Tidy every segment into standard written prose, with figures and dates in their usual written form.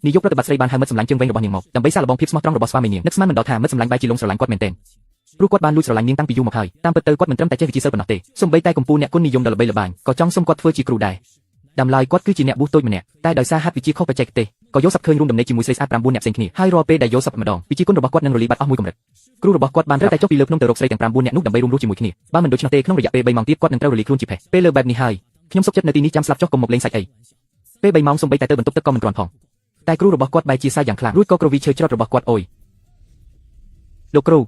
នាយកប្រតិបត្តិស្រីបានហៅមិត្តសម្លាញ់ជើងវែងរបស់នាងមកដើម្បីសាកល្បងភាពស្មោះត្រង់របស់ស្វាមីនាងនឹកស្មានមិនដល់ថាមិត្តសម្លាញ់បែរជាលងស្រឡាញ់គាត់មែនទែនព្រោះគាត់បានលួចស្រឡាញ់នាងតាំងពីយូរមកហើយតាមពិតទៅគាត់មិនត្រឹមតែចេះវិទ្យាសាស្ត្រប៉ុណ្ណោះទេសូម្បីតែកម្ពុជាអ្នកគុណនិយមដ៏ល្បីល្បាញក៏ចង់សុំគាត់ធ្វើជាគ្រូដែរដើមឡើយគាត់គឺជាអ្នកប៊ូតូចម្នាក់តែដោយសារហាត់វិជ្ជាខុសបច្ចេកទេសក៏យល់សប្តិឃើញរួមដំណេកជាមួយស្រីស្អាត9នាក់ផ្សេងគ្នាហើយរាល់ពេលដែលយល់សប្តិម្ដងវិជ្ជាគុណរបស់គាត់នឹងរលាយបាត់អស់មួយកម្រិតគ្រូរបស់គាត់បានត្រូវតែចុះពីលើភ្នំទៅរកស្រីទាំង9នាក់នោះដើម្បីរួមរស់ជាមួយគ្នាបើមិនដូច្នោះទេក្នុងរយៈពេល3ម៉ោងទៀតគាត់នឹងត្រូវរលាយខ្លួនជាភេសពេលលើបែបនេះហើយខ្ញុំសុខចិត្តនៅទីនេះចាំស្លាប់ចុះកុំមកលេងសាច់អីពេល3ម៉ោងសូម្បីតែទៅបន្ទប់ទឹកក៏មិនគ្រាន់ផងតែគ្រូរបស់គាត់បែរជាសាយយ៉ាងខ្លាំងរួចក៏គ្រវីឈើច្រត់របស់គាត់អូយលោកគ្រូ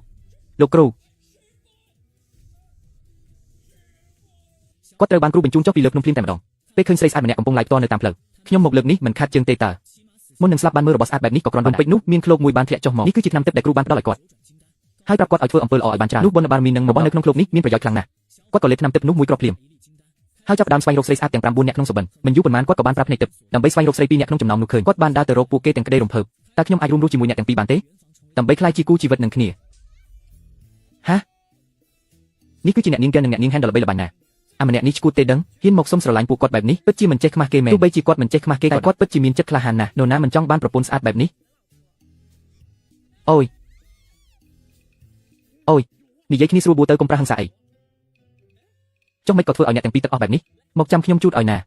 គាត់ត្រូវបានគ្រូបញ្ជូនចុះពីលើភ្នំភ្លាមតែម្ដងពេលឃើញស្រីស្អាតម្នាក់កំពុងឡាយតនៅតាមផ្លូវខ្ញុំមកលើកនេះមិនខាត់ជើងទេតើមុននឹងស្លាប់បានមើលរបស់ស្អាតបែបនេះក៏គ្រាន់ពេកនោះមានឃ្លោកមួយបានធ្លាក់ចុះមកនេះគឺជាថ្នាំទឹកដែលគ្រូបានផ្ដល់ឲ្យគាត់ហើយប្រាប់គាត់ឲ្យធ្វើអំពើល្អឲ្យបានច្រើននោះបុណ្យបារមីនឹងរបស់នៅក្នុងឃ្លោកនេះមានប្រយោជន៍ខ្លាំងណាស់គាត់ក៏លេបថ្នាំទឹកនោះមួយគ្រាប់ភ្លាមហើយចាប់ផ្ដើមស្វែងរកស្រីស្អាតទាំង9នាក់ក្នុងសុបិនមិនយូរប៉ុន្មានគាត់ក៏បានប្រាប់ភ្នែកទឹកដើម្បីស្វែងរកស្រី2នាក់ក្នុងចំណោមនោះឃើញគាត់បានដើរទៅរកពួកគេទាំងក្តីរំភើបតើខ្ញុំអាចរួមរស់ជាមួយអ្នកទាំងពីរបានទេដើម្បីក្លាយជាគូជីវិតនឹងគ្នាហានេះគឺជាអ្នកនាងកែននិងអ្នកនាងហែនដ៏ល្បីល្បាញណាស់ម្នាក់នេះឈួតទេដឹងហ៊ានមកសុំស្រឡាញ់ពួកគាត់បែបនេះពិតជាមិនចេះខ្មាស់គេមែនទោះបីជាគាត់មិនចេះខ្មាស់គេក៏គាត់ពិតជាមានចិត្តក្លាហានណាស់នរណាមិនចង់បានប្រពន្ធស្អាតបែបនេះអូយនិយាយគ្នាស្រួលបួរទៅកុំប្រះហិង្សាអីចុះមិនក៏ធ្វើឲ្យអ្នកទាំងពីរទឹកអស់បែបនេះមកចាំខ្ញុំជូតឲ្យណា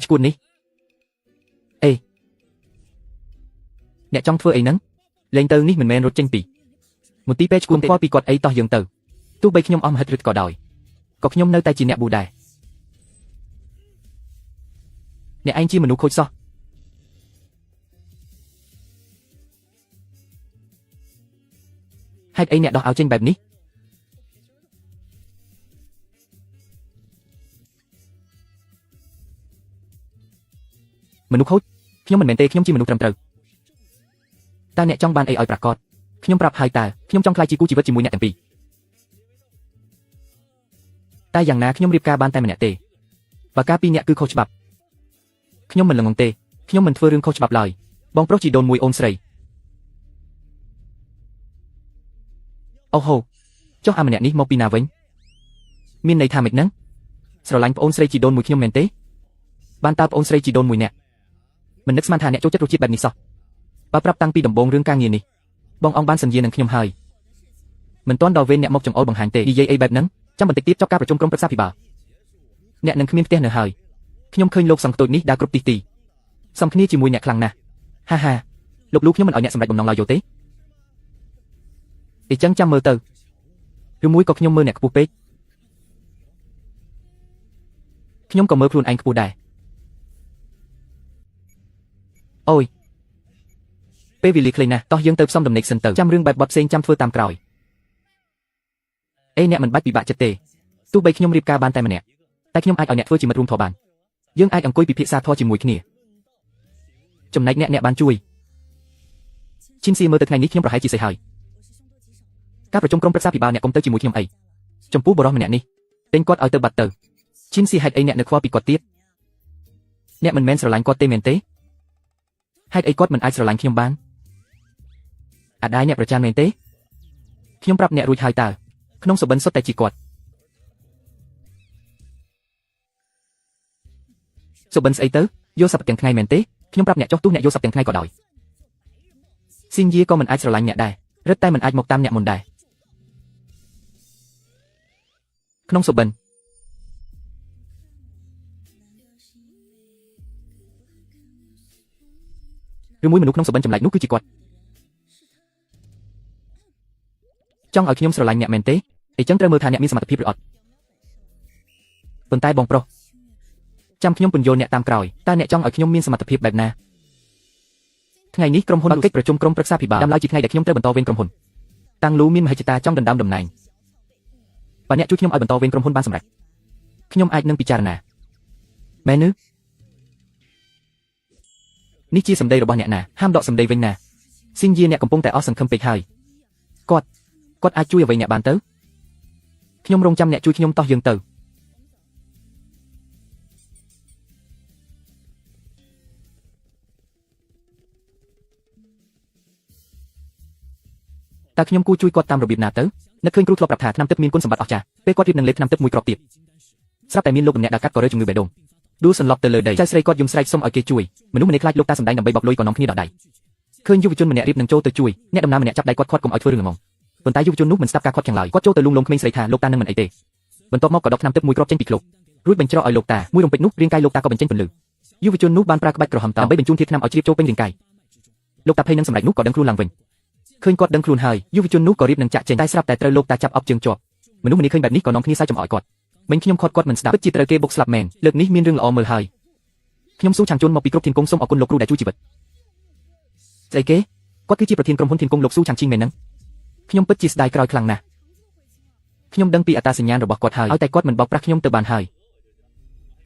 ឈួតនេះអេអ្នកចង់ធ្វើអីហ្នឹងលេងទៅនេះមិនមែនរត់ចេញពីមន្ទីរពេទ្យឈួនខ្វល់ពីគាត់អីតោះយើងទៅទោះបីខ្ញុំអស់មហិតឬក៏ដោយក៏ខ្ញុំនៅតែជាអ្នកប៊ូដែរអ្នកឯងជាមនុស្សខូចសោះហេតុអីអ្នកដោះឲ្យចេញបែបនេះមនុស្សខូចខ្ញុំមិនមែនទេខ្ញុំជាមនុស្សត្រឹមត្រូវតើអ្នកចង់បានអីឲ្យប្រាកដខ្ញុំប្រាប់ហើយតើខ្ញុំចង់ក្លាយជាគូជីវិតជាមួយអ្នកទាំងពីរតែយ៉ាងណាខ្ញុំរៀបការបានតែម្នាក់ទេបើការពីរនាក់គឺខុសច្បាប់ខ្ញុំមិនល្ងងទេខ្ញុំមិនធ្វើរឿងខុសច្បាប់ឡើយបងប្រុសជីដូនមួយអូនស្រីអូហូចុះម្នាក់នេះមកពីណាវិញមានន័យថាម៉េចហ្នឹងស្រឡាញ់ប្អូនស្រីជីដូនមួយខ្ញុំមែនទេបានតើប្អូនស្រីជីដូនមួយអ្នកមិននឹកស្មានថាអ្នកចូលចិត្តរសជាតិបែបនេះសោះបើប្រាប់តាំងពីដំបូងរឿងការងារនេះបងអង្គបានសន្យានឹងខ្ញុំហើយមិនទាន់ដល់វេនអ្នកមកចង្អុលបង្ហាញទេនិយាយអីបែបហ្នឹងចាំបន្តិចទៀតចប់ការប្រជុំក្រុមប្រឹក្សាភិបាលអ្នកនឹងគ្មានផ្ទះនៅហើយខ្ញុំឃើញលោកសង្កតូចនេះដើរគ្រប់ទីសំគ្នាជាមួយអ្នកខ្លាំងណាស់ហាលោកលូខ្ញុំមិនឲ្យអ្នកសម្រេចបំណងឡើយយកទេអញ្ចឹងចាំមើលទៅឬមួយក៏ខ្ញុំមើលអ្នកខ្ពស់ពេកខ្ញុំក៏មើលខ្លួនឯងខ្ពស់ដែរអូយពេលវេលាខ្លីណាស់តោះយើងទៅផ្សំដំណេកសិនទៅចាំរឿងបែបបត់ផ្សេងចាំធ្វើតាមក្រោយអ្នកមិនបាច់ពិបាកចិត្តទេទោះបីខ្ញុំរៀបការបានតែម្នាក់តែខ្ញុំអាចឲ្យអ្នកធ្វើជាមិត្តរួមធម៌បានយើងអាចអង្គុយពិភាក្សាធម៌ជាមួយគ្នាចំណែកអ្នកបានជួយឈិនសៀមើលទៅថ្ងៃនេះខ្ញុំប្រហែលជាសេះហើយការប្រជុំក្រុមប្រឹក្សាភិបាលអ្នកកុំទៅជាមួយខ្ញុំអីចំពោះបរិសម្នាក់នេះទិញគាត់ឲ្យទៅបាត់ទៅឈិនសៀហេតុអីអ្នកនៅខ្វល់ពីគាត់ទៀតអ្នកមិនមែនស្រឡាញ់គាត់ទេមែនទេហេតុអីគាត់មិនអាចស្រឡាញ់ខ្ញុំបានដាយអ្នកប្រច័ណ្ឌមែនទេខ្ញុំប្រាប់អ្នករួចហើយតើក្នុងសុបិនសុទ្ធតែជាគាត់សុបិនស្អីទៅយកសប្តាហ៍ទាំងថ្ងៃមែនទេខ្ញុំប្រាប់អ្នកចុះទោះអ្នកយកសប្តាហ៍ទាំងថ្ងៃក៏ដោយស៊ីនយាក៏មិនអាចស្រឡាញ់អ្នកដែររឹតតែមិនអាចមកតាមអ្នកមុនដែរក្នុងសុបិនឬមួយមនុស្សក្នុងសុបិនចម្លែកនោះគឺជាគាត់ចង់ឲ្យខ្ញុំស្រឡាញ់អ្នកមែនទេអញ្ចឹងត្រូវមើលថាអ្នកមានសមត្ថភាពឬអត់ប៉ុន្តែបងប្រុសចាំខ្ញុំពន្យល់អ្នកតាមក្រោយតើអ្នកចង់ឲ្យខ្ញុំមានសមត្ថភាពបែបណាថ្ងៃនេះក្រុមហ៊ុនកិច្ចប្រជុំក្រុមប្រឹក្សាភិបាលដើម្បីជាថ្ងៃដែលខ្ញុំត្រូវបន្តវេនក្រុមហ៊ុនតាំងលូមានមហិច្ឆតាចង់ដណ្ដើមតំណែងបើអ្នកជួយខ្ញុំឲ្យបន្តវេនក្រុមហ៊ុនបានសម្រេចខ្ញុំអាចនឹងពិចារណាមែនទេនេះជាសម្ដីរបស់អ្នកណាហាមដកសម្ដីវិញណាស៊ីនយាអ្នកកំពុងតែអស់សង្ឃឹមពេកហើយគាត់អាចជួយអ្វីអ្នកបានទៅខ្ញុំរងចាំអ្នកជួយខ្ញុំតោះយើងទៅតើខ្ញុំគួរជួយគាត់តាមរបៀបណាទៅនឹកឃើញគ្រូធ្លាប់ប្រាប់ថាថ្នាំទឹកមានគុណសម្បត្តិអស្ចារ្យពេលគាត់រៀបនឹងលេបថ្នាំទឹកមួយគ្រាប់ទៀតស្រាប់តែមានលោកម្នាក់ដើរកាត់ក៏រើជំងឺបេះដូង ឌូសន្លប់ទៅលើដីចៅស្រីគាត់យំស្រែកសុំឲ្យគេជួយមនុស្សម្នាក់ខ្លាចលោកតាសម្ដែងដើម្បីបបលុយក៏នាំគ្នាដល់ដៃឃើញយុវជនម្នាក់រៀបនឹងចូលទៅជួយអ្នកដំណើរម្នាក់ចាប់ដៃគាត់ខាត់កុំឲ្យធ្វើរឿងល្ងងប៉ុន្តែយុវជននោះមិនស្ដាប់ការខាត់ខាងឡើយគាត់ចូលទៅលួងលោមក្មេងស្រីថាលោកតានឹងមិនអីទេបន្ទាប់មកក៏ដកថ្នាំទឹកមួយគ្រាប់ចេញពីឃ្លោករួចបញ្ច្រកឲ្យលោកតាមួយរំពេចនោះរាងកាយលោកតាក៏បញ្ចេញពន្លឺយុវជននោះបានប្រើក្បាច់ក្រហមតដើម្បីបញ្ជូនធាតុថ្នាំឲ្យជ្រាបចូលពេញរាងកាយលោកតាភ័យនឹងសម្រេចនោះក៏ដឹងខ្លួនឡើងវិញឃើញគាត់ដឹងខ្លួនហើយយុវជននោះក៏រៀបនឹងចាក់ចេញតែស្រាប់តែត្រូវលោកតាចាប់អប់ជើងជាប់មនុស្សម្នាឃើញបែបនេះក៏នាំគ្នាសើចចំអកគាត់មិញខ្ញុំខាត់គាត់មិនស្ដាប់ពិតជាត្រូវគេបុកស្លាប់មែនលើកនេះមានរឿងល្អមើលហើយខ្ញុំស៊ូឆាងជុនមកពីគ្រប់ធានគង់សូមអរគុណលោកគ្រូដែលជួយជីវិតស្អីគេគាត់គឺជាប្រធានក្រុមហ៊ុនធានគង់លោកស៊ូឆាងឈីងមែនហ្នឹងខ្ញុំពិតជាស្ដាយក្រោយខ្លាំងណាស់ខ្ញុំដឹងពីអត្តសញ្ញាណរបស់គាត់ហើយឲ្យតែគាត់មិនបោកប្រាស់ខ្ញុំទៅបានហើ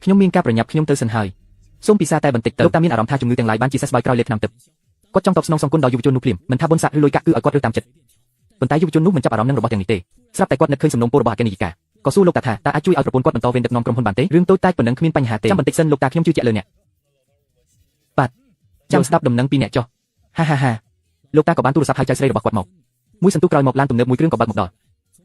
យខ្ញុំមានការប្រញាប់ខ្ញុំទៅសិនហើយសូមពិសាតែបន្តិចទៅលោកតាមានអារម្មណ៍ថាជំងឺទាំងឡាយបានជាសេះស្បើយក្រោយលេបថ្នាំទឹកគាត់ចង់តបស្នងសងគុណដល់យុវជននោះភ្លាមមិនថាបុណ្យស័ក្តិឬលុយកាក់គឺឲ្យគាត់រើសតាមចិត្តប៉ុន្តែយុវជននោះមិនចាប់អារម្មណ៍នឹងរបស់ទាំងនេះទេស្រាប់តែគាត់នឹកឃើញសំណុំពររបស់អគ្គនាយិកាក៏សួរលោកតាថាតើអាចជួយឲ្យប្រពន្ធគាត់បន្តវេនដឹកនាំក្រុមហ៊ុនបានទេរឿងតូចតាចប៉ុណ្ណឹងគ្មានបញ្ហាទេចាំបន្តិចសិនលោកតាខ្ញុំជឿជាក់លើអ្នកបាទចាំស្ដាប់ដំណឹងពីអ្នកចុះហាហាហាលោកតាក៏បានទូរស័ព្ទហៅចៅស្រីរបស់គាត់មកមួយសន្ទុះក្រោយមកឡានទំនើបមួយគ្រឿងក៏បើកមកដល់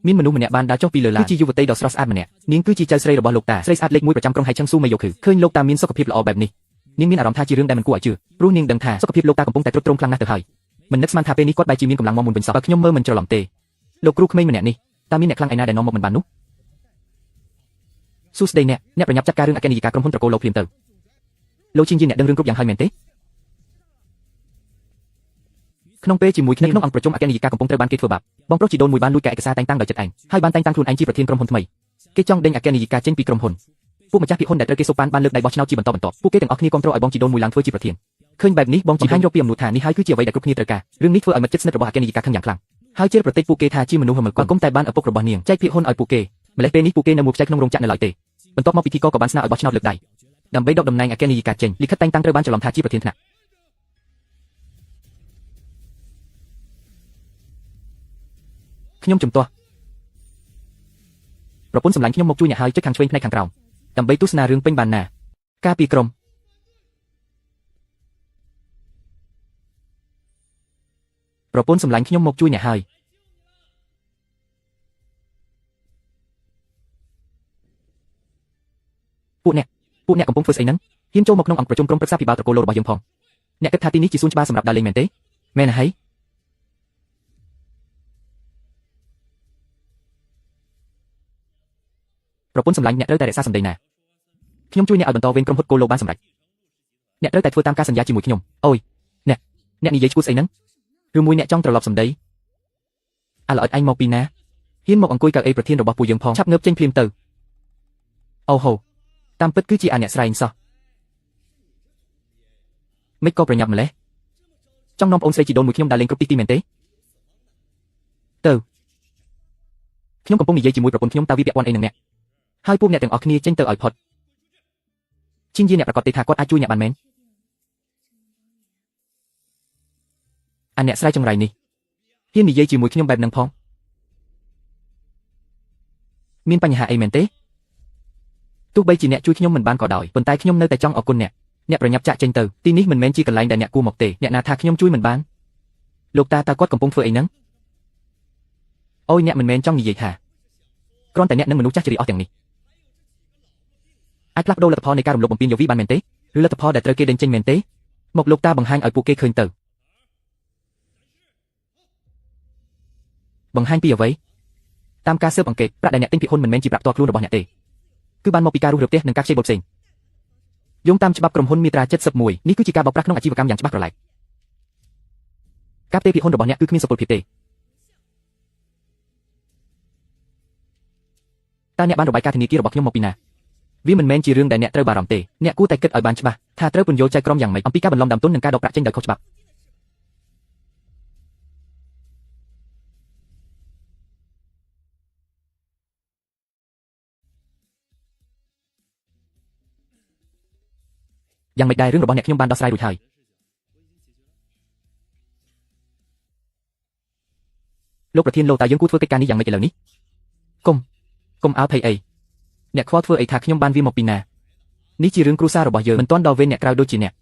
មានមនុស្សម្នាក់បានដើរចុះពីលើឡានគឺជាយុវតីដ៏ស្រស់ស្អាតម្នាក់នាងគឺជាចៅស្រីរបស់លោកតាស្រីស្អាតលេខ1ប្រចាំក្រុងហៃឆឹងស៊ូមេយ៉ូខឺឃើញលោកតាមានសុខភាពល្អបែបនេះនាងមានអារម្មណ៍ថាជារឿងដែលមិនគួរឲ្យជឿព្រោះនាងដឹងថាសុខភាពលោកតាកំពុងតែទ្រុឌទ្រោមខ្លាំងណាស់ទៅហើយមិននឹកស្មានថាពេលនេះគាត់បែរជាមានកម្លាំងមកមុនវិញសោះបើខ្ញុំមើលមិនច្រឡំទេលោកគ្រូក្មេងម្នាក់នេះតើមានអ្នកខ្លាំងឯណាដែលនាំមកមិនបាននោះសួស្ដីអ្នកប្រញាប់ចាត់ការរឿងអគ្គនាយិកាក្រុមហ៊ុនត្រកូលលោកភ្លាមទៅលោកជាងអ្នកដឹងរឿងគ្រប់យ៉ាងហើយមែនទេក្នុងពេលជាមួយគ្នាក្នុងអង្គប្រជុំអគ្គនាយិកាកំពុងត្រូវបានគេធ្វើបាបបងប្រុសជីដូនមួយបានលួចកែឯកសារតែងតាំងដោយចិត្តឯងហើយបានតែងតាំងខ្លួនឯងជាប្រធានក្រុមហ៊ុនថ្មីគេចង់ដេញអគ្គនាយិកាចេញពីក្រុមហ៊ុនពួកម្ចាស់ភាគហ៊ុនដែលត្រូវគេសូកប៉ាន់បានលើកដៃបោះឆ្នោតជាបន្តបន្ទាប់ពួកគេទាំងអស់គ្នាគាំទ្រឲ្យបងជីដូនមួយឡើងធ្វើជាប្រធានឃើញបែបនេះបងជីហាញរកពីអំណួតថានេះហើយគឺជាអ្វីដែលគ្រប់គ្នាត្រូវការរឿងនេះធ្វើឲ្យមិត្តជិតស្និទ្ធរបស់អគ្គនាយិកាខឹងយ៉ាងខ្លាំងហើយជេរប្រតិពួកគេថាជាមនុស្សហិមលគុំតែបានឪពុករបស់នាងចែកភាគហ៊ុនឲ្យពួកគេម្លេះពេលនេះពួកគេនៅមួយខ្ចីក្នុងរោងចក្រនៅឡើយទេបន្ទាប់មកពិធីករក៏បានស្នើឲ្យបោះឆ្នោតលើកដៃដើម្បីដកតំណែងអគ្គនាយិកាចេញលិខិតតែងតាំងត្រូវបានច្រឡំថាជាប្រធានថ្នាក់ខ្ញុំជំទាស់ប្រពន្ធសម្លាញ់ខ្ញុំមកជួយអ្នកហើយចុចខាងឆ្វេងផ្នែកខាងក្រោមដើម្បីទស្សនារឿងពេញបានណាការពីក្រុមប្រពន្ធសម្លាញ់ខ្ញុំមកជួយអ្នកហើយពួកអ្នកកំពុងធ្វើស្អីហ្នឹងហ៊ានចូលមកក្នុងអង្គប្រជុំក្រុមប្រឹក្សាពិបាលត្រកូលលោករបស់យើងផងអ្នកគិតថាទីនេះជាសួនច្បារសម្រាប់ដើរលេងមែនទេមែនហើយប្រពន្ធសម្លាញ់អ្នកត្រូវតែរក្សាសម្ដីណាខ្ញុំជួយអ្នកឲ្យបន្តវេនក្រុមហ៊ុនគោលលោកបានសម្រេចអ្នកត្រូវតែធ្វើតាមការសន្យាជាមួយខ្ញុំអូយអ្នកនិយាយឈ្មោះស្អីហ្នឹងឬមួយអ្នកចង់ត្រឡប់សម្ដីអាល្អិតឯងមកពីណាហ៊ានមកអង្គុយកៅអីប្រធានរបស់ពួកយើងផងឆាប់ងើបចេញភ្លាមទៅអូហូតាមពិតគឺជាអាអ្នកស្រែងសោះមិនក៏ប្រញាប់ម្លេះចង់នាំប្អូនស្រីជីដូនមួយខ្ញុំដើរលេងគ្រប់ទីមែនទេទៅខ្ញុំកំពុងនិយាយជាមួយប្រពន្ធខ្ញុំតើវាពាក់ព័ន្ធអីនឹងអ្នកហើយពួកអ្នកទាំងអស់គ្នាចេញទៅឲ្យផុតជាងយាអ្នកប្រកាសទេថាគាត់អាចជួយអ្នកបានមែនអាអ្នកស្រែចង្រៃនេះហ៊ាននិយាយជាមួយខ្ញុំបែបហ្នឹងផងមានបញ្ហាអីមែនទេទោះបីជាអ្នកជួយខ្ញុំមិនបានក៏ដោយប៉ុន្តែខ្ញុំនៅតែចង់អរគុណអ្នកប្រញាប់ចាក់ចេញទៅទីនេះមិនមែនជាកន្លែងដែលអ្នកគួរមកទេអ្នកណាថាខ្ញុំជួយមិនបានលោកតាតើគាត់កំពុងធ្វើអីហ្នឹងអូយអ្នកមិនមែនចង់និយាយថាគ្រាន់តែអ្នកនឹងមនុស្សចាស់ជរាអស់ទាំងនេះអាចផ្លាស់ប្ដូរលទ្ធផលនៃការរំលោភបំពានយោវីបានមែនទេឬលទ្ធផលដែលត្រូវគេដេញចេញមែនទេមកលោកតាបង្ហាញឲ្យពួកគេឃើញទៅបង្ហាញពីអ្វីតាមការស៊ើបអង្កេតប្រាក់ដែលអ្នកទិញភាគហ៊ុនមិនមែនជាប្រាក់ផ្ទាល់ខ្លួនរបស់អ្នកទេគឺបានមកពីការរុះរើផ្ទះនិងការខ្ចីបុលផ្សេងយោងតាមច្បាប់ក្រុមហ៊ុនមាត្រា71នេះគឺជាការបោកប្រាស់ក្នុងអាជីវកម្មយ៉ាងច្បាស់ប្រឡែកការផ្ទេរភាគហ៊ុនរបស់អ្នកគឺគ្មានសុពលភាពទេតើអ្នកបានរបាយការណ៍ធនាគាររបស់ខ្ញុំមកពីណាវាមិនមែនជារឿងដែលអ្នកត្រូវបារម្ភទេអ្នកគួរតែគិតឲ្យបានច្បាស់ថាត្រូវពន្យល់ចែកក្រុមយ៉ាងម៉េចអំពីការបន្លំដើមទុននិងការដកប្រាក់ចេញដោយខុសច្បាប់យ៉ាងម៉េចដែររឿងរបស់អ្នកខ្ញុំបានដោះស្រាយរួចហើយលោកប្រធានលោកតើយើងគួរធ្វើកិច្ចការនេះយ៉ាងម៉េចឥឡូវនេះកុំអើភ័យអីអ្នកខ្វល់ធ្វើអីថាខ្ញុំបានវាមកពីណានេះជារឿងគ្រួសាររបស់យើងមិនទាន់ដល់វេនអ្នកក្រៅដូចជាអ្ន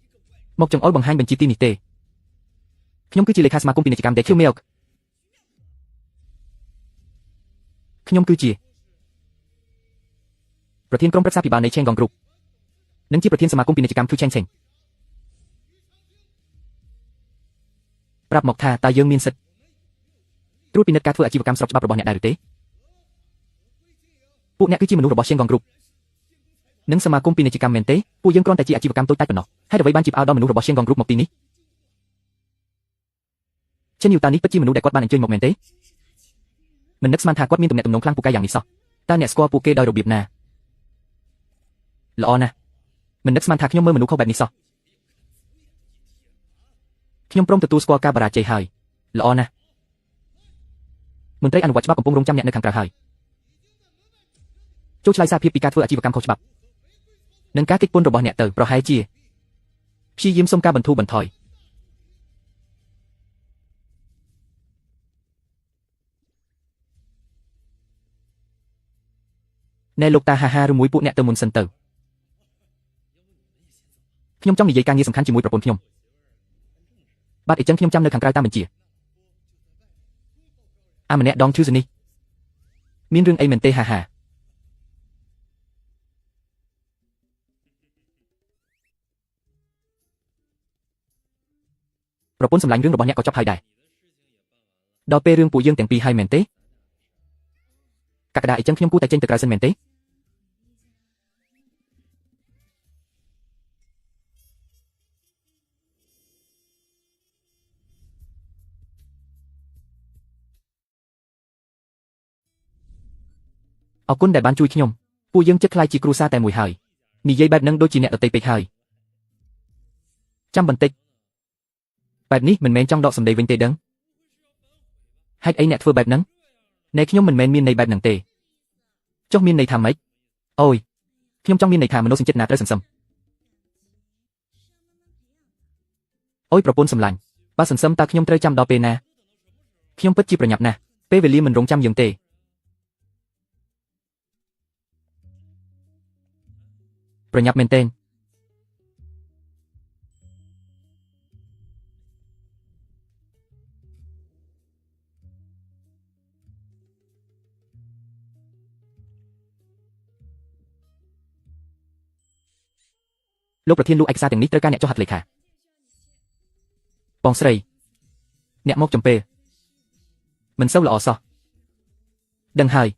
កមកចង្អុលបង្ហាញបញ្ជីទីនេះទេខ្ញុំគឺជាលេខាសមាគមពាណិជ្ជកម្ម DQ Milk ខ្ញុំគឺជាប្រធានក្រុមប្រឹក្សាពិបាលនៃ Chengong Group នឹងជាប្រធានសមាគមពាណិជ្ជកម្ម Chu Cheng Cheng ប្រាប់មកថាតើយើងមានសិទ្ធិត្រួតពិនិត្យការធ្វើអាជីវកម្មស្របច្បាប់របស់អ្នកដែរឬទេពួកអ្នកគឺជាមនុស្សរបស់ Shenggong Group និងសមាគមពាណិជ្ជកម្មមែនទេពួកយើងគ្រាន់តែជាអាជីវកម្មតូចតាចប៉ុណ្ណោះហេតុអ្វីបានជាផ្អើលដល់មនុស្សរបស់ Shenggong Group មកទីនេះChen Yu Taនេះពិតជាមនុស្សដែលគាត់បានអញ្ជើញមកមែនទេមិននឹកស្មានថាគាត់មានទំនាក់ទំនងខ្លាំងពូកែយ៉ាងនេះសោះតើអ្នកស្គាល់ពួកគេដោយរបៀបណាល្អណាស់មិននឹកស្មានថាខ្ញុំមើលមនុស្សខុសបែបនេះសោះខ្ញុំព្រមទទួលស្គាល់ការបរាជ័យហើយល្អណាស់មន្ត្រីអនុវត្តច្បាប់កំពុងរងចាំអ្នកនៅខាងក្រៅហើយចូលឆ្លើយសារភាពពីការធ្វើអាជីវកម្មខុសច្បាប់និងការគេចពន្ធរបស់អ្នកទៅប្រហែលជាព្យាយាមសុំការបន្ធូរបន្ថយណែលោកតាហាឬមួយពួកអ្នកទៅមុនសិនទៅខ្ញុំចង់និយាយការងារសំខាន់ជាមួយប្រពន្ធខ្ញុំបាទអញ្ចឹងខ្ញុំចាំនៅខាងក្រៅតាមបញ្ជាម្នាក់ដងឈឺសនេះមានរឿងអីមែនទេហាប្រពន្ធសម្លាញ់រឿងរបស់អ្នកក៏ចប់ហើយដែរដល់ពេលរឿងពួកយើងទាំងពីរហើយមែនទេកក្កដាអញ្ចឹងខ្ញុំគួរតែចេញទៅក្រៅសិនមែនទេអរគុណដែលបានជួយខ្ញុំពួកយើងចិត្តខ្លាចជាគ្រួសារតែមួយហើយនិយាយបែបហ្នឹងដូចជាអ្នកដទៃពេកហើយចាំបន្តិចបែបនេះមិនមែនចង់ដកសម្ដីវិញទេដឹងហេតុអីអ្នកធ្វើបែបហ្នឹងណែខ្ញុំមិនមែនមានន័យបែបហ្នឹងទេចុះមានន័យថាម៉េចអូយខ្ញុំចង់មានន័យថាមនោសញ្ចេតនាត្រូវសន្សឹមអូយប្រពន្ធសម្លាញ់បើសន្សឹមតើខ្ញុំត្រូវចាំដល់ពេលណាខ្ញុំពិតជាប្រញាប់ណាស់ពេលវេលាមិនរងចាំយើងទេប្រញាប់មែនទេលោកប្រធានលោកឯកសារទាំងនេះត្រូវការអ្នកចុះហត្ថលេខាបងស្រីអ្នកមកចំពេលមិនសូវល្អសោះដឹងហើយ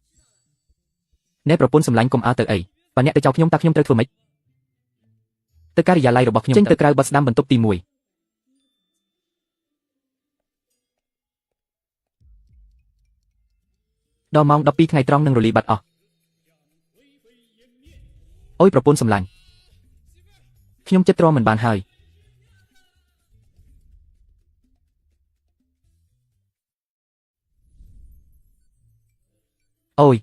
អ្នកប្រពន្ធសម្លាញ់កុំអើទៅអីបើអ្នកទៅចោលខ្ញុំតើខ្ញុំត្រូវធ្វើម៉េចទៅការិយាល័យរបស់ខ្ញុំចេញទៅក្រៅបတ်ស្ដាំបន្ទប់ទី1ដល់ម៉ោង12ថ្ងៃត្រង់នឹងរលីបាត់អស់អូយប្រពន្ធសម្លាញ់ខ្ញុំចិត្តទ្រាំមិនបានហើយអូយ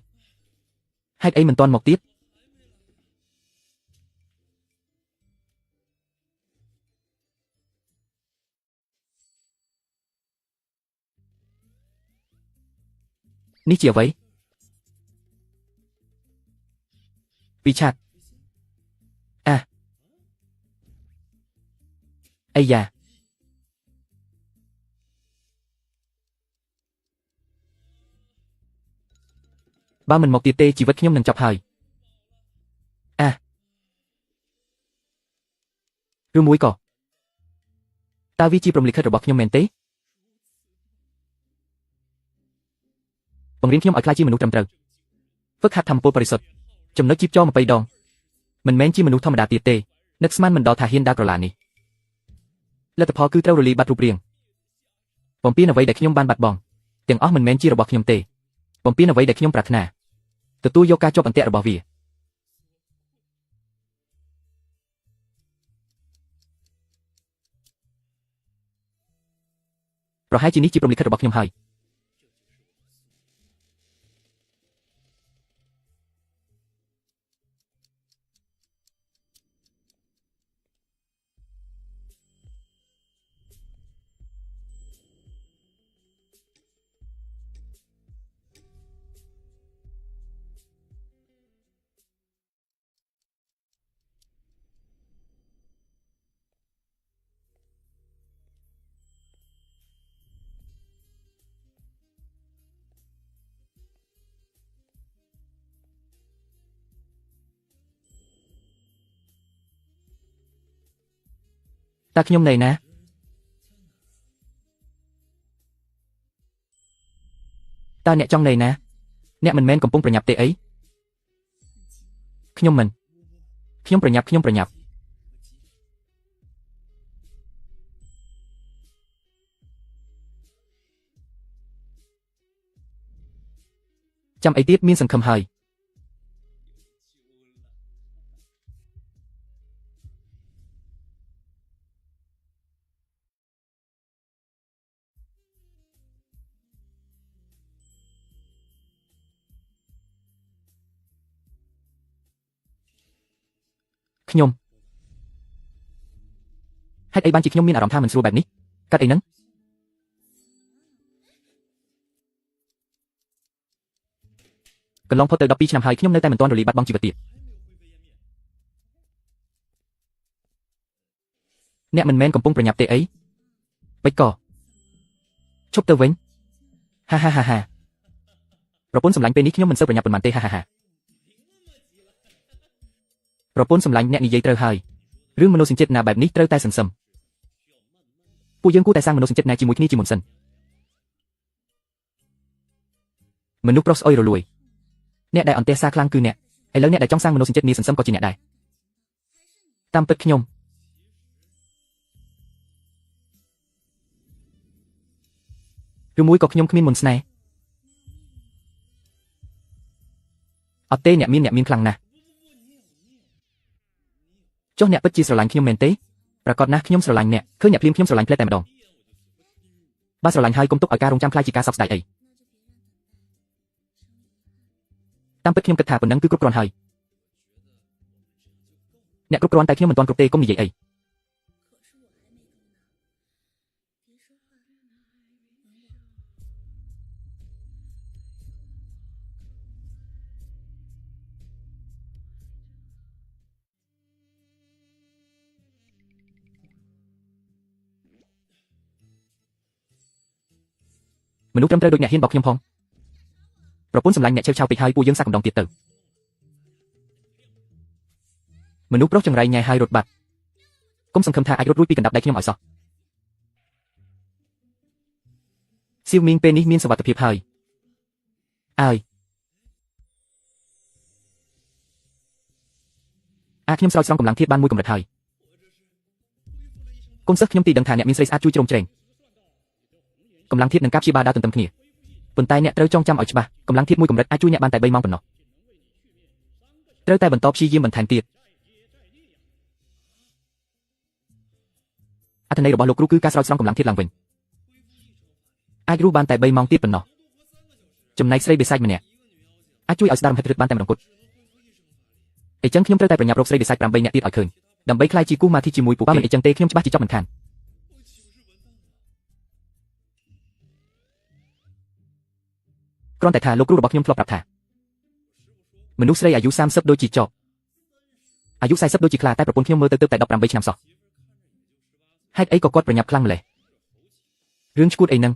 ហេតុអីមិនទាន់មកទៀតនេះជាអ្វីពីឆាតអាយ៉ាបើមិនមកទៀតទេជីវិតខ្ញុំនឹងចប់ហើយឬមួយក៏តើវាជាព្រហ្មលិខិតរបស់ខ្ញុំមែនទេបង្រៀនខ្ញុំឲ្យក្លាយជាមនុស្សត្រឹមត្រូវហ្វឹកហាត់ធម្មពលបរិសុទ្ធចំណុចជីបចរ20ដងមិនមែនជាមនុស្សធម្មតាទៀតទេនឹកស្មានមិនដល់ថាហ៊ានដើរក្រឡានេះលទ្ធផលគឺត្រូវរលាយបាត់រូបរាងបំពេញអ្វីដែលខ្ញុំបានបាត់បង់ទាំងអស់មិនមែនជារបស់ខ្ញុំទេបំពេញអ្វីដែលខ្ញុំប្រាថ្នាទទួលយកការជាប់អន្ទាក់របស់វាប្រហែលជានេះជាព្រហ្មលិខិតរបស់ខ្ញុំហើយ តាខ្ញុំណែណាតើអ្នកចង់ណែណាអ្នកមិនមែនកំពុងប្រញាប់ទេអីខ្ញុំមិនខ្ញុំប្រញាប់ចាំអីទៀតមានសង្ឃឹមហើយខ្ញុំហេតុអីបានជាខ្ញុំមានអារម្មណ៍ថាមិនស្រួលបែបនេះកាត់អីហ្នឹងកន្លងផុតទៅ12ឆ្នាំហើយខ្ញុំនៅតែមិនទាន់រលាយបាត់បង់ជីវិតទៀតអ្នកមិនមែនកំពុងប្រញាប់ទេអីបិចកឈប់ទៅវិញហាហាប្រពន្ធសម្លាញ់ពេលនេះខ្ញុំមិនសូវប្រញាប់ប៉ុន្មានទេហាប្រពន្ធសម្លាញ់អ្នកនិយាយត្រូវហើយរឿងមនោសញ្ចេតនាបែបនេះត្រូវតែសន្សំពួកយើងគួរតែសាងមនោសញ្ចេតនាជាមួយគ្នាជាមុនសិនមនុស្សប្រុសស្អុយរលួយអ្នកដែលអន្ទះសារខ្លាំងគឺអ្នកឥឡូវអ្នកដែលចង់សាងមនោសញ្ចេតនាសន្សំក៏ជាអ្នកដែរតាមពិតខ្ញុំឬមួយក៏ខ្ញុំគ្មានមុនស្នេហ៍អត់ទេអ្នកមានខ្លាំងណាស់ចុះអ្នកពិតជាស្រឡាញ់ខ្ញុំមែនទេប្រកាសណាស់ខ្ញុំស្រឡាញ់អ្នកឃើញអ្នកភ្លាមខ្ញុំស្រឡាញ់ផ្លែតែម្ដងបើស្រឡាញ់ហើយកុំទុកឲ្យការរងចាំខ្លាចជាការសោកស្ដាយអីតាមពិតខ្ញុំគិតថាប៉ុណ្ណឹងគឺគ្រប់គ្រាន់ហើយអ្នកគ្រប់គ្រាន់តែខ្ញុំមិនទាន់គ្រប់ទេកុំនិយាយអីមនុស្សត្រឹមត្រូវដូចអ្នកហ៊ានបោកខ្ញុំផងប្រពន្ធសម្លាញ់អ្នកឆេវឆាវពេកហើយពួកយើងសាក់កម្ដងទៀតទៅមនុស្សប្រុសចង្រៃញ៉ែហើយរត់បាត់កុំសង្ឃឹមថាអាចរត់រួចពីកណ្ដាប់ដៃខ្ញុំឲ្យសោះសៀវមីងពេលនេះមានសុវត្ថិភាពហើយអើយខ្ញុំស្រោចស្រង់កម្លាំងធាតុបានមួយកម្រិតហើយកូនសិស្សខ្ញុំទីដឹងថាអ្នកមានស្រីស្អាតជួយជ្រោមជ្រែងកម្លាំងធាតុនិងការព្យាបាលដើរទន្ទឹមគ្នាប៉ុន្តែអ្នកត្រូវចងចាំឲ្យច្បាស់កម្លាំងធាតុមួយកម្រិតអាចជួយអ្នកបានតែ3ម៉ោងប៉ុណ្ណោះត្រូវតែបន្តព្យាយាមបន្ថែមទៀតអត្ថន័យរបស់លោកគ្រូគឺការស្រោចស្រង់កម្លាំងធាតុឡើងវិញអាចរស់បានតែ3ម៉ោងទៀតប៉ុណ្ណោះចំណែកស្រីបិសាចម្នាក់អាចជួយឲ្យស្ដាររំហិតរឹតបានតែម្ដងគត់អញ្ចឹងខ្ញុំត្រូវតែប្រញាប់រកស្រីបិសាច8នាក់ទៀតឲ្យឃើញដើម្បីក្លាយជាគូម៉ាធីជាមួយពួកគេបើមិនអញ្ចឹងទេខ្ញុំច្បាស់ជាចប់មិនខានគ្រាន់តែថាលោកគ្រូរបស់ខ្ញុំធ្លាប់ប្រាប់ថាមនុស្សស្រីអាយុ30ដូចជាចប់អាយុ40ដូចជាខ្លាតែប្រពន្ធខ្ញុំមើលទៅតែ18ឆ្នាំសោះហេតុអីក៏គាត់ប្រញាប់ខ្លាំងម្ល៉េះរឿងឈួតអីហ្នឹង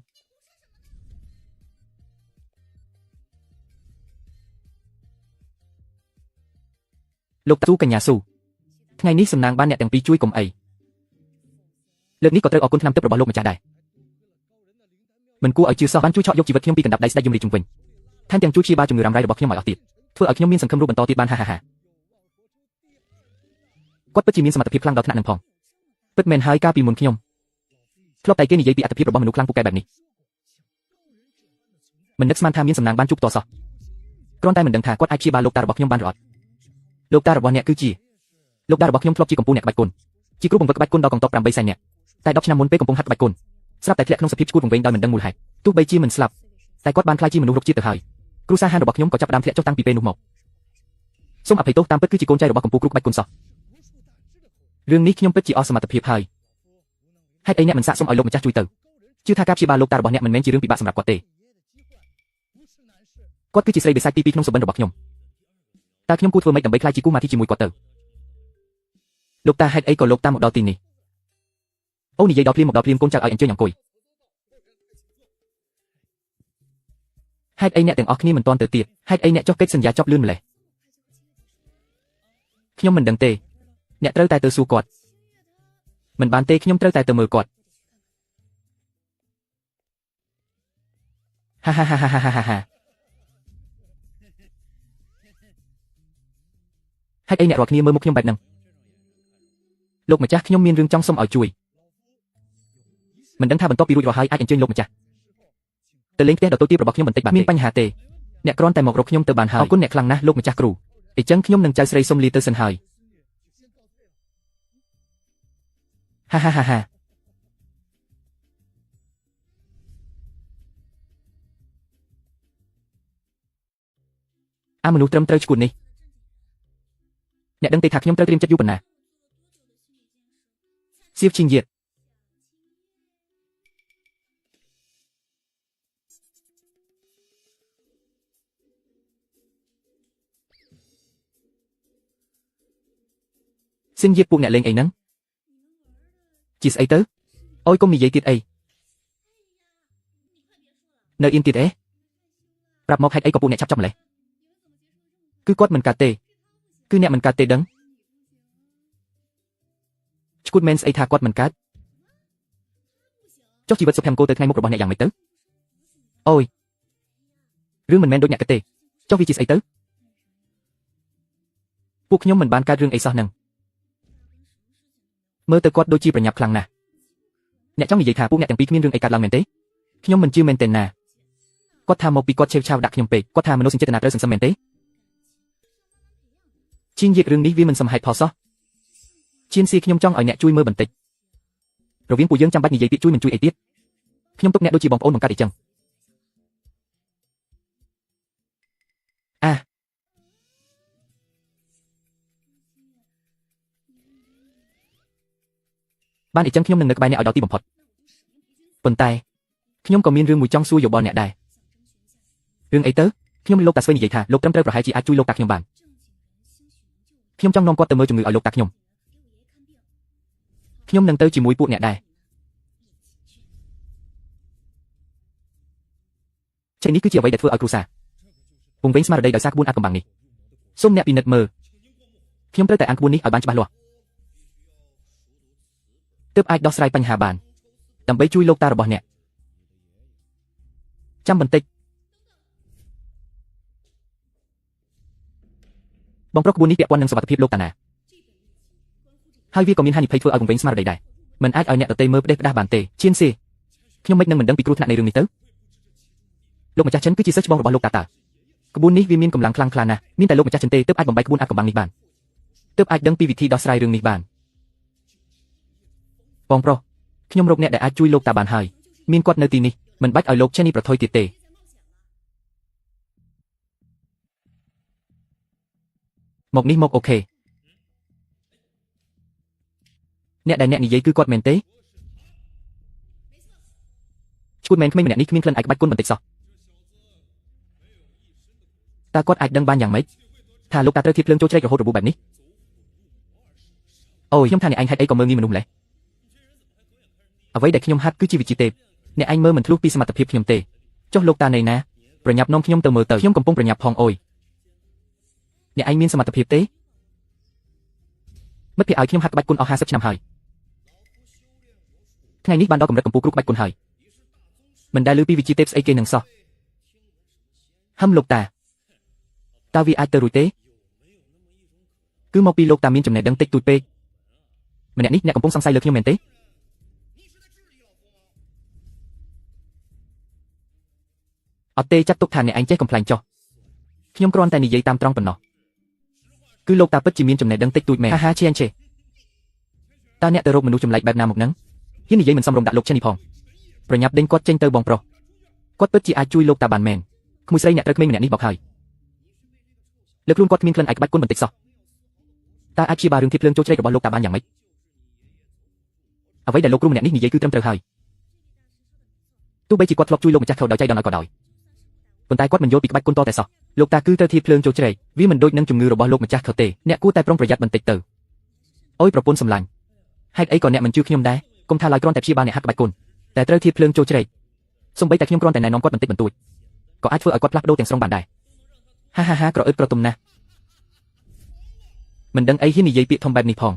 លោកស៊ូកញ្ញាស៊ូថ្ងៃនេះសំណាងបានអ្នកទាំងពីរជួយកុំអីលើកនេះក៏ត្រូវអរគុណថ្នាំទឹករបស់លោកម្ចាស់ដែរមិនគួរឲ្យជឿសោះបានជួយឆក់យកជីវិតខ្ញុំពីកណ្ដាប់ដៃស្ដេចយំរីជុំវិញថែមទាំងជួយព្យាបាលជំងឺរ៉ាំរ៉ៃរបស់ខ្ញុំឲ្យអស់ទៀតធ្វើឲ្យខ្ញុំមានសង្ឃឹមរស់បន្តទៀតបានហាគាត់ពិតជាមានសមត្ថភាពខ្លាំងដល់ថ្នាក់នឹងផងពិតមែនហើយកាលពីមុនខ្ញុំធ្លាប់តែគេនិយាយពីអត្ថភាពរបស់មនុស្សខ្លាំងពូកែបែបនេះមិននឹកស្មានថាមានសំណាងបានជួបតសោះគ្រាន់តែមិនដឹងថាគាត់អាចព្យាបាលលោកតារបស់ខ្ញុំបានឬអត់លោកតារបស់អ្នកគឺជាលោកតារបស់ខ្ញុំធ្លាប់ជាកំពូលអ្នកក្បាច់គុណជាគ្រូបង្វឹកក្បាច់គុណដល់កងទ័ព8សែននាក់តែ10ឆ្នាំមុនពេលកំពុងហាត់ក្បាច់គុណស្រាប់តែធ្លាក់ក្នុងសភាពឈួតវង្វេងដោយមិនដឹងមូលហេតុទោះបីជាមិនស្លាប់តែគាត់បានក្លាយជាមនុស្សរុកជាតិទៅហើយគ្រូសាហានរបស់ខ្ញុំក៏ចាប់ផ្ដើមធ្លាក់ចុះតាំងពីពេលនោះមកសូមអភ័យទោសតាមពិតគឺជាកូនចៅរបស់កំពូលគ្រូក្បាច់គុណសោះរឿងនេះខ្ញុំពិតជាអស់សមត្ថភាពហើយហេតុអីអ្នកមិនសាកសុំឲ្យលោកម្ចាស់ជួយទៅជឿថាការព្យាបាលលោកតារបស់អ្នកមិនមែនជារឿងពិបាកសម្រាប់គាត់ទេគាត់គឺជាស្រីបិសាចទី2ក្នុងសុបិនរបស់ខ្ញុំតើខ្ញុំគួរធ្វើម៉េចដើម្បីក្លាយជាគូម៉ាធីជាមួយគាត់ទៅលោកតាហេតុអីក៏លោកតាមកដល់ទីនេះអូនិយាយដល់ភ្លាមមកដល់ភ្លាមកូនចៅឲ្យអញ្ជើញអង្គុយហេតុអីអ្នកទាំងអស់គ្នាមិនទាន់ទៅទៀតហេតុអីអ្នកចុះកិច្ចសន្យាចប់លឿនម្ល៉េះខ្ញុំមិនដឹងទេអ្នកត្រូវតែទៅសួរគាត់ មិនបានទេខ្ញុំត្រូវតែទៅមើលគាត់ហាហាហាហាហាហាហេតុអីអ្នករាល់គ្នាមើលមុខខ្ញុំបែបហ្នឹងលោកម្ចាស់ខ្ញុំមានរឿងចង់សុំឲ្យជួយមិនដឹងថាបន្ទាប់ពីរួចរាល់ហើយអាចអញ្ជើញលោកម្ចាស់ទៅលេងផ្ទះដ៏តូចទាបរបស់ខ្ញុំបន្តិចបាទមានបញ្ហាទេអ្នកគ្រាន់តែមករកខ្ញុំទៅបានហើយអរគុណអ្នកខ្លាំងណាស់លោកម្ចាស់គ្រូអញ្ចឹងខ្ញុំនឹងចៅស្រីសុំលាទៅសិនហើយហាហាហាហាមនុស្សត្រឹមត្រូវឈួតនេះអ្នកដឹងទេថាខ្ញុំត្រូវត្រៀមចិត្តយូរប៉ុណ្ណាសៀវឈីងយៀតស៊ីនយៀតពួកអ្នកលេងអីហ្នឹងជាស្អីទៅអូយកុំនិយាយទៀតអីនៅអ៊ីនទៀតអេប្រាប់មកហេតុអីក៏ពួកអ្នកឆាប់ចាប់ម្លេះគឺគាត់មិនកាត់ទេគឺអ្នកមិនកាត់ទេដឹងឈួតមែនស្អីថាគាត់មិនកាត់ចុះជីវិតសុភមង្គលទៅថ្ងៃមុខរបស់អ្នកយ៉ាងម៉េចទៅអូយរឿងមិនមែនដូចអ្នកគិតទេចុះវាជាស្អីទៅពួកខ្ញុំមិនបានកើតរឿងអីសោះហ្នឹងមើលទៅគាត់ដូចជាប្រញាប់ខ្លាំងណាស់អ្នកចង់និយាយថាពួកអ្នកទាំងពីរគ្មានរឿងអីកើតឡើងមែនទេខ្ញុំមិនជឿមែនទេណាគាត់ថាមកពីគាត់ឆេវឆាវដាក់ខ្ញុំពេកគាត់ថាមនុស្សចេតនាត្រូវសង្សឹមមែនទេជាងនិយាយរឿងនេះវាមិនសមហេតុផលសោះជាងស៊ីខ្ញុំចង់ឲ្យអ្នកជួយមើលបន្តិចរវាងពួកយើងចាំបាច់និយាយពាក្យជួយមិនជួយអីទៀតខ្ញុំទុកអ្នកដូចជាបងប្អូនបង្កើតអីចឹងបានអញ្ចឹងខ្ញុំនឹងនៅក្បែរអ្នកឲ្យដល់ទីបំផុតប៉ុន្តែខ្ញុំក៏មានរឿងមួយចង់សួរយោបល់អ្នកដែររឿងអីទៅខ្ញុំលោកតាស្វ័យនិយាយថាលោកត្រឹមត្រូវប្រហែលជាអាចជួយលោកតាខ្ញុំបានខ្ញុំចង់នាំគាត់ទៅមើលជំងឺឲ្យលោកតាខ្ញុំនឹងទៅជាមួយពួកអ្នកដែរចេញនេះគឺជាអ្វីដែលធ្វើឲ្យគ្រួសារពងវែងស្មារតីដោយសារក្បួនអាថ៌កំបាំងនេះសូមអ្នកពិនិត្យមើលខ្ញុំត្រូវតែអានក្បួននេះឲ្យបានច្បាស់លាស់ទើបអាចដោះស្រាយបញ្ហាបានដើម្បីជួយលោកតារបស់អ្នកចាំបន្តិចបងប្រុសក្បួននេះពាក់ព័ន្ធនឹងសុវត្ថិភាពលោកតាណាហើយវាក៏មានហានិភ័យធ្វើឲ្យវង្វេងស្មារតីដែរមិនអាចឲ្យអ្នកដទៃមើលផ្ដេសផ្ដាសបានទេឈៀនស៊ីខ្ញុំមិនដឹងពីគ្រោះថ្នាក់នៃរឿងនេះទៅលោកម្ចាស់ចិនគឺជាសិស្សច្បងរបស់លោកតាក្បួននេះវាមានកម្លាំងខ្លាំងក្លាណាស់មានតែលោកម្ចាស់ចិនទេទើបអាចបំបីក្បួនអាថ៌កំបាំងនេះបានទើបអាចដឹងពីវិធីដោះស្រាយរឿងនេះបានបងប្រុសខ្ញុំរកអ្នកដែលអាចជួយលោកតាបានហើយមានគាត់នៅទីនេះមិនបាច់ឲ្យលោកឈេនីប្រថុយទៀតទេមកនេះមកអូខេអ្នកដែលអ្នកនិយាយគឺគាត់មែនទេឈួតមែនក្មេងម្នាក់នេះគ្មានក្លិនឯកក្បាច់គុណបន្តិចសោះតើគាត់អាចដឹងបានយ៉ាងម៉េចថាលោកតាត្រូវធៀបភ្លើងចូលជ្រែករហូតរបួសបែបនេះអូយខ្ញុំថាអ្នកឯងហេតុអីក៏មើលងាយមនុស្សម្លេះអ្វីដែលខ្ញុំហាត់គឺជាវិជ្ជាទេពអ្នកឯងមើលមិនធ្លុះពីសមត្ថភាពខ្ញុំទេចុះលោកតានៃណាប្រញាប់នាំខ្ញុំទៅមើលទៅខ្ញុំកំពុងប្រញាប់ផងអូយអ្នកឯងមានសមត្ថភាពទេមិត្តភក្តិឲ្យខ្ញុំហាត់ក្បាច់គុណអស់50ឆ្នាំហើយថ្ងៃនេះបានដល់កម្រិតកម្ពស់គ្រូក្បាច់គុណហើយមិនដែលឮពីវិជ្ជាទេពស្អីគេនឹងសោះហឹមលោកតាតើវាអាចទៅរួចទេគឺមកពីលោកតាមានចំណេះដឹងតិចតួចពេកម្នាក់នេះអ្នកកំពុងសង្ស័យលើខ្ញុំមែនទេអត់ទេចាត់ទុកថាអ្នកឯងចេះកំ pl ែងចោះខ្ញុំគ្រាន់តែនិយាយតាមត្រង់ប៉ុណ្ណោះគឺលោកតាពិតជាមានចំណេះដឹងតិចតួចមែនហាហាឈៀនឆេតើអ្នកទៅរកមនុស្សចម្លែកបែបណាមកហ្នឹងហ៊ាននិយាយមិនសមរម្យដាក់លោកឈិននេះផងប្រញាប់ដេញគាត់ចេញទៅបងប្រុសគាត់ពិតជាអាចជួយលោកតាបានមែនក្មួយស្រីអ្នកត្រូវក្មេងម្នាក់នេះបោកហើយលើខ្លួនគាត់គ្មានក្លិនឯកក្បាច់គុណបន្តិចសោះតើអាចជាបារឿងធៀបភ្លើងចូលជ្រែករបស់លោកតាបានយ៉ាងម៉េចអ្វីដែលលោកគ្រូម្នាក់នេះនិយាយគឺត្រឹមត្រូវហើយទោះបីជាគាត់ធ្លាប់ជួយលោកម្ចាស់ខោដោយចៃដន្យឲ្យក៏ដោយប៉ុន្តែគាត់មិនយល់ពីក្បាច់គុណតតែសោះលោកតាគឺត្រូវធៀបភ្លើងចូលជ្រែកវាមិនដូចនឹងជំងឺរបស់លោកម្ចាស់ខោទេអ្នកគួរតែប្រុងប្រយ័ត្នបន្តិចទៅអូយប្រពន្ធសម្លាញ់ហេតុអីក៏អ្នកមិនជឿខ្ញុំដែរកុំថាឡើយគ្រាន់តែព្យាបាលអ្នកហាត់ក្បាច់គុណតែត្រូវធៀបភ្លើងចូលជ្រែកសូម្បីតែខ្ញុំគ្រាន់តែណែនាំគាត់បន្តិចបន្តួចក៏អាចធ្វើឲ្យគាត់ផ្លាស់ប្ដូរទាំងស្រុងបានដែរហាហាហាក្រអឺតក្រទុំណាស់មិនដឹងអីហ៊ាននិយាយពាក្យធំបែបនេះផង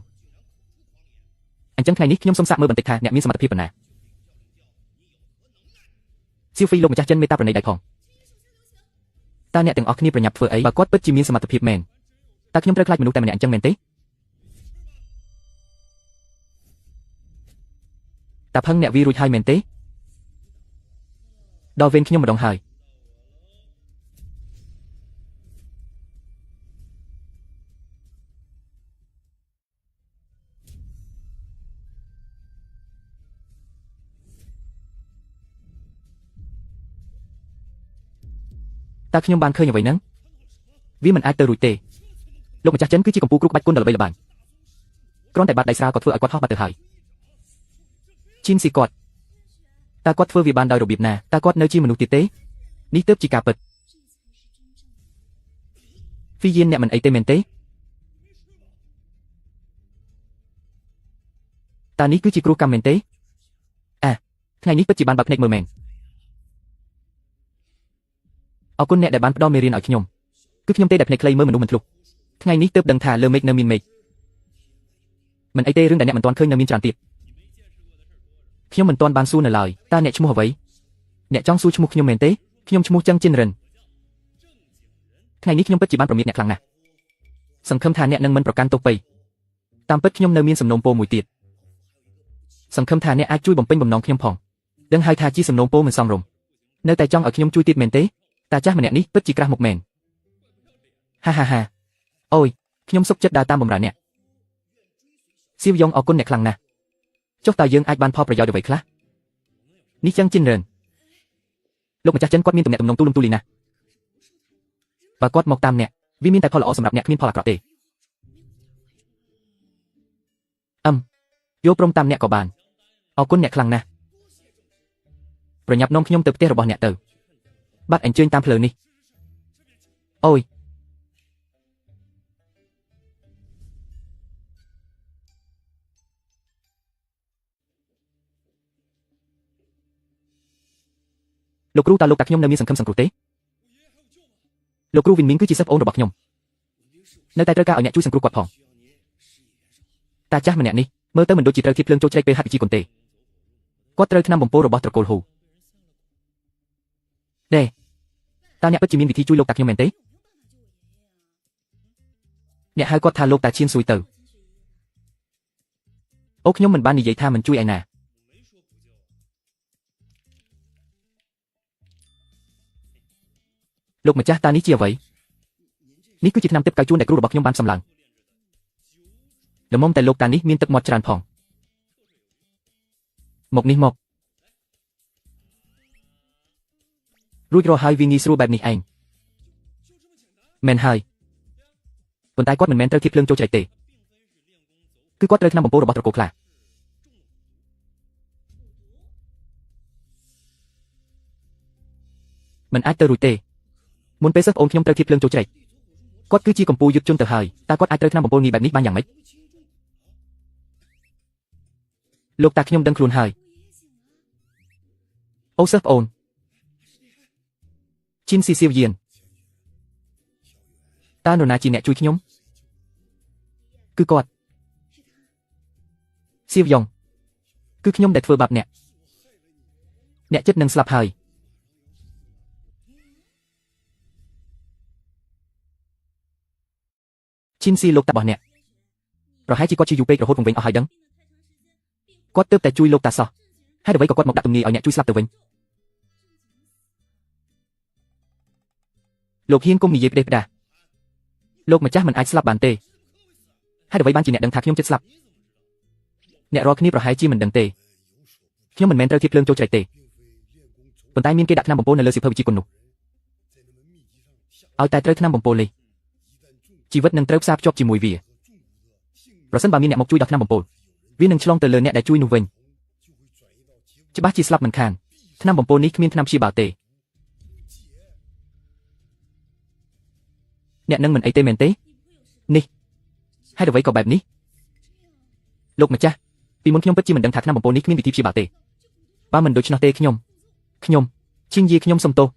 អញ្ចឹងថ្ងៃនេះខ្ញុំសូមសាកមើលបន្តិចថាអ្នកមានសមត្ថភាពប៉ុណ្ណាសៀវហ្វីលោកម្ចាស់ចិនមេត្តាប្រណីដៃផងតើអ្នកទាំងអស់គ្នាប្រញាប់ធ្វើអីបើគាត់ពិតជាមានសមត្ថភាពមែនតើខ្ញុំត្រូវខ្លាចមនុស្សតែម្នាក់អញ្ចឹងមែនទេតើផឹងអ្នកវារួចហើយមែនទេដល់វេនខ្ញុំម្ដងហើយតើខ្ញុំបានឃើញអ្វីហ្នឹងវាមិនអាចទៅរួចទេលោកម្ចាស់ចិនគឺជាកម្ពុជាគ្រូក្បាច់គុណដ៏ល្បីល្បាញគ្រាន់តែបាត់ដៃស្រាលក៏ធ្វើឲ្យគាត់ហោះបាត់ទៅហើយជីនស៊ីគាត់តើគាត់ធ្វើវាបានដោយរបៀបណាតើគាត់នៅជាមនុស្សទៀតទេនេះទើបជាការពិតហ្វីយៀនអ្នកមិនអីទេមែនទេតើនេះគឺជាគ្រូកម្មមែនទេថ្ងៃនេះពិតជាបានបើកភ្នែកមើលមែនអរគុណអ្នកដែលបានផ្ដល់មេរៀនឲ្យខ្ញុំគឺខ្ញុំទេដែលភ្នែកខ្លីមើលមនុស្សមិនធ្លុះថ្ងៃនេះទើបដឹងថាលើមេឃនៅមានមេឃមិនអីទេរឿងដែលអ្នកមិនទាន់ឃើញនៅមានច្រើនទៀតខ្ញុំមិនទាន់បានសួរនៅឡើយតើអ្នកឈ្មោះអ្វីអ្នកចង់សួរឈ្មោះខ្ញុំមែនទេខ្ញុំឈ្មោះចឹងជីនរិនថ្ងៃនេះខ្ញុំពិតជាបានប្រមាថអ្នកខ្លាំងណាស់សង្ឃឹមថាអ្នកនឹងមិនប្រកាន់ទោសពៃតាមពិតខ្ញុំនៅមានសំណូមពរមួយទៀតសង្ឃឹមថាអ្នកអាចជួយបំពេញបំណងខ្ញុំផងដឹងហើយថាជាសំណូមពរមិនសមរម្យនៅតែចង់ឲ្យខ្ញុំជួយទៀតមែនទេតាចាស់ម្នាក់នេះពិតជាក្រាស់មុខមែនហាហាហាអូយខ្ញុំសុខចិត្តដើរតាមបម្រើអ្នកសៀវយ៉ងអរគុណអ្នកខ្លាំងណាស់ចុះតើយើងអាចបានផលប្រយោជន៍អ្វីខ្លះនេះចឹងជីនរិនលោកម្ចាស់ចិនគាត់មានទំនាក់ទំនងទូលំទូលាយណាស់បើគាត់មកតាមអ្នកវាមានតែផលល្អសម្រាប់អ្នកគ្មានផលអាក្រក់ទេយកព្រមតាមអ្នកក៏បានអរគុណអ្នកខ្លាំងណាស់ប្រញាប់នាំខ្ញុំទៅផ្ទះរបស់អ្នកទៅបាត់អញ្ជើញតាមផ្លូវនេះអូយលោកគ្រូតើលោកតាខ្ញុំនៅមានសង្ឃឹមសង្គ្រោះទេលោកគ្រូវិនមីងគឺជាសិស្សប្អូនរបស់ខ្ញុំនៅតែត្រូវការឲ្យអ្នកជួយសង្គ្រោះគាត់ផងតាចាស់ម្នាក់នេះមើលទៅមិនដូចជាត្រូវធៀបភ្លើងចូលជ្រែកពេលហាត់វិជីគុនទេគាត់ត្រូវថ្នាំបំពុលរបស់ត្រកូលហ៊ូតើអ្នកពិតជាមានវិធីជួយលោកតាខ្ញុំមែនទេអ្នកហៅគាត់ថាលោកតាឈៀនស៊ុយទៅអូខ្ញុំមិនបាននិយាយថាមិនជួយឯណាលោកម្ចាស់តានេះជាអ្វីនេះគឺជាថ្នាំទិព្វកៅជូនដែលគ្រូរបស់ខ្ញុំបានសម្លឹងល្មមតែលោកតានេះមានទឹកមាត់ច្រើនផងមកនេះមករួចរាល់ហើយវាងាយស្រួលបែបនេះឯងមែនហើយប៉ុន្តែគាត់មិនមែនត្រូវធៀបភ្លើងចូលជ្រែកទេគឺគាត់ត្រូវថ្នាំបំពុលរបស់ត្រកូលខ្លាមិនអាចទៅរួចទេមុនពេលសិស្សប្អូនខ្ញុំត្រូវធៀបភ្លើងចូលជ្រែកគាត់គឺជាកម្ពុជាយុទ្ធជនទៅហើយតើគាត់អាចត្រូវថ្នាំបំពុលងាយបែបនេះបានយ៉ាងម៉េចលោកតាខ្ញុំដឹងខ្លួនហើយអូសិស្សប្អូនជីនស៊ីសៀវយៀនតើនរណាជាអ្នកជួយខ្ញុំគឺគាត់សៀវយ៉ងគឺខ្ញុំដែលធ្វើបាបអ្នកចិត្តនឹងស្លាប់ហើយជីនស៊ីលោកតារបស់អ្នកប្រហែលជាគាត់ជាយូរពេករហូតវង្វេងអស់ហើយដឹងគាត់ទើបតែជួយលោកតាសោះហើយអ្វីក៏គាត់មកដាក់ទំនាយឲ្យអ្នកជួយស្លាប់ទៅវិញលោកហ៊ានគុំនិយាយផ្ដេសផ្ដាសលោកម្ចាស់មិនអាចស្លាប់បានទេហើយអ្វីបានជាអ្នកដឹងថាខ្ញុំចិត្តស្លាប់អ្នករាល់គ្នាប្រហែលជាមិនដឹងទេខ្ញុំមិនមែនត្រូវធៀបភ្លើងចូលជ្រែកទេប៉ុន្តែមានគេដាក់ថ្នាំបំពុលនៅលើសៀវភៅវិជ្ជាគុណនោះឲ្យតែត្រូវថ្នាំបំពុលនេះជីវិតនឹងត្រូវផ្សារភ្ជាប់ជាមួយវាប្រសិនបើមានអ្នកមកជួយដល់ថ្នាំបំពុលវានឹងឆ្លងទៅលើអ្នកដែលជួយនោះវិញច្បាស់ជាស្លាប់មិនខានថ្នាំបំពុលនេះគ្មានថ្នាំព្យាបាលទេអ្នកនឹងមិនអីទេមែនទេនេះហើយអ្វីក៏បែបនេះលោកម្ចាស់ពីមុនខ្ញុំពិតជាមិនដឹងថាថ្នាំបំពុលនេះគ្មានវិធីព្យាបាលទេបើមិនដូច្នោះទេខ្ញុំជាងយាយខ្ញុំសុំទោស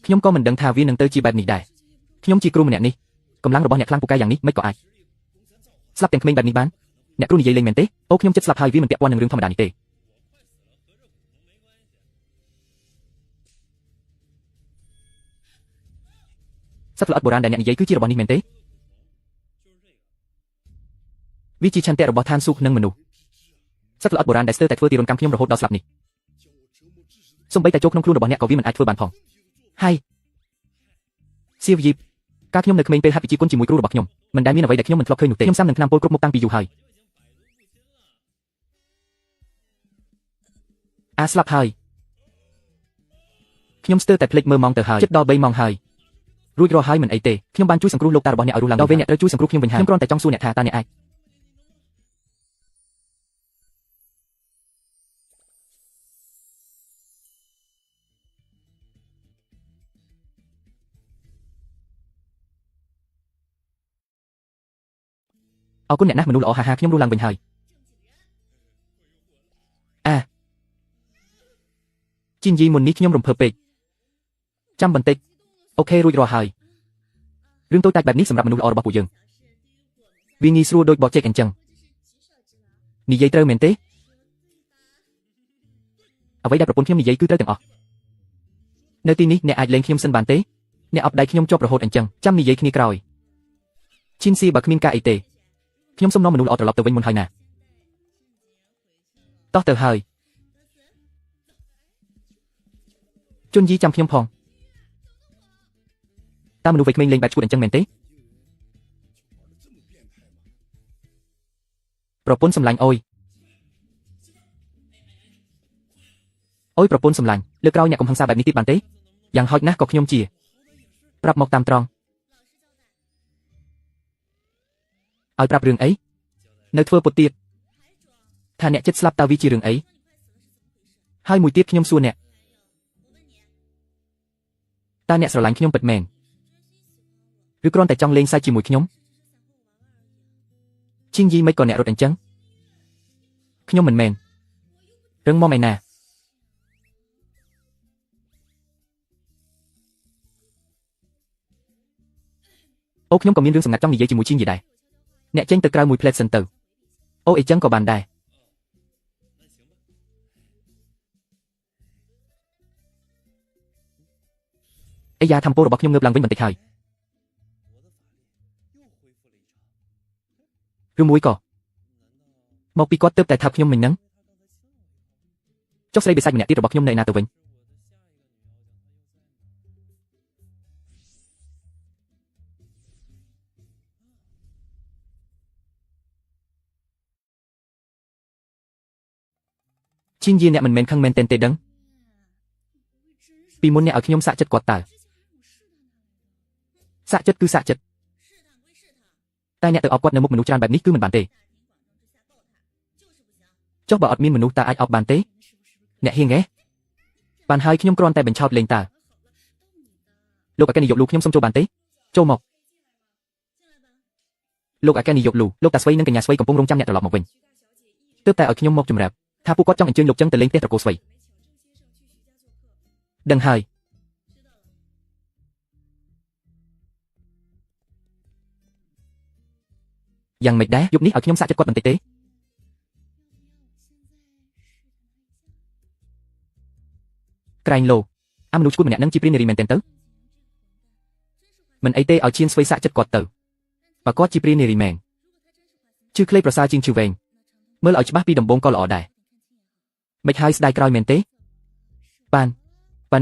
ខ្ញុំក៏មិនដឹងថាវានឹងទៅជាបែបនេះដែរខ្ញុំជាគ្រូម្នាក់នេះកម្លាំងរបស់អ្នកខ្លាំងពូកែយ៉ាងនេះមិនក៏អាចស្លាប់ទាំងក្មេងបែបនេះបាន អ្នកគ្រូនិយាយលេងមែនទេអូខ្ញុំចិត្តស្លាប់ហើយវាមិនពាក់ព័ន្ធនឹងរឿងធម្មតានេះទេសត្វល្អិតបុរាណដែលអ្នកនិយាយគឺជារបស់នេះមែនទេវាជាឆន្ទៈរបស់ឋានសួគ៌និងមនុស្សសត្វល្អិតបុរាណដែលស្ទើរតែធ្វើទារុណកម្មខ្ញុំរហូតដល់ស្លាប់នេះសូម្បីតែចូលក្នុងខ្លួនរបស់អ្នកក៏វាមិនអាចធ្វើបានផងហើយសៀវយីបកាលខ្ញុំនៅក្មេងពេលហាត់វិជ្ជាគុណជាមួយគ្រូរបស់ខ្ញុំមិនដែលមានអ្វីដែលខ្ញុំមិនធ្លាប់ឃើញនោះទេខ្ញុំសាំនឹងថ្នាំពុលគ្រប់មុខតាំងពីយូរហើយស្លាប់ហើយខ្ញុំស្ទើរតែភ្លេចមើលម៉ោងទៅហើយជិតដល់3ម៉ោងហើយរួចរាល់ហើយមិនអីទេខ្ញុំបានជួយសង្គ្រោះលោកតារបស់អ្នកឲ្យរស់ឡើងដល់ពេលអ្នកត្រូវជួយសង្គ្រោះខ្ញុំវិញហើយខ្ញុំគ្រាន់តែចង់សួរអ្នកថាតើអ្នកអាចអរគុណអ្នកណាស់មនុស្សល្អហាហាខ្ញុំរស់ឡើងវិញហើយជីនយីមុននេះខ្ញុំរំភើបពេកចាំបន្តិចអូខេរួចរាល់ហើយរឿងតូចតាចបែបនេះសម្រាប់មនុស្សល្អរបស់ពួកយើងវាងាយស្រួលដូចបកចេកអញ្ចឹងនិយាយត្រូវមែនទេអ្វីដែលប្រពន្ធខ្ញុំនិយាយគឺត្រូវទាំងអស់នៅទីនេះអ្នកអាចលេងខ្ញុំសិនបានទេអ្នកអប់ដៃខ្ញុំជាប់រហូតអញ្ចឹងចាំនិយាយគ្នាក្រោយឈិនស៊ីបើគ្មានការអីទេខ្ញុំសុំនាំមនុស្សល្អត្រឡប់ទៅវិញមុនហើយណាតោះទៅហើយជន់យីចាំខ្ញុំផងតើមនុស្សវ័យក្មេងលេងបែបឈួតអញ្ចឹងមែនទេប្រពន្ធសម្លាញ់អុយប្រពន្ធសម្លាញ់លើកក្រោយអ្នកកុំហិង្សាបែបនេះទៀតបានទេយ៉ាងហោចណាស់ក៏ខ្ញុំជាប្រាប់មកតាមត្រង់ឲ្យប្រាប់រឿងអីនៅធ្វើពុតទៀតថាអ្នកចិត្តស្លាប់តើវាជារឿងអីហើយមួយទៀតខ្ញុំសួរអ្នកតើអ្នកស្រឡាញ់ខ្ញុំពិតមែនឬគ្រាន់តែចង់លេងសើចជាមួយខ្ញុំឈិងយីមិនក៏អ្នករត់អញ្ចឹងខ្ញុំមិនមែនរឹងមាំឯណាអូខ្ញុំក៏មានរឿងសម្ងាត់ចង់និយាយជាមួយឈិងយីដែរអ្នកចេញទៅក្រៅមួយផ្លែតសិនទៅអូអីចឹងក៏បានដែរអាយ៉ាធម្មពលរបស់ខ្ញុំងើបឡើងវិញបន្តិចហើយឬមួយក៏មកពីគាត់ទើបតែថាខ្ញុំមិញហ្នឹងចុះស្រីបិសាចម្នាក់ទៀតរបស់ខ្ញុំនៅណាទៅវិញឈិនយីអ្នកមិនមែនខឹងមែនទេដឹងពីមុនអ្នកឲ្យខ្ញុំសាក់ចិត្តគាត់តើសាក់ចិត្តគឺសាក់ចិត្តតែអ្នកទៅអបគាត់នៅមុខមនុស្សច្រើនបែបនេះគឺមិនបានទេចុះបើអត់មានមនុស្សតើអាចអបបានទេអ្នកហៀងហ៎បានហើយខ្ញុំគ្រាន់តែបញ្ឆោតលេងតើលោកអគ្គនាយកលូខ្ញុំសុំចូលបានទេចូលមកលោកអគ្គនាយកលូលោកតាស្វីនិងកញ្ញាស្វីកំពុងរងចាំអ្នកត្រឡប់មកវិញទើបតែឲ្យខ្ញុំមកជំរាបថាពួកគាត់ចង់អញ្ជើញលោកចឹងទៅលេងផ្ទះត្រកូលស្វីដឹងហើយយ៉ាងម៉េចដែរយប់នេះឲ្យខ្ញុំសាក់ចិត្តគាត់បន្តិចទេក្រែងលោមនុស្សឈួតម្នាក់នឹងជាព្រានារីមែនទេទៅមិនអីទេឲ្យឈៀនស្វ័យសាក់ចិត្តគាត់ទៅបើគាត់ជាព្រានារីមែនជឿខ្លីប្រសើរជាងជឿវែងមើលឲ្យច្បាស់ពីដំបងក៏ល្អដែរមិនហើយស្ដាយក្រោយមែនទេបាន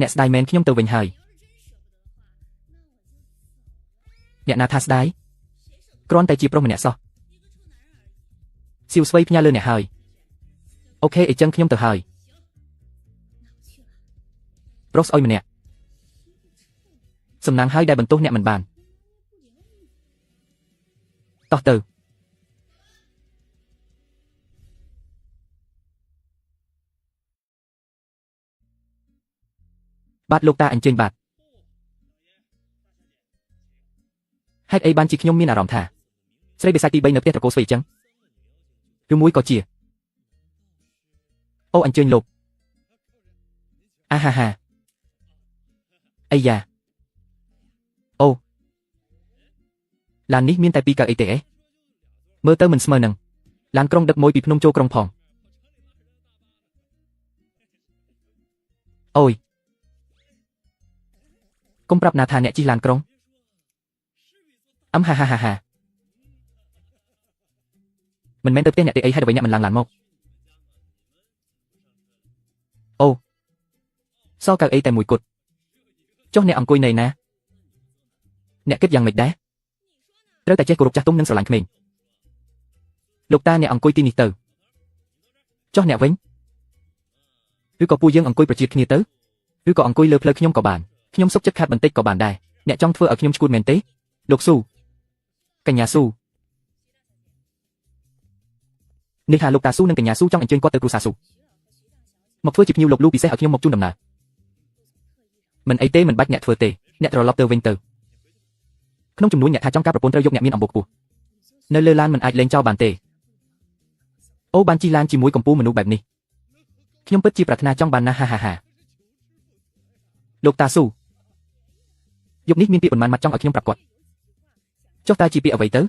អ្នកស្ដាយមែនខ្ញុំទៅវិញហើយអ្នកណាថាស្ដាយគ្រាន់តែជាប្រុសម្នាក់សោះសៀវស្វ័យផ្ញើលើអ្នកហើយអូខេអីចឹងខ្ញុំទៅហើយប្រុសស្អុយម្នាក់សំណាងហើយដែលបន្ទោសអ្នកមិនបានតោះទៅបាទលោកតាអញ្ជើញបាទហេតុអីបានជាខ្ញុំមានអារម្មណ៍ថាស្រីបិសាចទី3នៅផ្ទះត្រកូលស្វីអញ្ចឹងឬមួយក៏ជាអូអញ្ជើញលោកអាហាហាអាយ៉ាអូឡាននេះមានតែ2កៅអីទេមើលទៅមិនស្មើនឹង ឡានក្រុងដឹកម៉ួយពីភ្នំចូលក្រុងផងអូយកុំប្រាប់ណាថាអ្នកជិះឡានក្រុងហា មិនមែនទៅផ្ទះអ្នកទេអីហើយដើម្បីអ្នកមិនឡើងឡានមកអូសល់កៅអីតែមួយគត់ចុះអ្នកអង្គុយនៅណាអ្នកគិតយ៉ាងម៉េចដែរត្រូវតែចេះគោរពចាស់ទុំនិងស្រឡាញ់ក្មេងលោកតាអ្នកអង្គុយទីនេះទៅចុះអ្នកវិញឬក៏ពួកយើងអង្គុយប្រជៀតគ្នាទៅឬក៏អង្គុយលើផ្លូវខ្ញុំក៏បានខ្ញុំសុខចិត្តខាត់បន្តិចក៏បានដែរអ្នកចង់ធ្វើឲ្យខ្ញុំឈួតមែនទេលោកស៊ូកញ្ញាស៊ូនេះថាលោកតាស៊ូនិងកញ្ញាស៊ូចង់អញ្ជើញគាត់ទៅគ្រួសារស៊ូមកធ្វើជាភ្ញៀវលោកលូពិសេសឲ្យខ្ញុំមកជូនដំណើរមិនអីទេមិនបាច់អ្នកធ្វើទេអ្នកត្រឡប់ទៅវិញទៅក្នុងចំនួនអ្នកថាចង់ការប្រពន្ធត្រូវយកអ្នកមានអំបូរខ្ពស់នៅលើឡានមិនអាចលេងចោលបានទេអូបានជិះឡានជាមួយកម្ពុជាមនុស្សបែបនេះខ្ញុំពិតជាប្រាថ្នាចង់បានណាស់ហាលោកតាស៊ូយប់នេះមានពាក្យប៉ុន្មានម៉ាត់ចង់ឲ្យខ្ញុំប្រាប់គាត់ចុះតើជាពាក្យអ្វីទៅ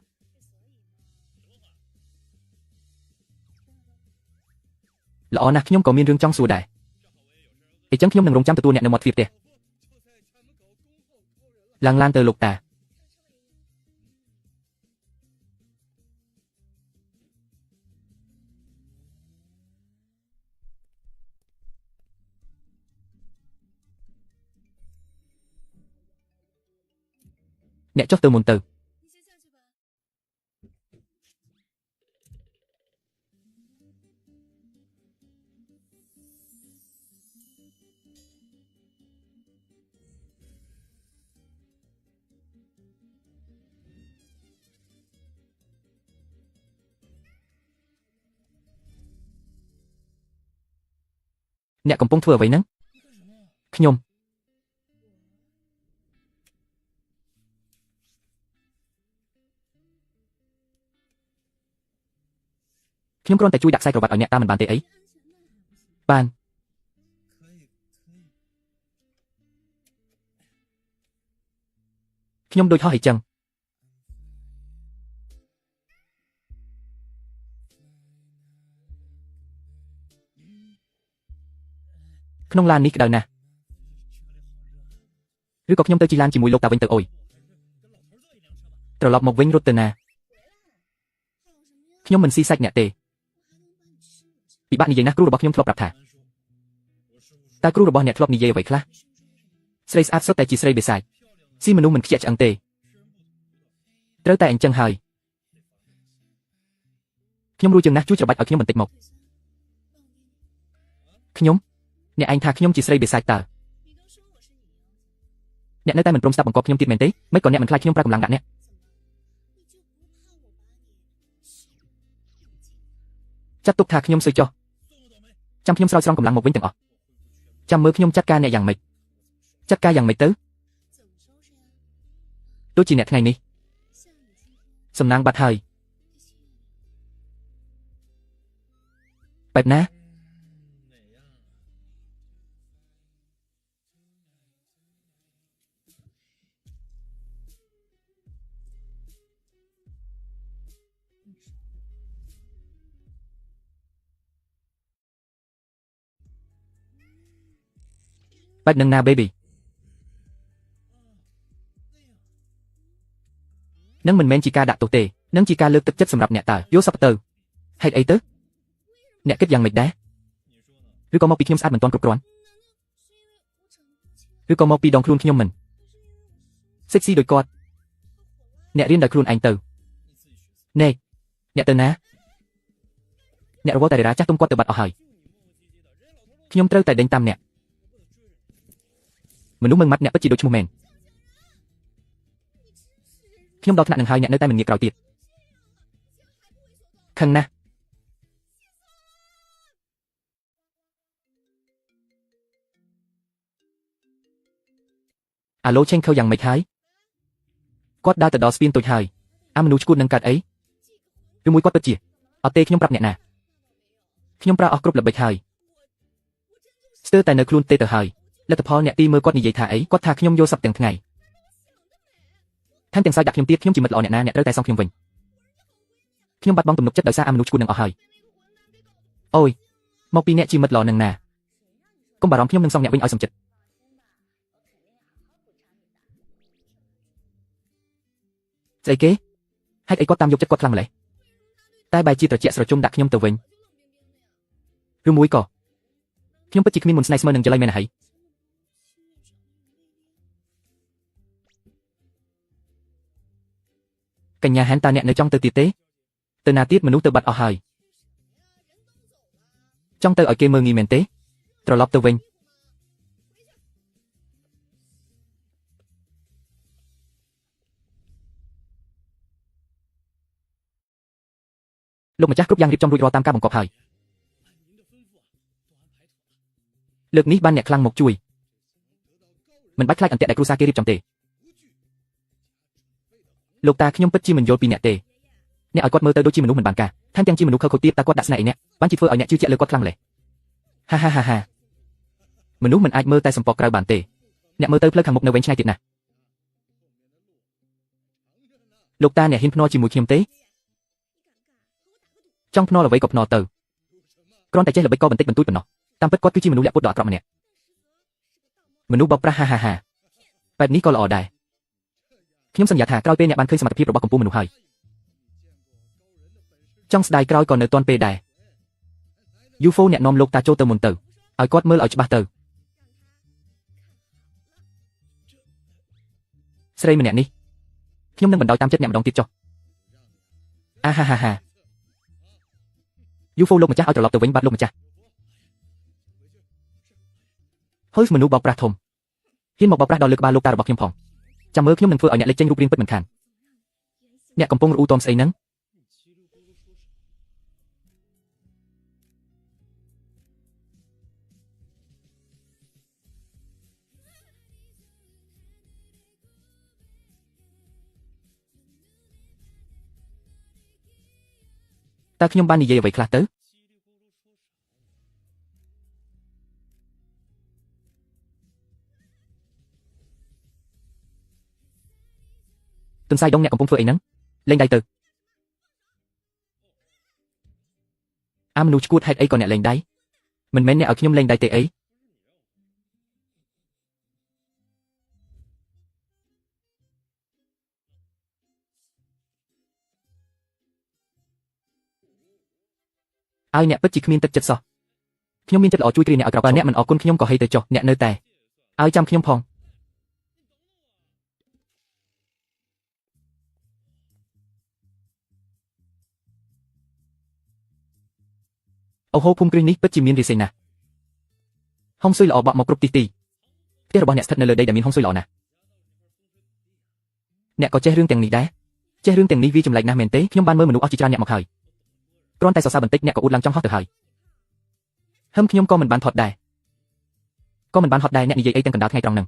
ល្អណាស់ខ្ញុំក៏មានរឿងចង់សួរដែរអញ្ចឹងខ្ញុំនឹងរងចាំទទួលអ្នកនៅមាត់ទ្វារផ្ទះឡើងឡានទៅលោកតាអ្នកចុះទៅមុនទៅអ្នកកំពុងធ្វើអ្វីហ្នឹងខ្ញុំគ្រាន់តែជួយដាក់ខ្សែក្រវ៉ាត់ឲ្យអ្នកតាមមិនបានទេអីបានខ្ញុំដូចហោះអីចឹងក្នុងឡាននេះក្តៅណាស់ឬក៏ខ្ញុំទៅជិះឡានជាមួយលោកតាវិញទៅអុយត្រឡប់មកវិញរត់ទៅណាខ្ញុំមិនស៊ីសាច់អ្នកទេពិបាកនិយាយណាស់គ្រូរបស់ខ្ញុំធ្លាប់ប្រាប់ថាតើគ្រូរបស់អ្នកធ្លាប់និយាយអ្វីខ្លះស្រីស្អាតសុទ្ធតែជាស្រីបិសាចស៊ីមនុស្សមិនខ្ជាក់ឆ្អឹងទេត្រូវតែអញ្ចឹងហើយខ្ញុំរួចជើងណាស់ជួយច្របាច់ឲ្យខ្ញុំបន្តិចមកខ្ញុំអ្នកឯងថាខ្ញុំជាស្រីបិសាចតើអ្នកនៅតែមិនព្រមស្ដាប់បង្គាប់ខ្ញុំទៀតមែនទេមិនក៏អ្នកមិនខ្លាចខ្ញុំប្រើកម្លាំងដាក់អ្នកចាត់ទុកថាខ្ញុំស៊ើចចុះចាំខ្ញុំស្រោចស្រង់កម្លាំងមកវិញទាំងអស់ចាំមើលខ្ញុំចាត់ការអ្នកយ៉ាងម៉េចចាត់ការយ៉ាងម៉េចទៅដូចជាអ្នកថ្ងៃនេះសំណាងបាត់ហើយបែបណាបែបនឹងណា baby នឹងមិនមែនជាការដាក់ទោសទេនឹងជាការលើកទឹកចិត្តសម្រាប់អ្នកតើយល់សប្ទៅហេតុអីទៅអ្នកគិតយ៉ាងម៉េចដែរឬក៏មកពីខ្ញុំស្អាតមិនទាន់គ្រប់គ្រាន់ឬក៏មកពីដងខ្លួនខ្ញុំមិនសិចស៊ីដោយគាត់អ្នករៀនដោយខ្លួនឯងទៅណែអ្នកទៅណាអ្នករវល់តែរាចាស់ទុំគាត់ទៅបាត់អស់ហើយខ្ញុំត្រូវតែដេញតាមអ្នកមនុស្សមើងម៉ាត់អ្នកពិតជាដូចឈ្មោះមែនខ្ញុំដល់ថ្នាក់នឹងហើយអ្នកនៅតែមិនងាកក្រោយទៀតខឹងណាស់អាឡូឆេងខៅយ៉ាងម៉េចហើយគាត់ដើរទៅដល់ស្ពានតូចហើយអាមនុស្សឈួតនឹងកាត់អីឬមួយគាត់ពិតជាអត់ទេខ្ញុំប្រាប់អ្នកណាខ្ញុំប្រើអស់គ្រប់ល្បិចហើយស្ទើរតែនៅខ្លួនទេទៅហើយលទ្ធផលអ្នកទីមើលគាត់និយាយថាអីគាត់ថាខ្ញុំយកសັບទាំងថ្ងៃថែមទាំងសាយដាក់ខ្ញុំទៀតខ្ញុំជាមិត្តល្អអ្នកណាអ្នកត្រូវតែសងខ្ញុំវិញ ខ្ញុំបាត់បង់ទំនុកចិត្តដោយសារអាមនុស្សឈួតនឹងអស់ហើយអូយមកពីអ្នកជាមិត្តល្អនឹងណាកុំបារម្ភខ្ញុំនឹងសងអ្នកវិញឲ្យសំចិត្តស្អីគេហេតុអីគាត់តាមយកចិត្តគាត់ខ្លាំងម្ល៉េះតែបែរជាត្រជាក់ស្រជុំដាក់ខ្ញុំទៅវិញឬមួយក៏ខ្ញុំពិតជាគ្មានមុនស្នេហ៍ស្មើនឹងចល័យមែនហើយកញ្ញាហានតើអ្នកនៅចង់ទៅទៀតទេទៅណាទៀតមនុស្សទៅបាត់អស់ហើយចង់ទៅឲ្យគេមើលងាយមែនទេត្រឡប់ទៅវិញលោកម្ចាស់គ្រប់យ៉ាងរៀបចំរួចរាល់តាមការបង្គាប់ហើយលើកនេះបានអ្នកខ្លាំងមកជួយមិនបាច់ខ្លាចអន្ទាក់ដែលគ្រួសារគេរៀបចំទេលោកតាខ្ញុំពិតជាមិនយល់ពីអ្នកទេអ្នកឲ្យគាត់មើលទៅដូចជាមនុស្សមិនបានការថែមទាំងជាមនុស្សខើខូចទៀតតើគាត់ដាក់ស្នេហ៍អីអ្នកបានជាធ្វើឲ្យអ្នកជឿជាក់លើគាត់ខ្លាំងម្ល៉េះហាមនុស្សមិនអាចមើលតែសម្ពកក្រៅបានទេអ្នកមើលទៅផ្លូវខាងមុខនៅវិញឆ្ងាយទៀតណាស់លោកតាអ្នកហ៊ានភ្នាល់ជាមួយខ្ញុំទេចង់ភ្នាល់អ្វីក៏ភ្នាល់ទៅគ្រាន់តែចេះល្បិចកលបន្តិចបន្តួចប៉ុណ្ណោះតាមពិតគាត់គឺជាមនុស្សលាក់ពុតដ៏អាក្រក់ម្នាក់មនុស្សបោកប្រាស់បែបនេះក៏ល្អដែរខ្ញុំសន្យាថាក្រោយពេលអ្នកបានឃើញសមត្ថភាពរបស់កំពូលមនុស្សហើយចង់ស្ដាយក្រោយក៏នៅទាន់ពេលដែរយូហ្វូអ្នកនាំលោកតាចូលទៅមុនទៅឲ្យគាត់មើលឲ្យច្បាស់ទៅស្រីម្នាក់នេះខ្ញុំនឹងបណ្ដោយតាមចិត្តអ្នកម្ដងទៀតចុះហាយូហ្វូលោកម្ចាស់ឲ្យត្រឡប់ទៅវិញបាទលោកម្ចាស់ហើយមនុស្សបោកប្រាស់ធំហ៊ានមកបោកប្រាស់ដល់លើក្បាលលោកតារបស់ខ្ញុំផងចាំមើលខ្ញុំនឹងធ្វើឲ្យអ្នកលេចចេញរូបរាងពិតមិនខានអ្នកកំពុងរអ៊ូតមស្អីហ្នឹងតើខ្ញុំបាននិយាយអ្វីខ្លះទៅទន្សាយដងអ្នកកំពុងធ្វើអីហ្នឹងលេងដៃទៅមនុស្សឈួតហេតុអីក៏អ្នកលេងដៃមិនមែនអ្នកឲ្យខ្ញុំលេងដៃទេអីឲ្យអ្នកពិតជាគ្មានទឹកចិត្តសោះខ្ញុំមានចិត្តល្អជួយគ្រាអ្នកឲ្យក្របើអ្នកមិនអរគុណខ្ញុំក៏ហីទៅចុះអ្នកនៅតែឲ្យចាំខ្ញុំផងអូហូភូមិគ្រឹះនេះពិតជាមានរាសីណាស់ហុងស៊ុយល្អបក់មកគ្រប់ទីផ្ទះរបស់អ្នកស្ថិតនៅលើដីដែលមានហុងស៊ុយល្អណាស់អ្នកក៏ចេះរឿងទាំងនេះដែរចេះរឿងទាំងនេះវាចម្លែកណាស់មែនទេខ្ញុំបានមើលមនុស្សអស់ជាច្រើនអ្នកមកហើយគ្រាន់តែសរសើរបន្តិចអ្នកក៏អួតឡើងចង់ហោះទៅហើយខ្ញុំក៏មិនបានផុតដែរអ្នកនិយាយអីទាំងកណ្ដាលថ្ងៃត្រង់ហ្នឹង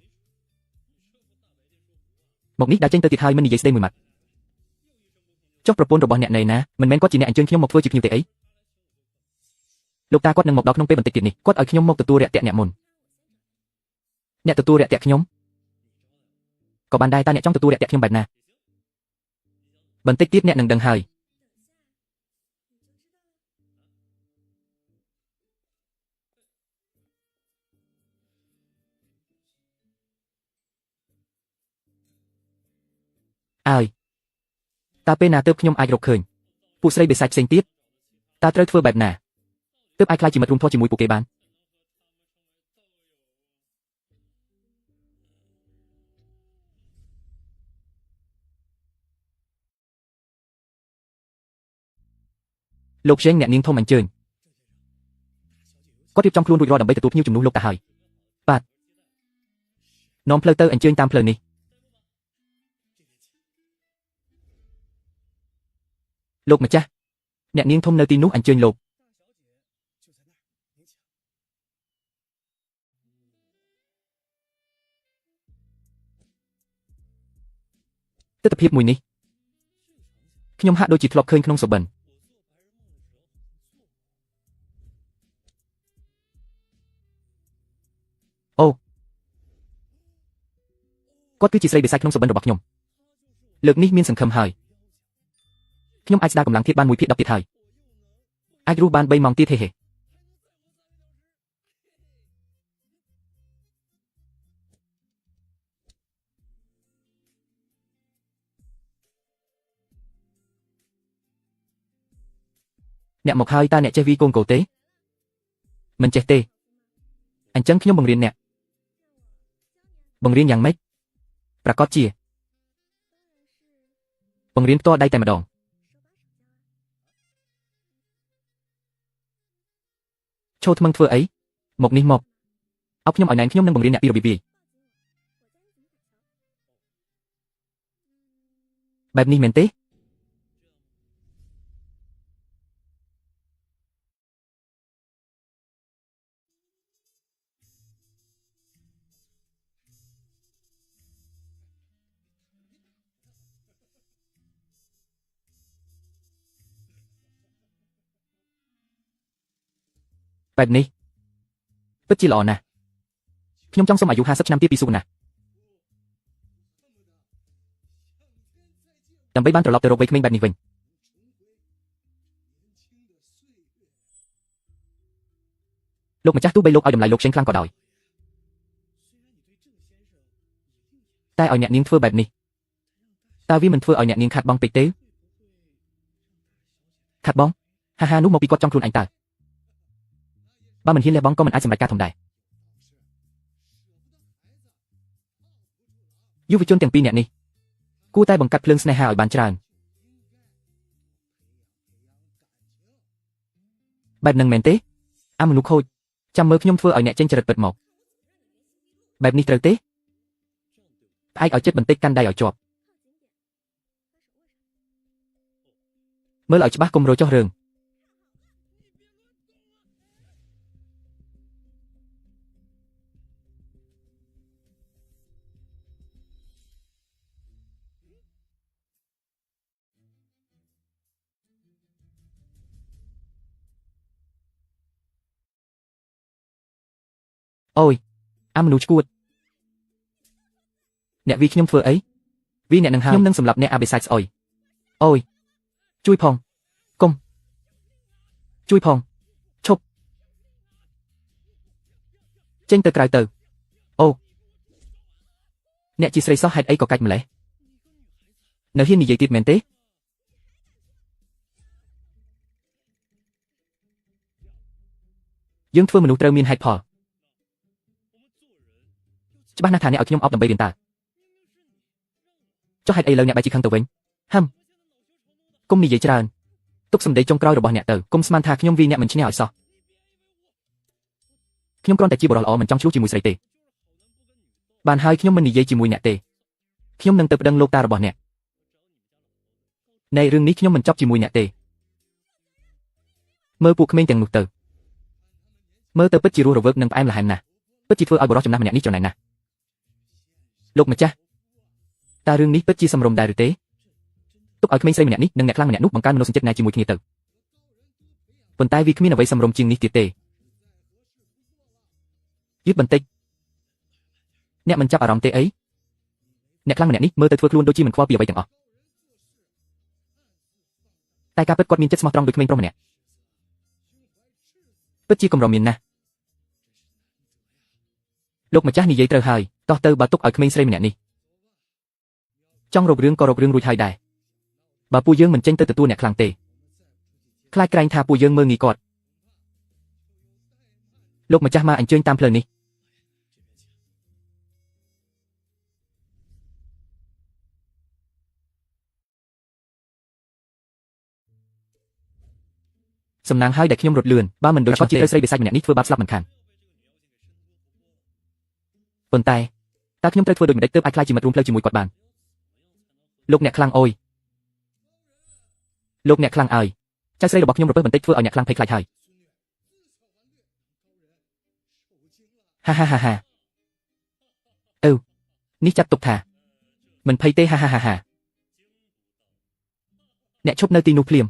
មកនេះដើរចេញទៅទៀតហើយមិននិយាយស្ដីមួយម៉ាត់ចុះប្រពន្ធរបស់អ្នកណែណាមិនមែនគាត់ជាអ្នកអញ្ជើញខ្ញុំមកធ្វើជាភ្ញៀវទេអីលោកតាគាត់នឹងមកដល់ក្នុងពេលបន្តិចទៀតនេះគាត់ឲ្យខ្ញុំមកទទួលរាក់ទាក់អ្នកមុនអ្នកទទួលរាក់ទាក់ខ្ញុំក៏បានដែរតើអ្នកចង់ទទួលរាក់ទាក់ខ្ញុំបែបណាបន្តិចទៀតអ្នកនឹងដឹងហើយអើយតើពេលណាទើបខ្ញុំអាចរកឃើញពួកស្រីបិសាចផ្សេងទៀតតើត្រូវធ្វើបែបណាទើបអាចខ្លាចជាមិត្តរួមធម៌ជាមួយពួកគេបានលោកជេងអ្នកនាងធំអញ្ជើញគាត់រៀបចំខ្លួនរួចរាល់ដើម្បីទទួលភ្ញៀវជំនួសលោកតាហើយបាទនាំផ្លូវទៅអញ្ជើញតាមផ្លូវនេះលោកម្ចាស់អ្នកនាងធំនៅទីនោះអញ្ជើញលោកទិដ្ឋភាពមួយនេះខ្ញុំហាក់ដូចជាធ្លាប់ឃើញក្នុងសុបិនអូគាត់គឺជាស្រីបិសាចក្នុងសុបិនរបស់ខ្ញុំលើកនេះមានសង្ឃឹមហើយ ខ្ញុំអាចស្ដារកម្លាំងធាតុបាន1ភាគ10ទៀតហើយអាចរស់បាន3ម៉ោងទៀតហេអ្នកមកហើយតើអ្នកចេះវាយកូនគោទេមិនចេះទេអញ្ចឹងខ្ញុំបង្រៀនអ្នកបង្រៀនយ៉ាងម៉េចប្រកាសជាបង្រៀនផ្ទាល់ដៃតែម្ដងឈោថ្មឹងធ្វើអីមកនេះមកអោបខ្ញុំឲ្យណែនខ្ញុំនឹងបង្រៀនអ្នកពីរបៀបវាយបែបនេះមែនទេបែបនេះពិតជាល្អណាស់ខ្ញុំចង់សុំអាយុ50ឆ្នាំទៀតពីសួគ៌ណាស់ដើម្បីបានត្រឡប់ទៅរកវ័យក្មេងបែបនេះវិញលោកម្ចាស់ទោះបីលោកឲ្យតម្លៃលោកខ្លាំងក៏ដោយតែឲ្យអ្នកនាងធ្វើបែបនេះតើវាមិនធ្វើឲ្យអ្នកនាងខាត់បងពេកទេខាត់បងហាហានោះមកពីគាត់ចង់ខ្លួនឯងតើបើមិនហ៊ានលះបង់ក៏មិនអាចសម្រេចការធំដែរយុវជនទាំងពីរនាក់នេះគួរតែបង្កាត់ភ្លើងស្នេហាឲ្យបានច្រើនបែបនឹងមែនទេអាមនុស្សខូចចាំមើលខ្ញុំធ្វើឲ្យអ្នកចេញចរិតពិតមកបែបនេះត្រូវទេផ្អែកឲ្យចិត្តបន្តិចកាន់ដៃឲ្យជាប់មើលឲ្យច្បាស់កុំរោចោះរឿងអូយអាមនុស្សឈួតអ្នកវាខ្ញុំធ្វើអីវាអ្នកនឹងហើយខ្ញុំនឹងសម្លាប់អ្នកអាបិសាចស្អុយអូយជួយផងកុំជួយផងឈប់ចេញទៅក្រៅទៅអូអ្នកជាស្រីសោះហេតុអីក៏កាច់ម្លេះនៅហ៊ាននិយាយទៀតមែនទេយើងធ្វើមនុស្សត្រូវមានហេតុផលច្បាស់ណាស់ថាអ្នកឲ្យខ្ញុំអប់ដើម្បីរៀនតើចុះហេតុអីលើអ្នកបែរជាខឹងទៅវិញហឹមកុំនិយាយច្រើនទុកសម្ដីចុងក្រោយរបស់អ្នកទៅកុំស្មានថាខ្ញុំវាអ្នកមិនឈ្នះឲ្យសោះខ្ញុំគ្រាន់តែជាបុរសល្អមិនចង់ឆ្លោះជាមួយស្រីទេបានហើយខ្ញុំមិននិយាយជាមួយអ្នកទេខ្ញុំនឹងទៅប្តឹងលោកតារបស់អ្នកនៃរឿងនេះខ្ញុំមិនចប់ជាមួយអ្នកទេមើលពួកក្មេងទាំងនោះទៅមើលទៅពិតជារស់រវើកនិងផ្អែមល្ហែមណាស់ពិតជាធ្វើឲ្យបុរសចំណាស់ម្នាក់នេះចំណេញណាស់លោកម្ចាស់តើរឿងនេះពិតជាសម្រុំដែរឬទេទុកឲ្យក្មេងស្រីម្នាក់នេះនិងអ្នកខ្លាំងម្នាក់នោះបង្កើនមនោសញ្ចេតនាជាមួយគ្នាទៅប៉ុន្តែវាគ្មានអ្វីសម្រុំជាងនេះទៀតទេយឺតបន្តិចអ្នកមិនចាប់អារម្មណ៍ទេអីអ្នកខ្លាំងម្នាក់នេះមើលទៅធ្វើខ្លួនដូចជាមិនខ្វល់ពីអ្វីទាំងអស់តែការពិតគាត់មានចិត្តស្មោះត្រង់ដូចក្មេងប្រុសម្នាក់ពិតជាកម្រមានណាស់លោកម្ចាស់និយាយត្រូវហើយតោះទៅបើទុកឲ្យក្មេងស្រីម្នាក់នេះចង់រករឿងក៏រករឿងរួចហើយដែរបើពួកយើងមិនចេញទៅទទួលអ្នកខ្លាំងទេខ្លាចក្រែងថាពួកយើងមើលងាយគាត់លោកម្ចាស់មកអញ្ជើញតាមផ្លូវនេះសំណាងហើយដែលខ្ញុំរត់លឿនបើមិនដូចគាត់ជាត្រូវស្រីបិសាចម្នាក់នេះធ្វើបាបស្លាប់មិនខានប៉ុន្តែតើខ្ញុំត្រូវធ្វើដូចម្តេចទើបអាចខ្លាចជាមិត្តរួមផ្លូវជាមួយគាត់បានលោកអ្នកខ្លាំងអើយលោកអ្នកខ្លាំងអើយចៅស្រីរបស់ខ្ញុំរពើបន្តិចធ្វើឲ្យអ្នកខ្លាំងភ័យខ្លាចហើយហាហាហាហាអឺនេះចាត់ទុកថាមិនភ័យទេហាហាហាហាអ្នកឈប់នៅទីនោះភ្លាម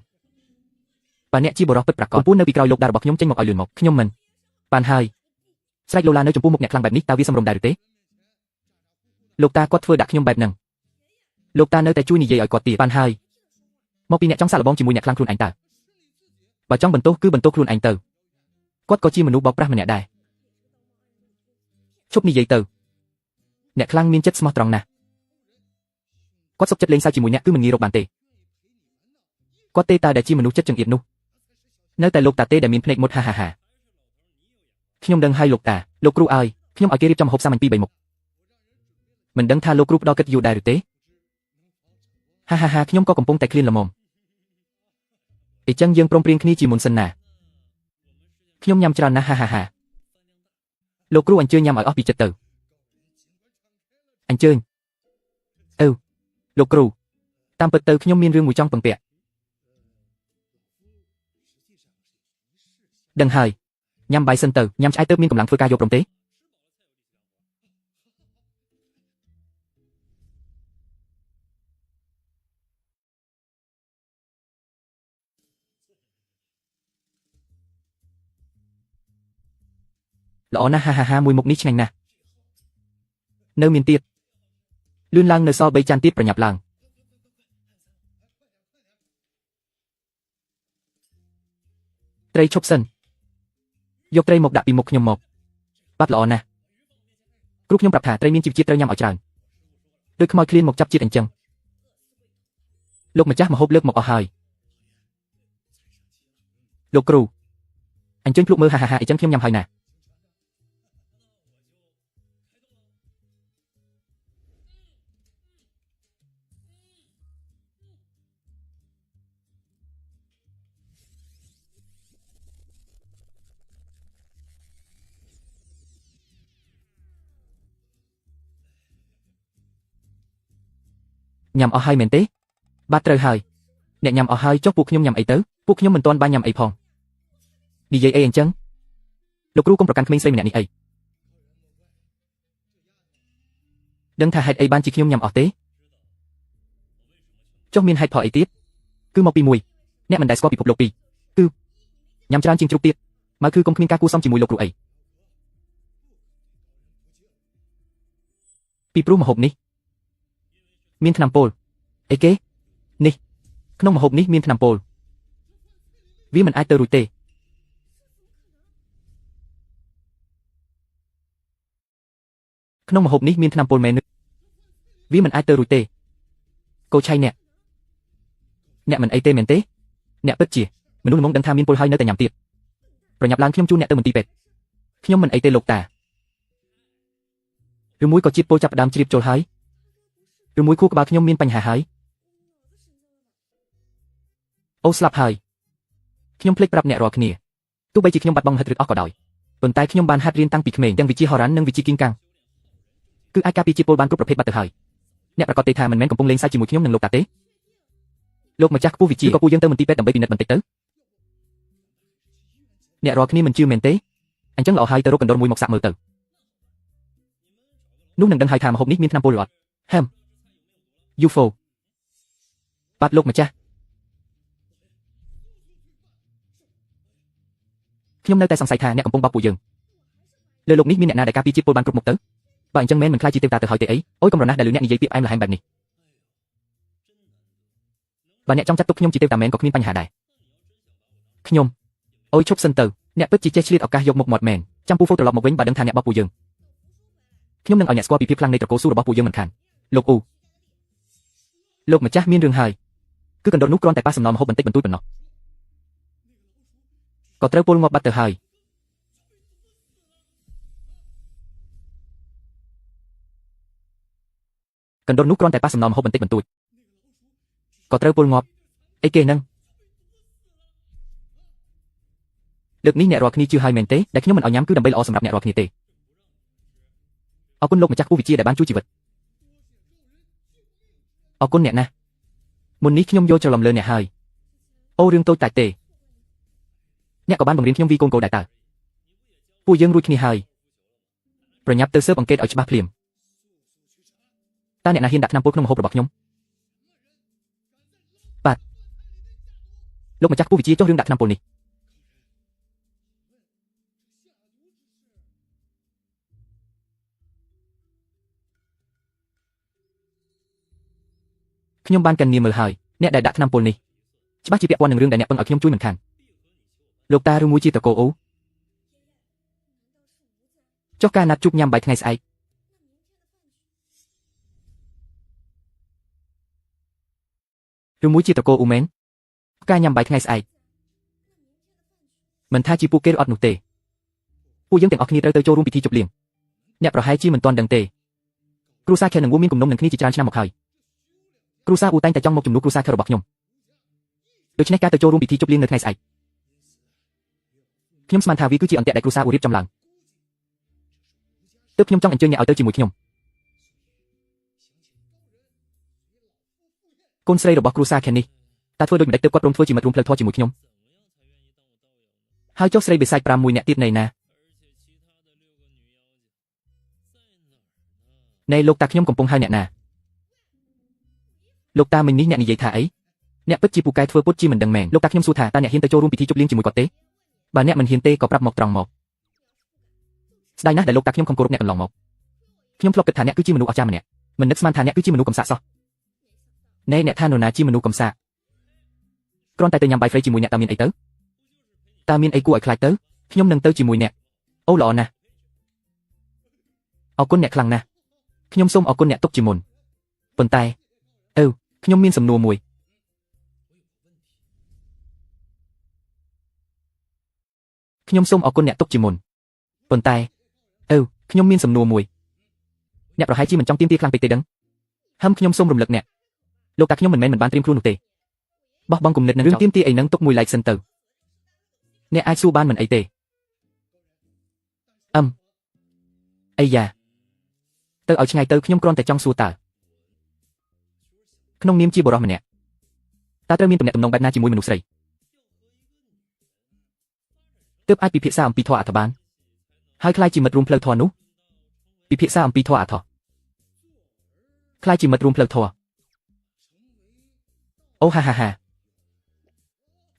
បើអ្នកជាបរិសុទ្ធពិតប្រាកដពូននៅពីក្រោយលោកតារបស់ខ្ញុំចេញមកឲ្យលឿនមកខ្ញុំមិនបានហើយស្រែកលោឡានៅចំពោះមុខអ្នកខ្លាំងបែបនេះតើវាសមរម្យដែរឬទេលោកតាគាត់ធ្វើដាក់ខ្ញុំបែបហ្នឹងលោកតានៅតែជួយនិយាយឲ្យគាត់ទៀតបានហើយ មកពីអ្នកចង់សាកល្បងជាមួយអ្នកខ្លាំងខ្លួនឯងតើបើចង់បន្ទោសគឺបន្ទោសខ្លួនឯងទៅគាត់ក៏ជាមនុស្សបោកប្រាស់ម្នាក់ដែរឈប់និយាយទៅអ្នកខ្លាំងមានចិត្តស្មោះត្រង់ណាស់គាត់សុខចិត្តលេងសើចជាមួយអ្នកគឺមិនងាយរកបានទេគាត់ទេតើដែលជាមនុស្សចិត្តចង្អៀតនោះនៅតែលោកតាទេដែលមានភ្នែកមុតហាហាខ្ញុំដឹងហើយលោកតាលោកគ្រូអើយខ្ញុំឲ្យគេរៀបចំម្ហូបសាមញ្ញ2-3មុខមិនដឹងថាលោកគ្រូផ្ដល់កិត្តិយសដែរឬទេហាខ្ញុំក៏កំពុងតែឃ្លានល្មមអញ្ចឹងយើងព្រមព្រៀងគ្នាជាមុនសិនណាខ្ញុំញ៉ាំច្រើនណាស់ហាលោកគ្រូអញ្ជើញញ៉ាំឲ្យអស់ពីចិត្តទៅអញ្ជើញលោកគ្រូតាមពិតទៅខ្ញុំមានរឿងមួយចង់ពឹងពាក់ដឹងហើយញ៉ាំបាយសិនទៅញ៉ាំឆ្អែតទៅមានកម្លាំងធ្វើការយកព្រមទេល្អណាស់ហាមួយមុខនេះឆ្ងាញ់ណាស់នៅមានទៀតលឿនឡើងនៅសល់3ចានទៀតប្រញាប់ឡើងត្រីឈប់សិនយកត្រីមកដាក់ពីមុខខ្ញុំមកបាទល្អណាស់គ្រូខ្ញុំប្រាប់ថាត្រីមានជីវជាតិត្រូវញ៉ាំឲ្យច្រើនដូចខ្មោចឃ្លានមកចាប់ជាតិអញ្ចឹងលោកម្ចាស់មហូបលើកមកអស់ហើយលោកគ្រូអញ្ជើញភ្លុកមើលហាអញ្ចឹងខ្ញុំញ៉ាំហើយណាញ៉ាំអស់ហើយមែនទេបាទត្រូវហើយអ្នកញ៉ាំអស់ហើយចុះពួកខ្ញុំញ៉ាំអីទៅពួកខ្ញុំមិនទាន់បានញ៉ាំអីផងនិយាយអីអញ្ចឹងលោកគ្រូកុំប្រកាន់ក្មេងស្រីម្នាក់នេះអីដឹងថាហេតុអីបានជាខ្ញុំញ៉ាំអស់ទេចុះមានហេតុផលអីទៀតគឺមកពី1អ្នកមិនដែលស្គាល់ពិភពលោក2គឺញ៉ាំច្រើនជាងជ្រូកទៀតមកគឺកុំគ្មានការគួសមជាមួយលោកគ្រូអីពីព្រោះម្ហូបនេះមានថ្នាំពុលអីគេនេះក្នុងម្ហូបនេះមានថ្នាំពុលវាមិនអាចទៅរួចទេក្នុងម្ហូបនេះមានថ្នាំពុលមែនវាមិនអាចទៅរួចទេកូឆៃអ្នកមិនអីទេមែនទេអ្នកពិតជាមនុស្សល្ងងដឹងថាមានពុលហើយនៅតែញ៉ាំទៀតប្រញាប់ឡើងខ្ញុំជូនអ្នកទៅមន្ទីរពេទ្យខ្ញុំមិនអីទេលោកតាឬមួយក៏ជាតិពុលចាប់ផ្ដើមជ្រាបចូលហើយឬមួយខួរក្បាលខ្ញុំមានបញ្ហាហើយអូស្លាប់ហើយខ្ញុំភ្លេចប្រាប់អ្នករាល់គ្នាទោះបីជាខ្ញុំបាត់បង់ហិតឬអស់ក៏ដោយប៉ុន្តែខ្ញុំបានហាត់រៀនតាំងពីក្មេងទាំងវិជ្ជាហោរាណនិងវិជ្ជាគីងកាំងគឺអាចការពារជាតិពុលបានគ្រប់ប្រភេទបាត់ទៅហើយអ្នកប្រកាសទេថាមិនមែនកំពុងលេងសើចជាមួយខ្ញុំនិងលោកតាទេលោកម្ចាស់ខ្ពស់វិជ្ជាក៏គួរយើងទៅមន្ទីរពេទ្យដើម្បីពិនិត្យបន្តិចទៅអ្នករាល់គ្នាមិនជឿមែនទេអញ្ចឹងល្អហើយទៅរកកណ្ដុរមួយមកសាក់មើលទៅនោះនឹងដឹងហើយថាម្ហូបនេះមានថ្នាំពុលឬអត់ហាំUFO បាទលោកម្ចាស់ខ្ញុំនៅតែសង្ស័យថាអ្នកកំពុងបោកពួកយើងលើโลกនេះមានអ្នកណាដែលការពារជាតិពុលបានគ្រប់មុខទៅបើអញ្ចឹងមែនមិនខ្លាចជាទេវតាទៅហើយទេអីអូយកំរណាស់ដែលលឺអ្នកនិយាយពាក្យផ្អែមល្ហែមបែបនេះបើអ្នកចង់ចាត់ទុកខ្ញុំជាទេវតាមែនក៏គ្មានបញ្ហាដែរខ្ញុំអូយឈប់សិនទៅអ្នកពិតជាចេះឆ្លៀតឱកាសយកមុខមាត់មែនចាំពូហ្វូត្រឡប់មកវិញបើដឹងថាអ្នកបោកពួកយើងខ្ញុំនឹងឲ្យអ្នកស្គាល់ពីភាពខ្លាំងនៃត្រកូលស៊ូរបស់ពួកយើងមិនខានលោកអ៊ូលោកម្ចាស់មានរឿងហើយគឺកណ្ដុរនោះគ្រាន់តែប៉ះសំណល់ម្ហូបបន្តិចបន្តួចប៉ុណ្ណោះក៏ត្រូវពុលងាប់បាត់ទៅហើយកណ្ដុរនោះគ្រាន់តែប៉ះសំណល់ម្ហូបបន្តិចបន្តួចក៏ត្រូវពុលងាប់អីគេហ្នឹងលើកនេះអ្នករាល់គ្នាជឿហើយមែនទេដែលខ្ញុំមិនឲ្យញ៉ាំគឺដើម្បីល្អសម្រាប់អ្នករាល់គ្នាទេអរគុណលោកម្ចាស់គូវិជាដែលបានជួយជីវិតអរគុណអ្នកណាស់មុននេះខ្ញុំយកច្រឡំលើអ្នកហើយអូរឿងតូចតាចទេអ្នកក៏បានបង្រៀនខ្ញុំវីកូនកូដែរតើពួកយើងរួចគ្នាហើយប្រញាប់ទៅស៊ើបអង្កេតឲ្យច្បាស់ភ្លាមតើអ្នកណាហ៊ានដាក់ថ្នាំពុលក្នុងម្ហូបរបស់ខ្ញុំបាទលោកម្ចាស់គូវិជាចុះរឿងដាក់ថ្នាំពុលនេះខ្ញុំបានកាន់នាមមើលហើយអ្នកដែលដាក់ថ្នាំពុលនេះ ច្បាស់ជាពាក់ព័ន្ធនឹងរឿងដែលអ្នកពឹងឲ្យខ្ញុំជួយមិនខានលោកតាឬមួយជាតកូអូចុះការណាត់ជួបញ៉ាំបាយថ្ងៃស្អែកឬមួយជាតកូអូមែនការញ៉ាំបាយថ្ងៃស្អែកមិនថាជាពួកគេឬអត់នោះទេពួកយើងទាំងអស់គ្នាត្រូវទៅចូលរួមពិធីជប់លៀងអ្នកប្រហែលជាមិនទាន់ដឹងទេគ្រួសារខេននិងវូមានគំនុំនឹងគ្នាជាច្រើនឆ្នាំមកហើយគ្រួសារអ៊ូតែងតែចង់មកជំនួសគ្រួសារខេរបស់ខ្ញុំដូច្នេះការទៅចូលរួមពិធីជប់លៀងនៅថ្ងៃស្អែកខ្ញុំស្មានថាវាគឺជាអន្ទាក់ដែលគ្រួសារអ៊ូរៀបចំឡើងទើបខ្ញុំចង់អញ្ជើញអ្នកឲ្យទៅជាមួយខ្ញុំកូនស្រីរបស់គ្រួសារខេននេះតើធ្វើដូចម្តេចទើបគាត់ព្រមធ្វើជាមិត្តរួមផ្លូវធម៌ជាមួយខ្ញុំហើយចុះស្រីបិសាច5មួយអ្នកទៀតនៅណាណែលោកតាខ្ញុំកំពុងហៅអ្នកណាលោកតាមិញនេះអ្នកនិយាយថាអីអ្នកពិតជាពូកែធ្វើពុតជាមិនដឹងមែនលោកតាខ្ញុំសួរថាតើអ្នកហ៊ានទៅចូលរួមពិធីជប់លៀងជាមួយគាត់ទេបើអ្នកមិនហ៊ានទេក៏ប្រាប់មកត្រង់មកស្ដាយណាស់ដែលលោកតាខ្ញុំខំគោរពអ្នកកន្លងមកខ្ញុំធ្លាប់គិតថាអ្នកគឺជាមនុស្សអស្ចារ្យម្នាក់មិននឹកស្មានថាអ្នកគឺជាមនុស្សកំសាកសោះណែអ្នកថានរណាជាមនុស្សកំសាកគ្រាន់តែទៅញ៉ាំបាយហ្វ្រៃជាមួយអ្នកតើមានអីទៅតើមានអីគួរឲ្យខ្លាចទៅខ្ញុំនឹងទៅជាមួយអ្នកអូល្អណាស់អរគុណអ្នកខ្លាំងណាស់ខ្ញុំសូមអរគុណអ្នកទុកជាមុនប៉ុន្តែខ្ញុំមានសំណួរមួយខ្ញុំសូមអរគុណអ្នកទុកជាមុនប៉ុន្តែខ្ញុំមានសំណួរមួយអ្នកប្រហែលជាមិនចង់ទាមទារខ្លាំងពេកទេដឹងខ្ញុំសូមរំលឹកអ្នកលោកតាខ្ញុំមិនមែនមិនបានត្រៀមខ្លួននោះទេបោះបង់គំនិតនឹងរឿងទាមទារអីហ្នឹងទុកមួយឡែកសិនទៅអ្នកអាចសួរបានមិនអីទេអីយ៉ាទៅឲ្យឆ្ងាយទៅខ្ញុំគ្រាន់តែចង់សួរតើក្នុងនាមជាបុរសម្នាក់តើត្រូវមានទំនាក់ទំនងបែបណាជាមួយមនុស្សស្រីទើបអាចពិភាក្សាអំពីធម៌អត្ថបានហើយខ្លាចជាមិត្តរួមផ្លូវធម៌នោះពិភាក្សាអំពីធម៌អត្ថខ្លាចជាមិត្តរួមផ្លូវធម៌អូហា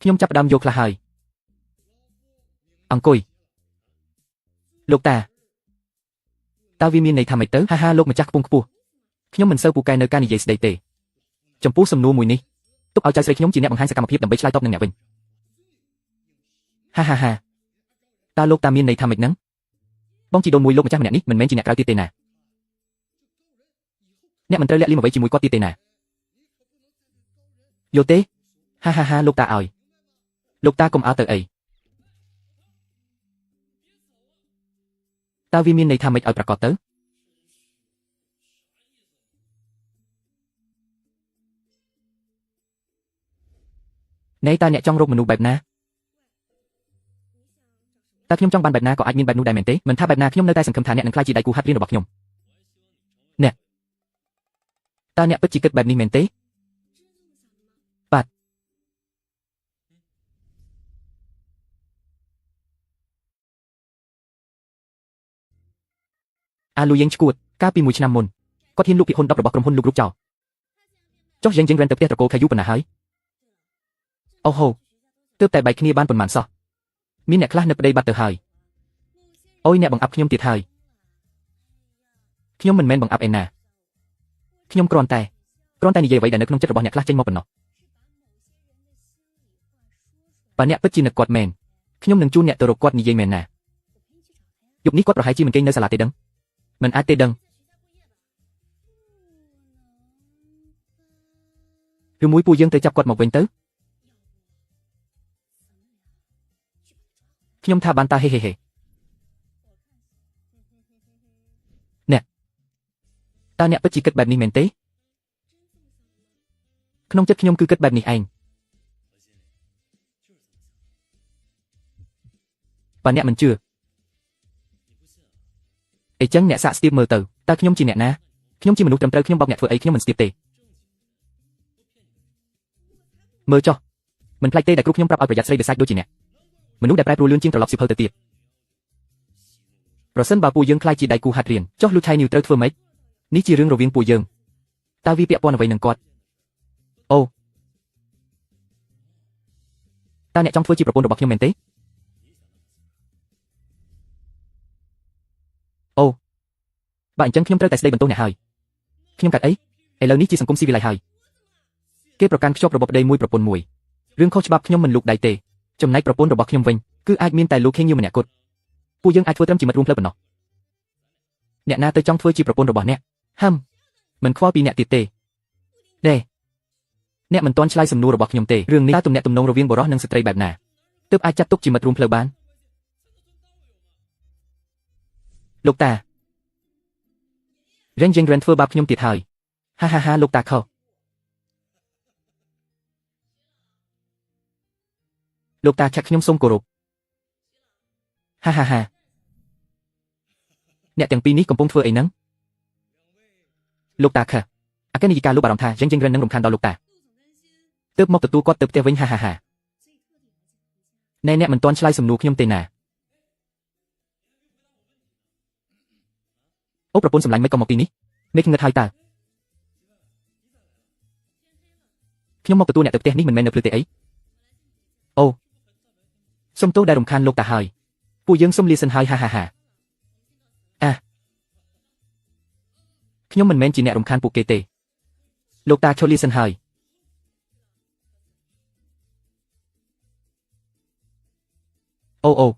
ខ្ញុំចាប់ផ្ដើមយកខ្លះហើយអង្គុយលោកតាតើវាមានន័យថាម៉េចទៅលោកម្ចាស់ខ្ពង់ខ្ពស់ខ្ញុំមិនសូវពូកែនៅការនិយាយស្ដីទេចំពោះសំណួរមួយនេះទុកឲ្យចៅស្រីខ្ញុំជាអ្នកបង្ហាញសកម្មភាពដើម្បីឆ្លើយតបនឹងអ្នកវិញតើលោកតាមានន័យថាម៉េចហ្នឹងបងជីដូនមួយលោកម្ចាស់ម្នាក់នេះមិនមែនជាអ្នកក្រៅទៀតទេណាអ្នកមិនត្រូវលាក់លៀមអ្វីជាមួយគាត់ទៀតទេណាយល់ទេលោកតាឲ្យលោកតាកុំអើទៅអីតើវាមានន័យថាម៉េចឲ្យប្រកបទៅណែតើអ្នកចង់រកមនុស្សបែបណាតើខ្ញុំចង់បានបែបណាក៏អាចមានបែបនោះដែរមែនទេមិនថាបែបណាខ្ញុំនៅតែសង្ឃឹមថាអ្នកនឹងក្លាយជាដៃគូហាត់រៀនរបស់ខ្ញុំអ្នកតើអ្នកពិតជាគិតបែបនេះមែនទេបាទអាលូយ៉េងឈួតកាលពី1ឆ្នាំមុនគាត់ហ៊ានលុបភាគហ៊ុន10របស់ក្រុមហ៊ុនលោករូបចោលចុះយ៉ាងរែនទៅផ្ទះត្រកូលខែយូប៉ុណ្ណាហើយអូហូទើបតែបែកគ្នាបានប៉ុន្មានសោះមានអ្នកខ្លះនៅប្តីបាត់ទៅហើយអូយអ្នកបង្អាប់ខ្ញុំទៀតហើយខ្ញុំមិនមែនបង្អាប់ឯណាខ្ញុំគ្រាន់តែនិយាយអ្វីដែលនៅក្នុងចិត្តរបស់អ្នកខ្លះចេញមកប៉ុណ្ណោះបើអ្នកពិតជានឹកគាត់មែនខ្ញុំនឹងជួនអ្នកទៅរកគាត់និយាយមែនណាយប់នេះគាត់ប្រហែលជាមិនគេងនៅសាលាទេដឹងមិនអាចទេដឹងឬមួយពួកយើងទៅចាប់គាត់មកវិញទៅខ្ញុំថាបានតាហេអ្នកតើអ្នកពិតជាគិតបែបនេះមែនទេក្នុងចិត្តខ្ញុំគឺគិតបែបនេះឯងបើអ្នកមិនជឿអីចឹងអ្នកសាកស្ទាបមើលទៅតើខ្ញុំជាអ្នកណាខ្ញុំជាមនុស្សត្រឹមត្រូវខ្ញុំបោកអ្នកធ្វើអីខ្ញុំមិនស្ទាបទេមើលចុះមិនផ្លាច់ទេដែលគ្រូខ្ញុំប្រាប់ឲ្យប្រយ័ត្នស្រីបិសាចដូចជាអ្នកមនុស្សដែលប្រែប្រួលលឿនជាងត្រឡប់សិភៅទៅទៀតប្រសិនបើពួកយើងខ្លាចជាដៃគូហាត់រៀនចុះលូថៃនីវត្រូវធ្វើម៉េចនេះជារឿងរវាងពួកយើងតើវាពាក់ព័ន្ធអ្វីនឹងគាត់អូតើអ្នកចង់ធ្វើជាប្រពន្ធរបស់ខ្ញុំមែនទេអូបើអញ្ចឹងខ្ញុំត្រូវតែស្ដីបន្ទោសអ្នកហើយខ្ញុំកាត់អីឥឡូវនេះជាសង្គមស៊ីវិល័យហើយគេប្រកាន់ខ្ជាប់របបប្តីមួយប្រពន្ធមួយ រឿងខុសច្បាប់ខ្ញុំមិនលូកដៃទេចំណែកប្រពន្ធរបស់ខ្ញុំវិញគឺអាចមានតែលោកខេងញៀវម្នាក់គត់ពួកយើងអាចធ្វើត្រឹមជាមិត្តរួមផ្លូវប៉ុណ្ណោះអ្នកណាទៅចង់ធ្វើជាប្រពន្ធរបស់អ្នកមិនខ្វល់ពីអ្នកទៀតទេអ្នកមិនទាន់ឆ្លើយសំណួររបស់ខ្ញុំទេរឿងនេះតើទំនាក់ទំនងរវាងបុរសនិងស្ត្រីបែបណាទើបអាចចាត់ទុកជាមិត្តរួមផ្លូវបានលោកតារេនយើងធ្វើបាបខ្ញុំទៀតហើយហាលោកតាខុសលោកតាខាត់ខ្ញុំសូមគោរពហាអ្នកទាំងពីរនេះកំពុងធ្វើអីហ្នឹងលោកតាខុសអគ្គនាយិកាលោកបារម្ភថាយើងនឹងរំខានដល់លោកតាទើបមកទទួលគាត់ទៅផ្ទះវិញហាណែអ្នកមិនទាន់ឆ្លើយសំណួរខ្ញុំទេណាអូប្រពន្ធសម្លាញ់មិនក៏មកទីនេះមេឃងឹតហើយតើខ្ញុំមកទទួលអ្នកទៅផ្ទះនេះមិនមែននៅភ្លឺទេអីអូសុំទោសដែលរំខានលោកតាហើយពួកយើងសុំលាសិនហើយហាខ្ញុំមិនមែនជាអ្នករំខានពួកគេទេលោកតាចូលលាសិនហើយអូ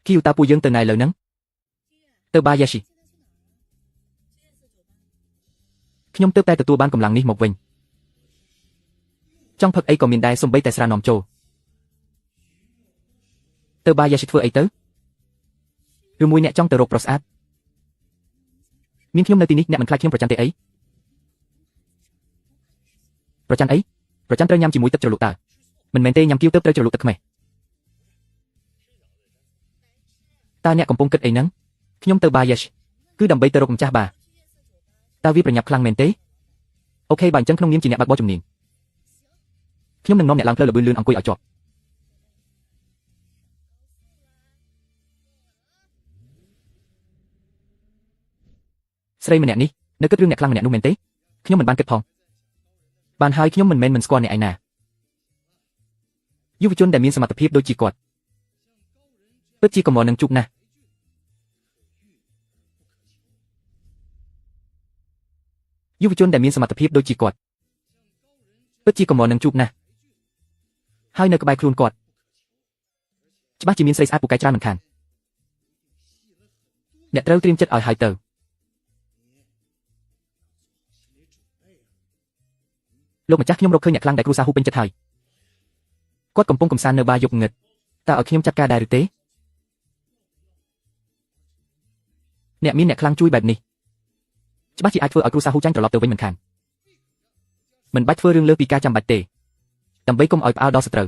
គីវតាពួកយើងទៅណៃលើហ្នឹងទៅបាយ៉ាស៊ីខ្ញុំទើបតែទទួលបានកម្លាំងនេះមកវិញចង់ផឹកអីក៏មានដែរសំបីតែស្រានាំចូលទៅបាយ៉ាស៊ីធ្វើអីទៅឬមួយអ្នកចង់ទៅរកប្រុសស្អាតមានខ្ញុំនៅទីនេះអ្នកមិនខ្លាចខ្ញុំប្រច័ណ្ឌទេអីប្រច័ណ្ឌអីប្រច័ណ្ឌត្រូវញ៉ាំជាមួយទឹកជ្រលក់តើមិនមែនទេញ៉ាំគៀវទើបត្រូវជ្រលក់ទឹកខ្មេះតើអ្នកកំពុងគិតអីហ្នឹងខ្ញុំទៅបាយ៉ាស៊ីគឺដើម្បីទៅរកម្ចាស់បាតើវាប្រញាប់ខ្លាំងមែនទេអូខេបើអញ្ចឹងក្នុងនាមជាអ្នកបើកបរជំនាញខ្ញុំនឹងនាំអ្នកឡើងផ្លូវល្បឿនលឿនអង្គុយឲ្យជាប់ស្រីម្នាក់នេះនៅគិតរឿងអ្នកខ្លាំងម្នាក់នោះមែនទេខ្ញុំមិនបានគិតផងបានហើយខ្ញុំមិនមែនមិនស្គាល់អ្នកឯណាយុវជនដែលមានសមត្ថភាពដូចជាគាត់ពិតជាកម្រនឹងជួបណាស់យុវជនដែលមានសមត្ថភាពដូចជាគាត់ពិតជាកម្រនឹងជួបណាស់ហើយនៅក្បែរខ្លួនគាត់ច្បាស់ជាមានស្រីស្អាតពូកែច្រើនមិនខានអ្នកត្រូវត្រៀមចិត្តឲ្យហើយទៅលោកម្ចាស់ខ្ញុំរកឃើញអ្នកខ្លាំងដែលគ្រូសាហ៊ូពេញចិត្តហើយគាត់កំពុងកំសាន្តនៅបារយប់ងឹតតើឲ្យខ្ញុំចាត់ការដែរឬទេអ្នកមានអ្នកខ្លាំងជួយបែបនេះច្បាស់ជាអាចធ្វើឲ្យគ្រូសាហ៊ូចាញ់ត្រឡប់ទៅវិញមិនខានមិនបាច់ធ្វើរឿងលើសពីការចាំបាច់ទេដើម្បីកុំឲ្យផ្អើលដល់សត្រូវ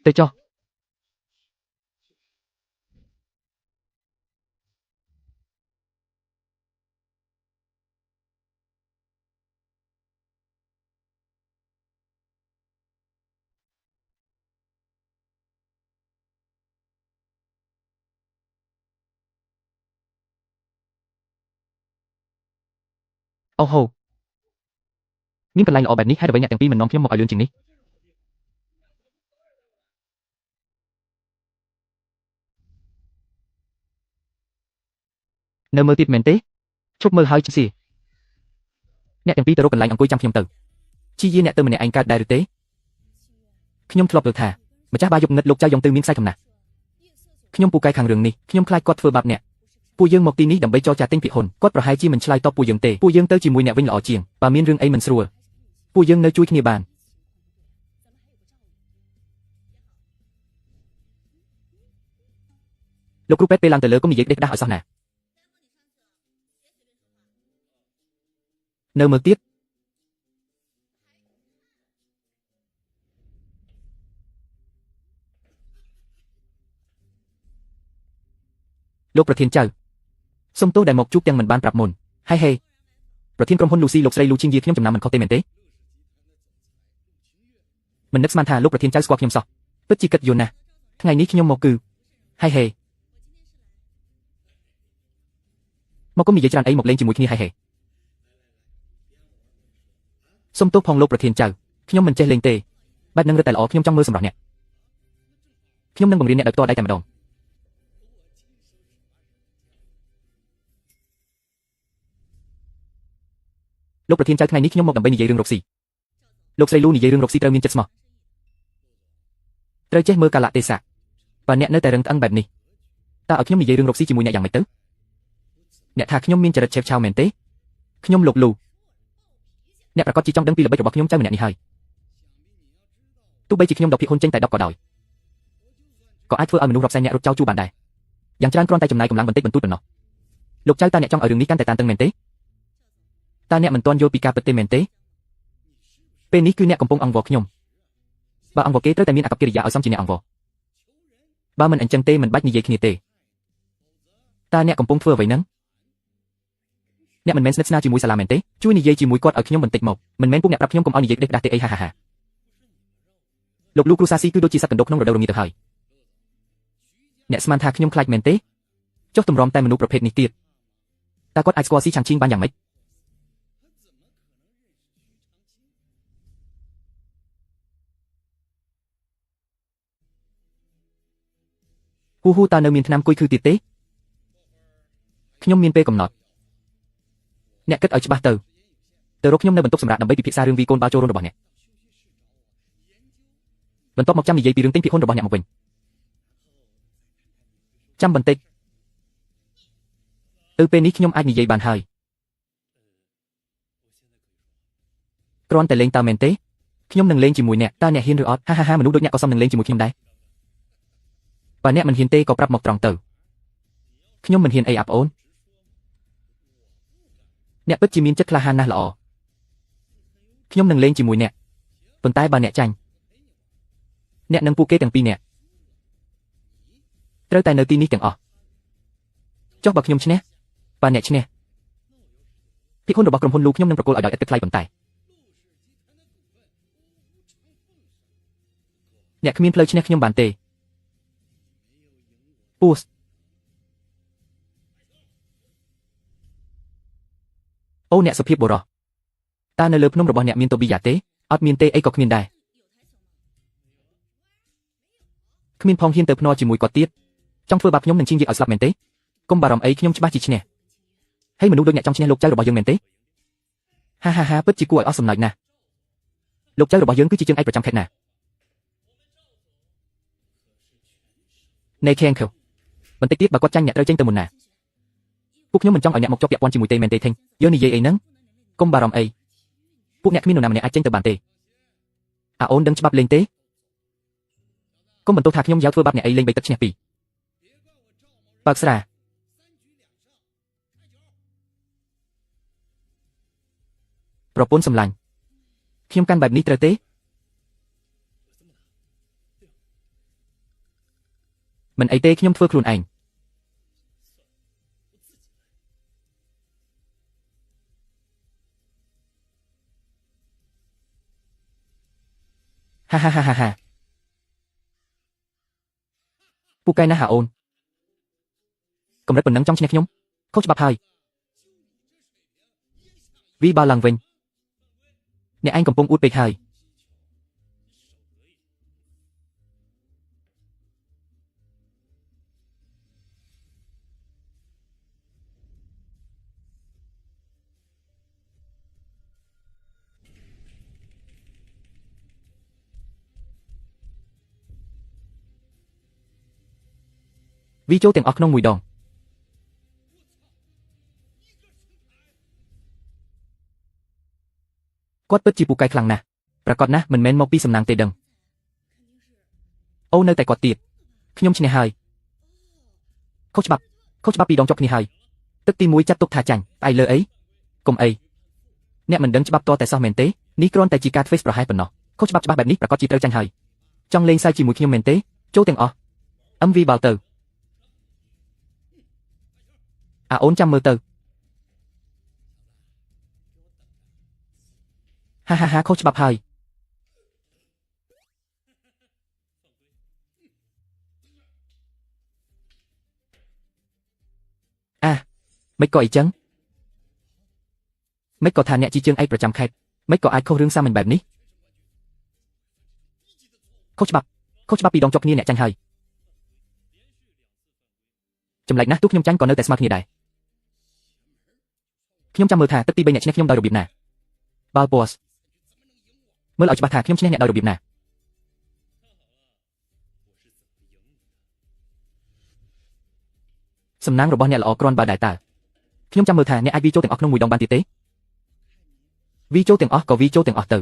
ទៅចុះអូហូមានកន្លែងល្អបែបនេះហើយអ្វីអ្នកទាំងពីរមិននាំខ្ញុំមកឲ្យលឿនជាងនេះនៅមើលទៀតមែនទេឈប់មើលហើយជិះស៊ីអ្នកទាំងពីរទៅរកកន្លែងអង្គុយចាំខ្ញុំទៅជីយាអ្នកទៅម្នាក់ឯងកើតដែរឬទេខ្ញុំធ្លាប់លើថាម្ចាស់បាយប់ងឹតលោកចៅយ៉ងទៅមានខ្សែកំណាស់ខ្ញុំពូកែខាងរឿងនេះខ្ញុំខ្លាចគាត់ធ្វើបាបអ្នកពួកយើងមកទីនេះដើម្បីចរចាទិញភាគហ៊ុនគាត់ប្រហែលជាមិនឆ្លើយតបពួកយើងទេពួកយើងទៅជាមួយអ្នកវិញល្អជាងបើមានរឿងអីមិនស្រួលពួកយើងនៅជួយគ្នាបានលោកគ្រូពេទ្យពេលឡើងទៅលើកុំនិយាយដេកដាស់ឲ្យសោះណានៅមើលទៀតលោកប្រធានចៅសុំទោសដែលមកជួបទាំងមិនបានប្រាប់មុនហេប្រធានក្រុមហ៊ុន Lucy លោកស្រី Lu Qingye ខ្ញុំចំណាំមិនខុសទេមែនទេមិននឹកស្មានថាលោកប្រធានចៅស្គាល់ខ្ញុំសោះពិតជាគិតយល់ណាស់ថ្ងៃនេះខ្ញុំមកគឺហេមកកុំនិយាយច្រើនអីមកលេងជាមួយគ្នាហេសុំទោសផងលោកប្រធានចៅខ្ញុំមិនចេះលេងទេបែបនឹងរឹតតែល្អខ្ញុំចង់មើលសម្រស់អ្នកខ្ញុំនឹងបង្រៀនអ្នកដោយផ្ទាល់ដៃតែម្ដង លោកប្រធានចៅថ្ងៃនេះខ្ញុំមកដើម្បីនិយាយរឿងរកស៊ីលោកស្រីលូនិយាយរឿងរកស៊ីត្រូវមានចិត្តស្មោះត្រូវចេះមើលកាលៈទេសៈបើអ្នកនៅតែរឹងត្អឹងបែបនេះតើឲ្យខ្ញុំនិយាយរឿងរកស៊ីជាមួយអ្នកយ៉ាងម៉េចទៅអ្នកថាខ្ញុំមានចរិតឆេវឆាវមែនទេខ្ញុំលោកលូអ្នកប្រកាសជាចង់ដឹងពីល្បិចរបស់ខ្ញុំចៅម្នាក់នេះហើយទោះបីជាខ្ញុំដកភាគហ៊ុនចេញតែ10ក៏ដោយក៏អាចធ្វើឲ្យមនុស្សរាប់សែនអ្នករត់ចោលជួបបានដែរយ៉ាងច្រើនគ្រាន់តែចំណាយកម្លាំងបន្តិចបន្តួចប៉ុណ្ណោះលោកចៅតើអ្នកចង់ឲ្យរឿងនេះកាន់តែតានតឹងមែនទេតើអ្នកមិនទាន់យល់ពីការពិតទេមែនទេពេលនេះគឺអ្នកកំពុងអង្វរខ្ញុំបើអង្វរគេត្រូវតែមានអាកប្បកិរិយាឲ្យសមជាអ្នកអង្វរបើមិនអញ្ចឹងទេមិនបាច់និយាយគ្នាទេតើអ្នកកំពុងធ្វើអ្វីហ្នឹងអ្នកមិនមែនស្និទ្ធស្នាលជាមួយសាឡាមែនទេជួយនិយាយជាមួយគាត់ឲ្យខ្ញុំបន្តិចមកមិនមែនពួកអ្នកប្រាប់ខ្ញុំកុំឲ្យនិយាយផ្ដេសផ្ដាស់ទេអីហាលោកលូគ្រូសាស៊ីគឺដូចជាសត្វកណ្ដូកក្នុងរដូវរងាទៅហើយអ្នកស្មានថាខ្ញុំខ្លាចមែនទេចុះទម្រាំតែមនុស្សប្រភេទនេះទៀតតើគាត់អាចស្គាល់ស៊ីឆាំងឈីងបានយ៉ាងម៉េចហ៊ូតើនៅមានឆ្នាំគួយគឺទៀតទេខ្ញុំមានពេលកំណត់អ្នកគិតឲ្យច្បាស់ទៅរកខ្ញុំនៅបន្ទប់សម្រាប់ដើម្បីពិភាក្សារឿងវីកូនបាល់ចូលរួមរបស់អ្នកបន្ទាប់មកចាំនិយាយពីរឿងទិញភាគហ៊ុនរបស់អ្នកមកវិញចាំបន្តិចពេលនេះខ្ញុំអាចនិយាយបានហើយគ្រាន់តែលេងតើមែនទេខ្ញុំនឹងលេងជាមួយអ្នកតើអ្នកហ៊ានឬអត់ហាមនុស្សដូចអ្នកក៏សមនឹងលេងជាមួយខ្ញុំដែរបើអ្នកមិនហ៊ានទេក៏ប្រាប់មកត្រង់ទៅខ្ញុំមិនហ៊ានអីអាប់អូនអ្នកពិតជាមានចិត្តក្លាហានណាស់ល្អខ្ញុំនឹងលេងជាមួយអ្នកប៉ុន្តែបើអ្នកចាញ់អ្នកនឹងពួកគេទាំងពីរនាក់ត្រូវតែនៅទីនេះទាំងអស់ចុះបើខ្ញុំឈ្នះបើអ្នកឈ្នះភាគហ៊ុនរបស់ក្រុមហ៊ុនលូខ្ញុំនឹងប្រគល់ឲ្យដោយឥតគិតថ្លៃប៉ុន្តែអ្នកគ្មានផ្លូវឈ្នះខ្ញុំបានទេពូសអូអ្នកសុភាពបុរសតើនៅលើភ្នំរបស់អ្នកមានតូប៊ីយ៉ាទេអត់មានទេអីក៏គ្មានដែរគ្មានផងហ៊ានទៅភ្នាល់ជាមួយគាត់ទៀតចង់ធ្វើបាបខ្ញុំនឹងឈៀងយាយឲ្យស្លាប់មែនទេកុំបារម្ភអីខ្ញុំច្បាស់ជាឈ្នះហើយមនុស្សដូចអ្នកចង់ឈ្នះលោកចៅរបស់យើងមែនទេហាពិតជាគួរឲ្យអស់សំណើចណាស់លោកចៅរបស់យើងគឺជាជើងឯកប្រចាំខេត្តណានៃខេងខៅបន្តិចទៀតបើគាត់ចាញ់អ្នកត្រូវចេញទៅមុនណាពួកខ្ញុំមិនចង់ឲ្យអ្នកមកជាប់ពាក់ព័ន្ធជាមួយទេមែនទេថេងយើងនិយាយអីហ្នឹងកុំបារម្ភអីពួកអ្នកគ្មាននរណាម្នាក់អាចចេញទៅបានទេអូនដឹងច្បាប់លេងទេកុំបន្ទោសថាខ្ញុំយ៉ាវធ្វើបាបអ្នកអីលេងបីទឹកឈ្នះពីរបើកស្រាប្រពន្ធសម្លាញ់ខ្ញុំកាន់បែបនេះត្រូវទេមិនអីទេខ្ញុំធ្វើខ្លួនឯងហាពូកែណាស់អូនកម្រិតប៉ុណ្ណឹងចង់ឈ្នះខ្ញុំខុសច្បាប់ហើយវីបាល់ឡើងវិញអ្នកឯងកំពុងអួតពេកហើយវីចូលទាំងអស់ក្នុងមួយដងគាត់ពិតជាពូកែខ្លាំងណាស់ប្រកាសណាស់មិនមែនមកពីសំណាងទេដឹងអូនៅតែគាត់ទៀតខ្ញុំឈ្នះហើយខុសច្បាប់ពីរដងជាប់គ្នាហើយទឹកទី1ចាត់ទុកថាចាញ់ផ្អែកលើអីកុំអីអ្នកមិនដឹងច្បាប់តតែសោះមែនទេនេះគ្រាន់តែជាការធ្វើប្រហែសប៉ុណ្ណោះខុសច្បាប់បែបនេះប្រកាសជាត្រូវចាញ់ហើយចង់លេងសើចជាមួយខ្ញុំមែនទេចូលទាំងអស់វីបាល់ទៅអូនចាំមើលទៅហាខុសច្បាប់ហើយមិនក៏អីចឹងមិនក៏ថាអ្នកជាជើងឯកប្រចាំខេត្តមិនក៏អាចខុសរឿងសាមញ្ញបែបនេះខុសច្បាប់ពីរដងជាប់គ្នាអ្នកចាញ់ហើយចម្លែកណាស់ទោះខ្ញុំចាញ់ក៏នៅតែស្មើគ្នាដែរខ្ញុំចាំមើលថាទឹកទី3អ្នកឈ្នះខ្ញុំដោយរបៀបណា បើ boss មើលឲ្យច្បាស់ថាខ្ញុំឈ្នះអ្នកដោយរបៀបណាសំណាងរបស់អ្នកល្អគ្រាន់បើដែរតើខ្ញុំចាំមើលថាអ្នកអាចវាចូលទាំងអស់ក្នុងមួយដងបានទៀតទេវាចូលទាំងអស់ក៏វាចូលទាំងអស់ទៅ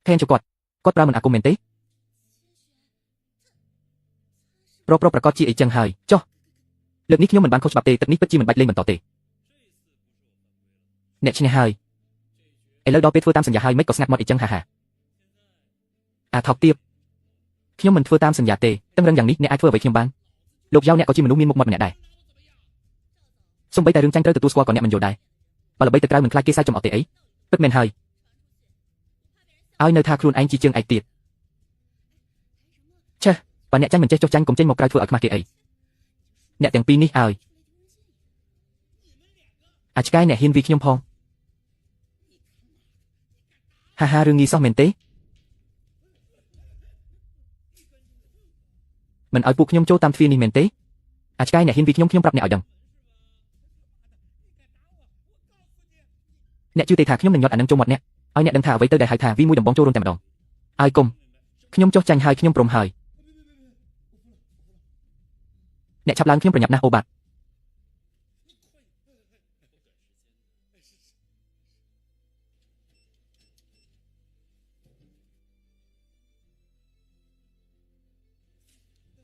ថែនchoគាត់ប្រើមិនអាគមមែនទេប្រកាសជាអីចឹងហើយចុះលើកនេះខ្ញុំមិនបានខុសច្បាប់ទេទឹកនេះពិតជាមិនបាច់លេងបន្តទេអ្នកឈ្នះហើយឥឡូវដល់ពេលធ្វើតាមសញ្ញាហើយមិនក៏ស្ងាត់មកអីចឹងហាអាថោកទៀតខ្ញុំមិនធ្វើតាមសញ្ញាទេតឹងរឹងយ៉ាងនេះអ្នកអាចធ្វើអ្វីខ្ញុំបានលោកយ៉ាវអ្នកក៏ជាមនុស្សមានមុខមាត់ម្នាក់ដែរសូម្បីតែរឿងចាញ់ត្រូវទទួលស្គាល់ក៏អ្នកមិនយល់ដែរបើល្បីទៅក្រៅមិនខ្លាចគេសើចចំអកទេអីពិតមែនហើយឲ្យនៅថាខ្លួនឯងជាជើងឯកទៀតឆេះបើអ្នកចាញ់មិនចេះចុះចាញ់កុំចេញមកក្រៅធ្វើឲ្យខ្មាស់គេអីអ្នកទាំងពីរនេះឲ្យអាចឆ្កែអ្នកហ៊ានវាខ្ញុំផងហារឿងងាយសោះមែនទេមិនឲ្យពួកខ្ញុំចូលតាមទ្វារនេះមែនទេអាចឆ្កែអ្នកហ៊ានវាខ្ញុំប្រាប់អ្នកឲ្យដឹងអ្នកជឿទេថាខ្ញុំនឹងញាត់អានឹងចូលមាត់អ្នកឲ្យអ្នកដឹងថាអ្វីទៅដែលហៅថាវាមួយដំបងចូលរួមតែម្ដងឲ្យកុំខ្ញុំចុះចាញ់ហើយខ្ញុំព្រមហើយអ្នកឆាប់ឡើងខ្ញុំប្រញាប់ណាស់អូបាទ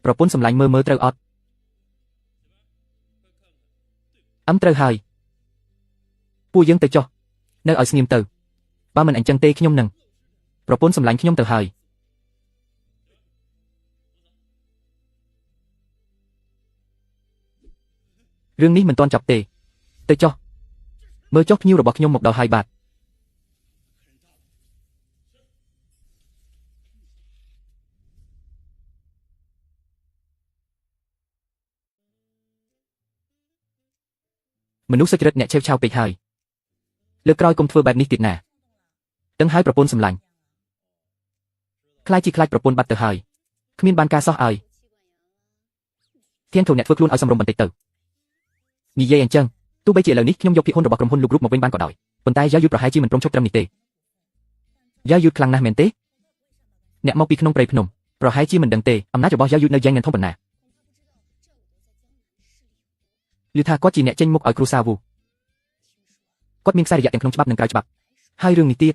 ប្រពន្ធសម្លាញ់មើលត្រូវអត់ត្រូវហើយពួកយើងទៅចុះនៅឲ្យស្ងៀមទៅបើមិនអញ្ចឹងទេខ្ញុំនឹងប្រពន្ធសម្លាញ់ខ្ញុំទៅហើយរឿងនេះមិនទាន់ចប់ទេទៅចុះមើលចុះភ្ញៀវរបស់ខ្ញុំមកដល់ហើយបាទមនុស្សសុចរិតអ្នកឆេវឆាវពេកហើយលើកក្រោយកុំធ្វើបែបនេះទៀតណាទាំងហើយប្រពន្ធសម្លាញ់ខ្លាចប្រពន្ធបាត់ទៅហើយគ្មានបានការសោះឲ្យធានធំអ្នកធ្វើខ្លួនឲ្យសម្រុំបន្តិចទៅនិយាយអញ្ចឹងទោះបីជាឥឡូវនេះខ្ញុំយកភាគហ៊ុនរបស់ក្រុមហ៊ុនលោករូបមកវិញបានក៏ដោយប៉ុន្តែយ៉ាវយឺតប្រហែលជាមិនព្រមឈប់ត្រឹមនេះទេយ៉ាវយឺតខ្លាំងណាស់មែនទេអ្នកមកពីក្នុងព្រៃភ្នំប្រហែលជាមិនដឹងទេអំណាចរបស់យ៉ាវយឺតនៅយ៉ាងណាធំប៉ុណ្ណាឮថាគាត់ជាអ្នកចេញមុខឲ្យគ្រូសាវូគាត់មានខ្សែរយៈទាំងក្នុងច្បាប់និងក្រៅច្បាប់ហើយរឿងនេះទៀត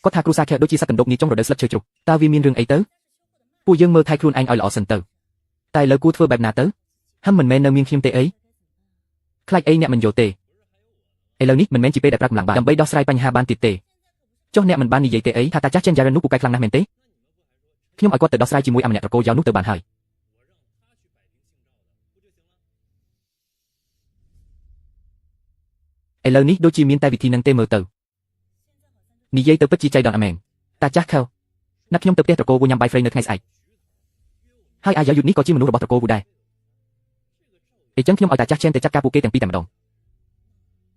គាត់ថាគ្រូសាខែដូចជាសត្វកណ្ដុកងាយចុងរដូវស្លឹកឈើជ្រុះតើវាមានរឿងអីទៅពួកយើងមើលថែខ្លួនឯងឲ្យល្អសិនទៅតែឥឡូវគួរធ្វើបែបណាទៅមិនមែននៅមានខ្ញុំទេអីខ្លាចអីអ្នកមិនយល់ទេឥឡូវនេះមិនមែនជាពេលដែលប្រាក់កម្លាំងបានដើម្បីដោះស្រាយបញ្ហាបានទៀតទេចុះអ្នកមិនបាននិយាយទេអីថាតាចាស់ចិនយ៉ារ៉ានោះពូកែខ្លាំងណាស់មែនទេខ្ញុំឲ្យគាត់ទៅដោះស្រាយជាមួយអាម្នាក់ត្រកូលយ៉ាវនោះទៅបានហើយឥឡូវនេះដូចជាមានតែវិធីនឹងទេមើលទៅនិយាយទៅពិតជាចៃដន្យអមែងតាចាស់ខៅណាត់ខ្ញុំទៅផ្ទះត្រកូលវូញ៉ាំបាយហ្វ្រេនៅថ្ងៃស្អែកហើយអាយ៉ាយុទ្ធនេះក៏ជាមនុស្សរបស់ត្រកូលវូដែរអញ្ចឹងខ្ញុំឲ្យតាចាស់ចេនទៅចាត់ការពួកគេទាំងពីរតែម្ដង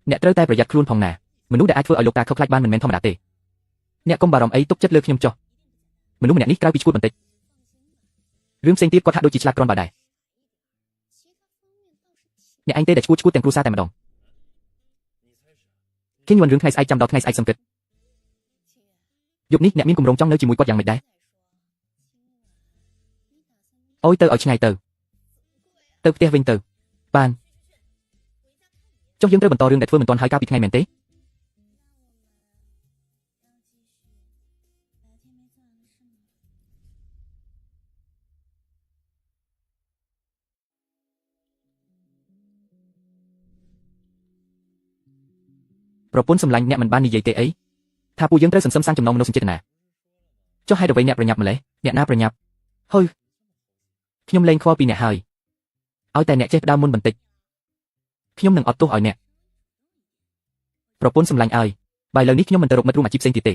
អ្នកត្រូវតែប្រយ័ត្នខ្លួនផងណាមនុស្សដែលអាចធ្វើឲ្យលោកតាខុសខ្លាចបានមិនមែនធម្មតាទេអ្នកកុំបារម្ភអីទុកចិត្តលើខ្ញុំចុះមនុស្សម្នាក់នេះក្រៅពីឈួតបន្តិចរឿងផ្សេងទៀតគាត់ហាក់ដូចជាឆ្លាតគ្រាន់បើដែរអ្នកឯងទេដែលឈួតទាំងគ្រួសារតែម្ដងគេញ័នរឿងថ្ងៃស្អែកចាំដល់ថ្ងៃស្អែកសង្កត់យប់នេះអ្នកមានគម្រោងចង់នៅជាមួយគាត់យ៉ាងម៉េចដែរអូយទៅឲ្យឆ្ងាយទៅផ្ទះវិញទៅបានចុះយើងត្រូវបន្តរឿងដែលធ្វើមិនទាន់ហើយកាលពីថ្ងៃមែនទេប្រពន្ធសម្លាញ់អ្នកមិនបាននិយាយទេអីថាពួកយើងត្រូវសន្សំសាំងចំណងមនោសញ្ចេតនាចុះហេតុអ្វីអ្នកប្រញាប់ម្លេះអ្នកណាប្រញាប់ហើយខ្ញុំលែងខ្វល់ពីអ្នកហើយឲ្យតែអ្នកចេះផ្ដើមមុនបន្តិចខ្ញុំនឹងអត់ទោសឲ្យអ្នកប្រពន្ធសម្លាញ់ឲ្យបើឥឡូវនេះខ្ញុំមិនទៅរកមិត្តរួមអាជីពផ្សេងទៀតទេ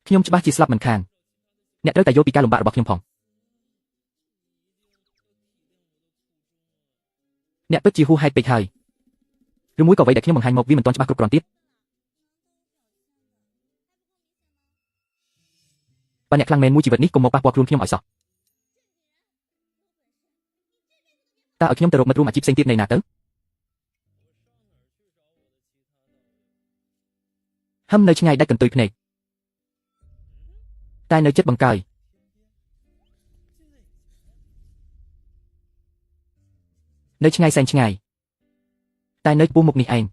ខ្ញុំច្បាស់ជាស្លាប់មិនខានអ្នកត្រូវតែយល់ពីការលំបាករបស់ខ្ញុំផង អ្នកពិតជាហួសហេតុពេកហើយឬមួយក៏អ្វីដែលខ្ញុំបង្ហាញមកវាមិនទាន់ច្បាស់គ្រប់គ្រាន់ទៀតបើអ្នកខ្លាំងមែនមួយជីវិតនេះកុំមកប៉ះពាល់ខ្លួនខ្ញុំឲ្យសោះតើឲ្យខ្ញុំទៅរកមិត្តរួមអាជីពផ្សេងទៀតនៃណាទៅហឹមនៅឆ្ងាយដាច់កន្ទុយភ្នែកតែនៅចិត្តបង្កើយនៅឆ្ងាយសែនឆ្ងាយតែនៅពោះមុខនេះឯង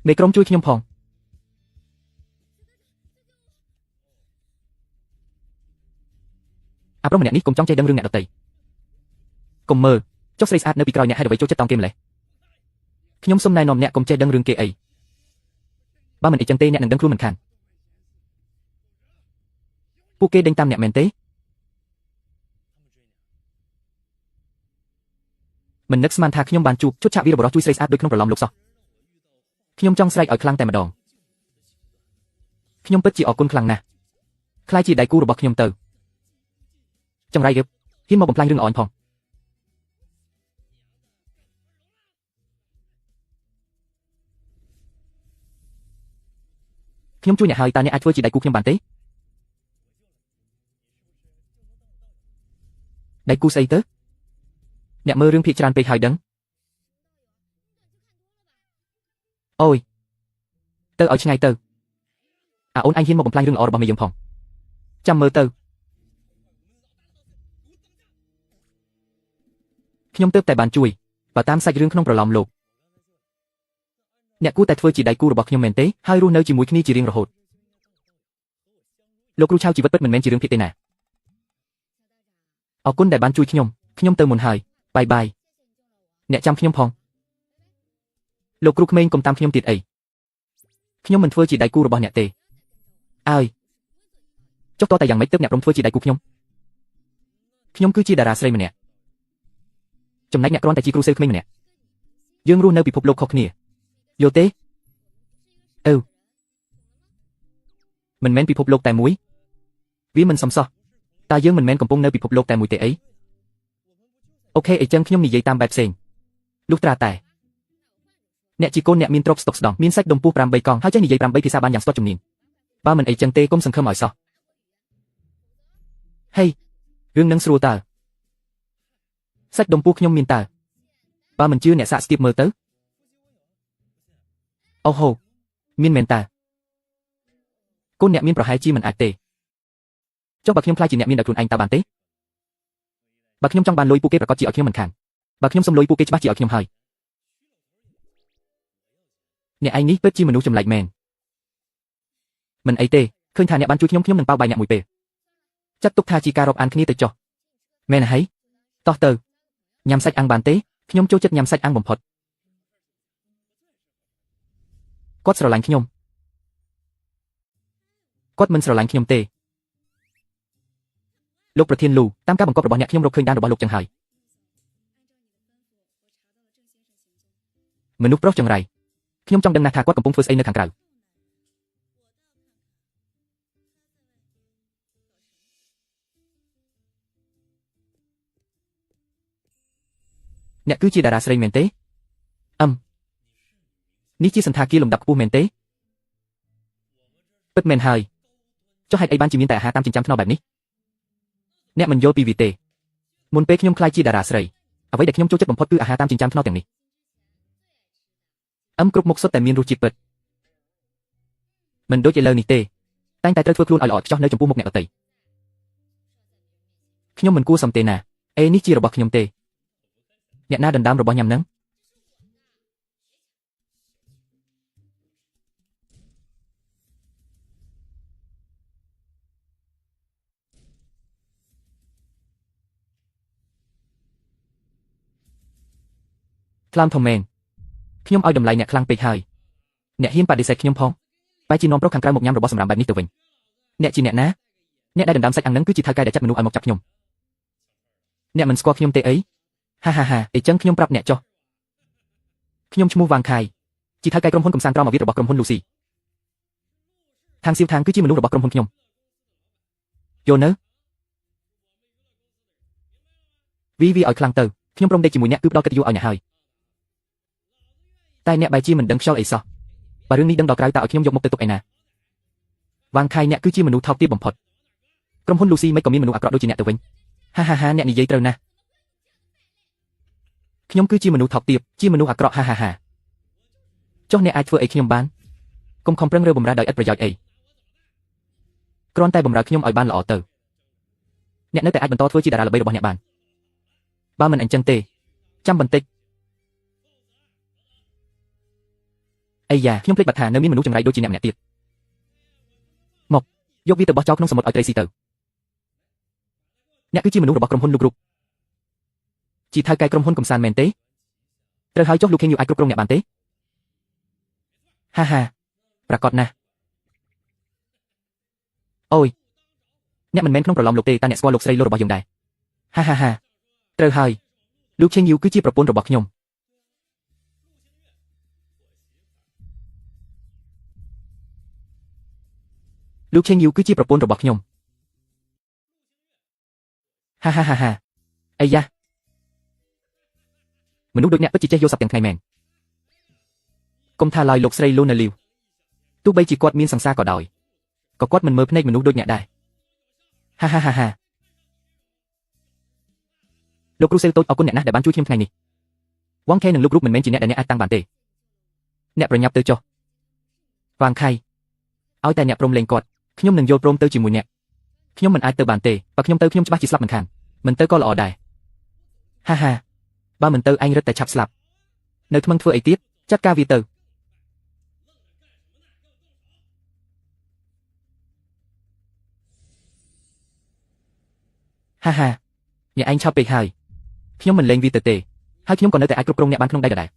មេក្រុមជួយខ្ញុំផងអាប្រុសម្នាក់នេះកុំចង់ចេះដឹងរឿងអ្នកដទៃកុំមើលចុះស្រីស្អាតនៅពីក្រោយអ្នកហេតុអ្វីចូលចិត្តតង់គេម្លេះខ្ញុំសុំណែនាំអ្នកកុំចេះដឹងរឿងគេអីបើមិនអីចឹងទេអ្នកនឹងដឹងខ្លួនមិនខានពួកគេដេញតាមអ្នកមែនទេមិននឹកស្មានថាខ្ញុំបានជួបឈុតឆាកវីរបុរសជួយស្រីស្អាតដូចក្នុងប្រឡំលោកសោះខ្ញុំចង់ស្រែកឲ្យខ្លាំងតែម្ដងខ្ញុំពិតជាអរគុណខ្លាំងណាស់ខ្លាចជាដៃគូរបស់ខ្ញុំទៅចង្រៃរឹបហ៊ានមកបំផ្លាញរឿងល្អអញផងខ្ញុំជួយអ្នកហើយតើអ្នកអាចធ្វើជាដៃគូខ្ញុំបានទេដៃគូស្អីទៅអ្នកមើលរឿងភាគច្រើនពេកហើយដឹងអូយទៅឲ្យឆ្ងាយទៅអូនអញហ៊ានមកបំផ្លាញរឿងល្អរបស់មេយើងផងចាំមើលទៅខ្ញុំទើបតែបានជួយបើតាមសាច់រឿងក្នុងប្រឡំលោកអ្នកគួរតែធ្វើជាដៃគូរបស់ខ្ញុំមែនទេហើយរស់នៅជាមួយគ្នាជារៀងរហូតលោកគ្រូឆៅជីវិតពិតមិនមែនជារឿងភាគទេណាអរគុណដែលបានជួយខ្ញុំទៅមុនហើយបាយបាយអ្នកចាំខ្ញុំផងលោកគ្រូក្មេងកុំតាមខ្ញុំទៀតអីខ្ញុំមិនធ្វើជាដៃគូរបស់អ្នកទេអើយចុះតតែយ៉ាងម៉េចទើបអ្នកព្រមធ្វើជាដៃគូខ្ញុំគឺជាតារាស្រីម្នាក់ចំណែកអ្នកគ្រាន់តែជាគ្រូសិស្សក្មេងម្នាក់យើងរស់នៅពិភពលោកខុសគ្នាយល់ទេមិនមែនពិភពលោកតែមួយវាមិនសមសោះតើយើងមិនមែនកំពុងនៅពិភពលោកតែមួយទេអីអូខេអញ្ចឹងខ្ញុំនិយាយតាមបែបផ្សេងលុះត្រាតែអ្នកជាកូនអ្នកមានទ្រព្យស្តុកស្ដម្ភមានសាច់ដុំពោះ8កង់ហើយចេះនិយាយ8ភាសាបានយ៉ាងស្ទាត់ជំនាញបើមិនអីចឹងទេកុំសង្ឃឹមឲ្យសោះហេរឿងនឹងស្រួលតើសាច់ដុំពោះខ្ញុំមានតើបើមិនជឿអ្នកសាកស្ទាបមើលទៅអូហូមានមែនតើកូនអ្នកមានប្រហែលជាមិនអាចទេចុះបើខ្ញុំខ្លាចជាអ្នកមានដោយខ្លួនឯងតើបានទេបើខ្ញុំចង់បានលុយពួកគេប្រកាសជាឲ្យខ្ញុំមិនខានបើខ្ញុំសុំលុយពួកគេច្បាស់ជាឲ្យខ្ញុំហើយអ្នកឯងនេះពិតជាមនុស្សចម្លែកមែនមិនអីទេឃើញថាអ្នកបានជួយខ្ញុំនឹងប៉ាវបាយអ្នកមួយពេលចាត់ទុកថាជាការរាប់អានគ្នាទៅចុះមែនហើយតោះទៅញ៉ាំសាច់អាំងបានទេខ្ញុំចូលចិត្តញ៉ាំសាច់អាំងបំផុតគាត់ស្រឡាញ់ខ្ញុំគាត់មិនស្រឡាញ់ខ្ញុំទេលោកប្រធានលូតាមការបង្គាប់របស់អ្នកខ្ញុំរកឃើញដានរបស់លោកចឹងហើយមនុស្សប្រុសចង្រៃខ្ញុំចង់ដឹងណាស់ថាគាត់កំពុងធ្វើស្អីនៅខាងក្រៅអ្នកគឺជាតារាស្រីមែនទេនេះជាសន្តាគារលំដាប់ខ្ពស់មែនទេពិតមែនហើយចុះហេតុអីបានជាមានតែអាហារតាមចិញ្ចើមថ្នល់បែបនេះអ្នកមិនយល់ពីវាទេមុនពេលខ្ញុំខ្លាចជាតារាស្រីអ្វីដែលខ្ញុំចូលចិត្តបំផុតគឺអាហារតាមចិញ្ចើមថ្នល់ទាំងនេះគ្រប់មុខសុទ្ធតែមានរសជាតិពិតមិនដូចឥឡូវនេះទេតែងតែត្រូវធ្វើខ្លួនឲ្យល្អឥតខ្ចោះនៅចំពោះមុខអ្នកដទៃខ្ញុំមិនគួរសំទេណានេះជារបស់ខ្ញុំទេអ្នកណាដណ្ដើមរបស់ញ៉ាំហ្នឹងខ្លាំធំមែនខ្ញុំឲ្យតម្លៃអ្នកខ្លាំងពេកហើយអ្នកហ៊ានបដិសេធខ្ញុំផងបែរជានាំប្រុសខាងក្រៅមកញ៉ាំរបស់សម្រាប់បែបនេះទៅវិញអ្នកជាអ្នកណាអ្នកដែលដណ្ដើមសាច់អាំងហ្នឹងគឺជាថៅកែដែលចាត់មនុស្សឲ្យមកចាប់ខ្ញុំអ្នកមិនស្គាល់ខ្ញុំទេអីហាអញ្ចឹងខ្ញុំប្រាប់អ្នកចុះខ្ញុំឈ្មោះវ៉ាងខៃ chỉ thay cáiក្រុមហ៊ុនកំសាន្តក្រោមអាវុធរបស់ក្រុមហ៊ុន Lucy ทาง Siêu Thang គឺជាមនុស្សរបស់ក្រុមហ៊ុនខ្ញុំយល់នៅវាឲ្យខ្លាំងទៅខ្ញុំព្រមដេកជាមួយអ្នកគឺផ្ដល់កិត្តិយសឲ្យអ្នកហើយតែអ្នកបែរជាមិនដឹងខ្យល់អីសោះបើរឿងនេះដឹងដល់ក្រៅតើឲ្យខ្ញុំយកមុខទៅទុកឯណាវ៉ាងខៃអ្នកគឺជាមនុស្សថោកទាបបំផុតក្រុមហ៊ុន Lucy មិនក៏មានមនុស្សអាក្រក់ដូចជាអ្នកទៅវិញហាហាហាអ្នកនិយាយត្រូវណាស់ខ្ញុំគឺជាមនុស្សថោកទាបជាមនុស្សអាក្រក់ហាហាហាចុះអ្នកអាចធ្វើអីខ្ញុំបានកុំខំប្រឹងរើបំរើដោយឥតប្រយោជន៍អីគ្រាន់តែបំរើខ្ញុំឲ្យបានល្អទៅអ្នកនៅតែអាចបន្តធ្វើជាតារាល្បីរបស់អ្នកបានបើមិនអញ្ចឹងទេចាំបន្តិចអាយ៉ាខ្ញុំភ្លេចបាត់ថានៅមានមនុស្សចង្រៃដូចជាអ្នកម្នាក់ទៀតមកយកវាទៅបោះចោលក្នុងសមុទ្រឲ្យត្រីស៊ីទៅអ្នកគឺជាមនុស្សរបស់ក្រុមហ៊ុន Loop Group ជាថៅកែក្រុមហ៊ុនកំសាន្តមែនទេត្រូវហើយចុះលោកខេងយូអាចគ្រប់គ្រងអ្នកបានទេហាហាប្រកាសណាស់អូយអ្នកមិនមែនក្នុងប្រឡំលោកទេតែអ្នកស្គាល់លោកស្រីលោរបស់យើងដែរហាហាហាត្រូវហើយលោកឆេងយូគឺជាប្រពន្ធរបស់ខ្ញុំលោកឆេងយូគឺជាប្រពន្ធរបស់ខ្ញុំហាហាហាហាអាយ៉ាមនុស្សដូចអ្នកពិតជាចេះយកសັບទាំងថ្ងៃមែនកុំថាឡើយលោកស្រីលូណាលីវទោះបីជាគាត់មានសង្សារក៏ដោយក៏គាត់មិនមើលភ្នែកមនុស្សដូចអ្នកដែរហាហាហាហាលោកគ្រូសេលតូចអរគុណអ្នកណាស់ដែលបានជួយខ្ញុំថ្ងៃនេះវ៉ាងខេនិងលោករូបមិនមែនជាអ្នកដែលអ្នកអាចតាំងបានទេអ្នកប្រញាប់ទៅចុះវ៉ាងខៃឲ្យតែអ្នកព្រមលេងគាត់ខ្ញុំនឹងយល់ព្រមទៅជាមួយអ្នកខ្ញុំមិនអាចទៅបានទេបើខ្ញុំទៅខ្ញុំច្បាស់ជាស្លាប់មិនខានមិនទៅក៏ល្អដែរហាហាបើមិនទៅឯងរឹតតែឆាប់ស្លាប់នៅថ្មឹងធ្វើអីទៀតចាត់ការវាទៅហាហាអ្នកឯងឆាប់ពេកហើយខ្ញុំមិនលេងវាទៅទេហើយខ្ញុំក៏នៅតែអាចគ្រប់គ្រងអ្នកបានក្នុងដៃដដែល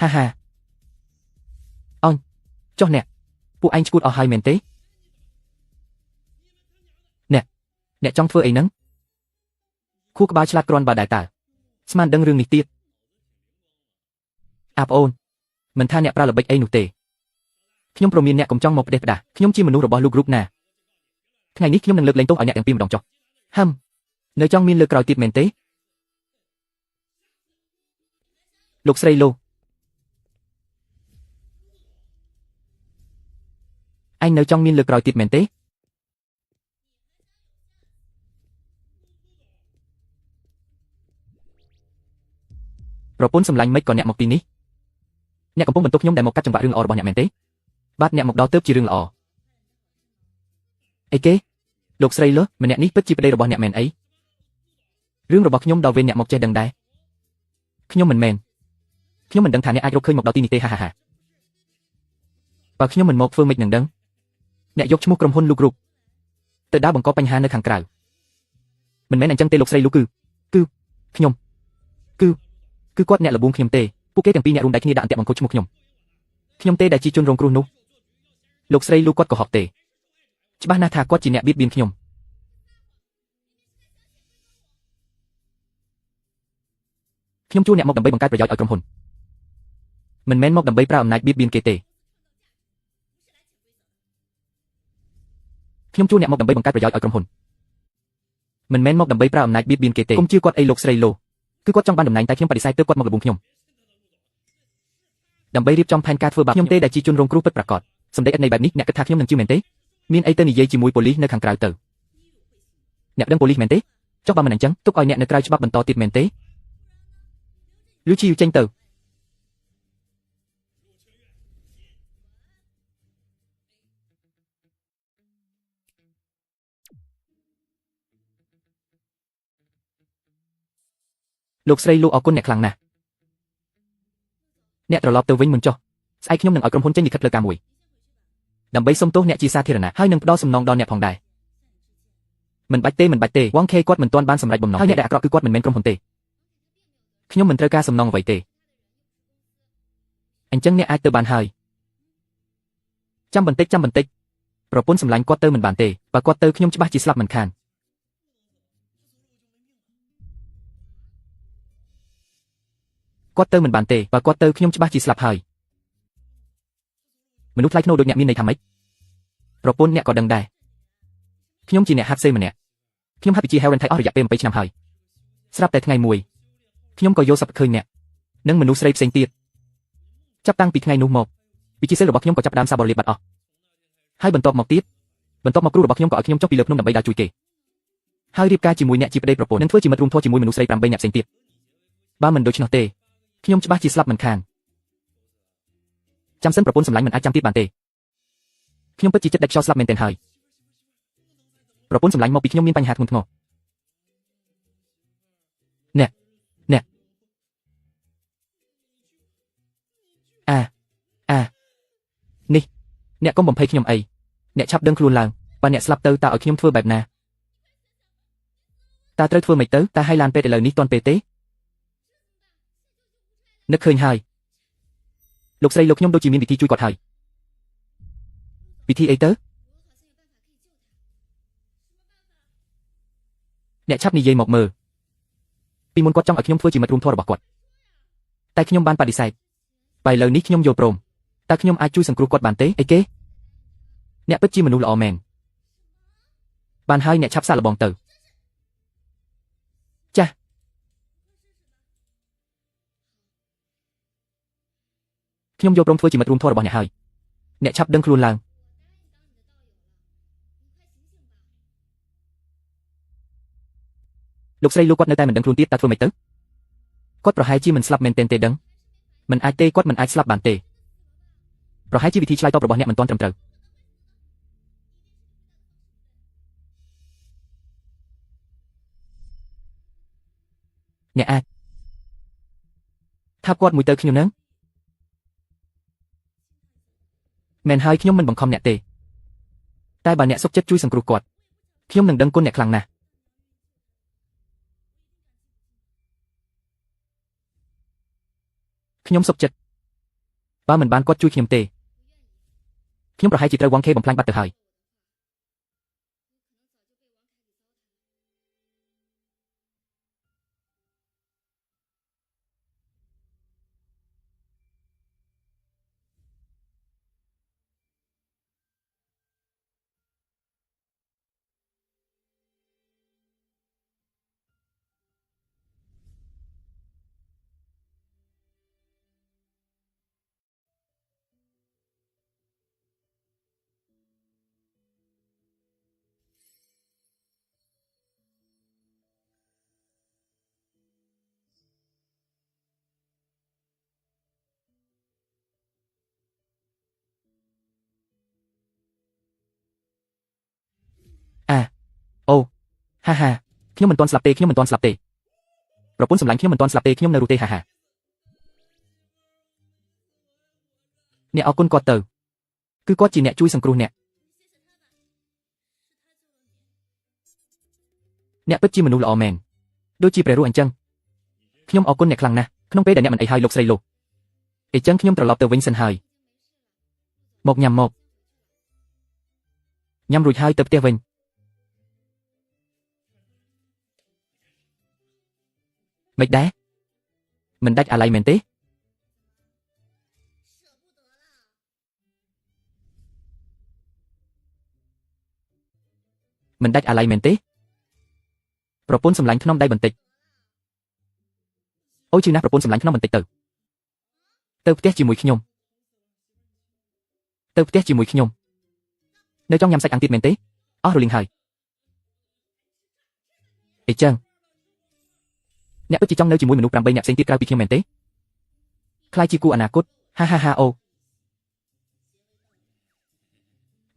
ហាហាអូនចុះអ្នកពួកឯងឈួតអស់ហើយមែនទេអ្នកចង់ធ្វើអីហ្នឹងខួរក្បាលឆ្លាតគ្រាន់បើដែរតើស្មានដឹងរឿងនេះទៀតអាប្អូនមិនថាអ្នកប្រើល្បិចអីនោះទេខ្ញុំព្រមមានអ្នកកុំចង់មកផ្ដេសផ្ដាសខ្ញុំជាមនុស្សរបស់លោកគ្រូណាថ្ងៃនេះខ្ញុំនឹងលើកលែងទោសឲ្យអ្នកទាំងពីរម្ដងចុះហឹមនៅចង់មានលើកក្រោយទៀតមែនទេលោកស្រីលោឯងនៅចង់មានលើកក្រោយទៀតមែនទេប្រពន្ធសម្លាញ់មិនក៏អ្នកមកទីនេះអ្នកកំពុងបន្ទោសខ្ញុំដែលមកកាត់ចង្វាក់រឿងល្អរបស់អ្នកមែនទេបាទអ្នកមកដល់ទៅជារឿងល្អអីគេលោកស្រីលោម្នាក់នេះពិតជាប្តីរបស់អ្នកមែនអីរឿងរបស់ខ្ញុំដល់វេនអ្នកមកចេះដឹងដែរខ្ញុំមិនមែនខ្ញុំមិនដឹងថាអ្នកអាចរកឃើញមកដល់ទីនេះទេហាហាហាបើខ្ញុំមិនមកធ្វើមិននឹងដឹងអ្នកយកឈ្មោះក្រុមហ៊ុន Loop Group ទៅដើរបង្កបញ្ហានៅខាងក្រៅមិនមែនអញ្ចឹងទេលោកស្រីលោកគឺខ្ញុំគឺគាត់អ្នកលបួងខ្ញុំទេពួកគេទាំងពីរអ្នករួមដៃគ្នាដាក់អន្ទាក់បង្កឈ្មោះខ្ញុំទេដែលជាជនរងគ្រោះនោះលោកស្រីលោកគាត់កុហកទេច្បាស់ណាស់ថាគាត់ជាអ្នកបៀតបៀនខ្ញុំជួលអ្នកមកដើម្បីបង្កើតប្រយោជន៍ឲ្យក្រុមហ៊ុនមិនមែនមកដើម្បីប្រើអំណាចបៀតបៀនគេទេខ្ញុំជួលអ្នកមកដើម្បីបង្កើតប្រយោជន៍ឲ្យក្រុមហ៊ុនមិនមែនមកដើម្បីប្រើអំណាចបៀតបៀនគេទេកុំជឿគាត់អីលោកស្រីលោគឺគាត់ចង់បានតំណែងតែខ្ញុំបដិសេធទើបគាត់មកលបួងខ្ញុំដើម្បីរៀបចំផែនការធ្វើបាបខ្ញុំទេដែលជាជនរងគ្រោះពិតប្រាកដសម្ដីឥតន័យបែបនេះអ្នកគិតថាខ្ញុំនឹងជឿមែនទេមានអីទៅនិយាយជាមួយប៉ូលីសនៅខាងក្រៅទៅអ្នកដឹងប៉ូលីសមែនទេចុះបើមិនអញ្ចឹងទុកឲ្យអ្នកនៅក្រៅច្បាប់បន្តទៀតមែនទេឬជាយូចេញទៅលោកស្រីលោកអរគុណអ្នកខ្លាំងណាស់អ្នកត្រឡប់ទៅវិញមុនចុះស្អែកខ្ញុំនឹងឲ្យក្រុមហ៊ុនចេញលិខិតផ្លូវការមួយដើម្បីសុំទោសអ្នកជាសាធារណៈហើយនឹងផ្ដល់សំណងដល់អ្នកផងដែរមិនបាច់ទេវ៉ាងខេគាត់មិនទាន់បានសម្រេចបំណងហើយអ្នកដែលអាក្រក់គឺគាត់មិនមែនក្រុមហ៊ុនទេខ្ញុំមិនត្រូវការសំណងអ្វីទេអញ្ចឹងអ្នកអាចទៅបានហើយចាំបន្តិចប្រពន្ធសម្លាញ់គាត់ទៅមិនបានទេបើគាត់ទៅខ្ញុំច្បាស់ជាស្លាប់មិនខាន ។ គាត់ទៅមិនបានទេបើគាត់ទៅខ្ញុំច្បាស់ជាស្លាប់ហើយមនុស្សថ្លៃថ្នូរដូចអ្នកមានន័យថាម៉េចប្រពន្ធអ្នកក៏ដឹងដែរខ្ញុំជាអ្នកហាត់សេម្នាក់ខ្ញុំហាត់វិជ្ជា Heron Thai អស់រយៈពេល20ឆ្នាំហើយស្រាប់តែថ្ងៃមួយខ្ញុំក៏យល់សប្តិឃើញអ្នកនិងមនុស្សស្រីផ្សេងទៀតចាប់តាំងពីថ្ងៃនោះមកវិជ្ជាសិលរបស់ខ្ញុំក៏ចាប់ផ្ដើមសាបរលាបបាត់អស់ហើយបន្ទាប់មកគ្រូរបស់ខ្ញុំក៏ឲ្យខ្ញុំចុះពីលើភ្នំដើម្បីដើរជួយគេហើយរៀបការជាមួយអ្នកជាប្តីប្រពន្ធនិងធ្វើជាមិត្តរួមធម៌ជាមួយមនុស្សស្រី8អ្នកផ្សេងទៀតបើមិនដូច្នោះទេខ្ញុំច្បាស់ជាស្លាប់មិនខានចាំសិនប្រពន្ធសម្លាញ់មិនអាចចាំទៀតបានទេខ្ញុំពិតជាចិត្តដាច់ខ្យល់ស្លាប់មែនទែនហើយប្រពន្ធសម្លាញ់មកពីខ្ញុំមានបញ្ហាធ្ងន់ធ្ងរអ្នកនេះអ្នកកុំបំភ័យខ្ញុំអីអ្នកឆាប់ដឹងខ្លួនឡើងបើអ្នកស្លាប់ទៅតើឲ្យខ្ញុំធ្វើបែបណាតើត្រូវធ្វើម៉េចទៅតើឲ្យឡានពេទ្យឥឡូវនេះទាន់ពេលទេនឹកឃើញហើយលោកស្រីលោកខ្ញុំដូចជាមានវិធីជួយគាត់ហើយវិធីអីទៅអ្នកឆាប់និយាយមកមើលពីមុនគាត់ចង់ឲ្យខ្ញុំធ្វើជាមិត្តរួមធម៌របស់គាត់តែខ្ញុំបានបដិសេធបើឥឡូវនេះខ្ញុំយល់ព្រមតើខ្ញុំអាចជួយសង្គ្រោះគាត់បានទេអីគេអ្នកពិតជាមនុស្សល្អមែនបានហើយអ្នកឆាប់សាកល្បងទៅចាស់ខ្ញុំយល់ព្រមធ្វើជាមិត្តរួមធម៌របស់អ្នកហើយអ្នកឆាប់ដឹងខ្លួនឡើងលោកស្រីលោកគាត់នៅតែមិនដឹងខ្លួនទៀតតើធ្វើម៉េចទៅគាត់ប្រហែលជាមិនស្លាប់មែនទេដឹងមិនអាចទេគាត់មិនអាចស្លាប់បានទេប្រហែលជាវិធីឆ្លើយតបរបស់អ្នកមិនទាន់ត្រឹមត្រូវអ្នកអាចថាគាត់មួយទៅខ្ញុំនឹងមែនហើយខ្ញុំមិនបង្ខំអ្នកទេតែបើអ្នកសុខចិត្តជួយសង្គ្រោះគាត់ខ្ញុំនឹងដឹងគុណអ្នកខ្លាំងណាស់ខ្ញុំសុខចិត្តបើមិនបានគាត់ជួយខ្ញុំទេខ្ញុំប្រហែលជាត្រូវវងខេបំផ្លាញបាត់ទៅហើយអូហាហាខ្ញុំមិនទាន់ស្លាប់ទេខ្ញុំមិនទាន់ស្លាប់ទេប្រពន្ធសម្លាញ់ខ្ញុំមិនទាន់ស្លាប់ទេខ្ញុំនៅរស់ទេហាហាអ្នកអរគុណគាត់ទៅគឺគាត់ជាអ្នកជួយសង្គ្រោះអ្នកពិតជាមនុស្សល្អមែនដូចជាព្រះរស់អញ្ចឹងខ្ញុំអរគុណអ្នកខ្លាំងណាស់ក្នុងពេលដែលអ្នកមិនអីហើយលោកស្រីលោកអញ្ចឹងខ្ញុំត្រឡប់ទៅវិញសិនហើយមកញ៉ាំរួចហើយទៅផ្ទះវិញមិនដែរមិនដាច់អាឡ័យមែនទេមិនដាច់អាឡ័យមែនទេប្រពន្ធសម្លាញ់ថ្នមដៃបន្តិចអូយជឿណាស់ប្រពន្ធសម្លាញ់ថ្នមបន្តិចទៅផ្ទះជាមួយខ្ញុំនៅចង់ញ៉ាំសាច់អាំងទៀតមែនទេអស់រលីងហើយអីចឹងអ្នកពិតជាចង់នៅជាមួយមនុស្ស8អ្នកផ្សេងទៀតក្រៅពីខ្ញុំមែនទេខ្លាយជាគូអនាគតហាហាហាអូ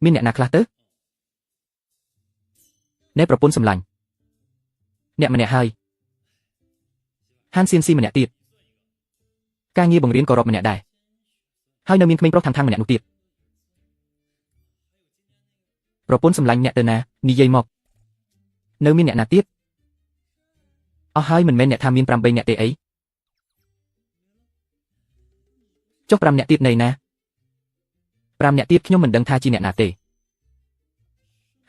មានអ្នកណាខ្លះទៅអ្នកប្រពន្ធសម្លាញ់អ្នកម្នាក់ហើយហានសៀនស៊ីម្នាក់ទៀតការងារបង្រៀនក៏រាប់ម្នាក់ដែរហើយនៅមានក្មេងប្រុសខាងម្នាក់នោះទៀតប្រពន្ធសម្លាញ់អ្នកទៅណានិយាយមកនៅមានអ្នកណាទៀតអស់ហើយមិនមែនអ្នកថាមាន8អ្នកទេអីចុះ5អ្នកទៀតនៃណា5អ្នកទៀតខ្ញុំមិនដឹងថាជាអ្នកណាទេ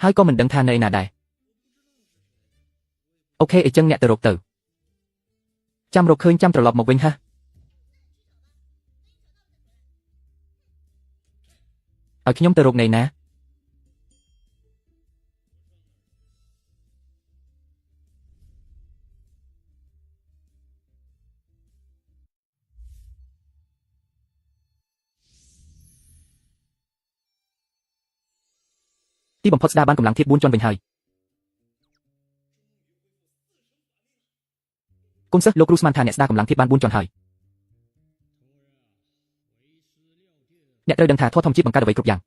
ហើយក៏មិនដឹងថានៅឯណាដែរអូខេអញ្ចឹងអ្នកទៅរកទៅចាំរកឃើញចាំត្រឡប់មកវិញហ៎ ឲ្យខ្ញុំទៅរកណៃណាទីបំផុតស្ដារបានកម្លាំងធាតុ4ជាន់វិញហើយគុណសិស្សលោកគ្រូស្មានថាអ្នកស្ដារកម្លាំងធាតុបាន4ជាន់ហើយអ្នកត្រូវដឹងថាធម៌ធម្មជាតិបង្កើតអ្វីគ្រប់យ៉ាង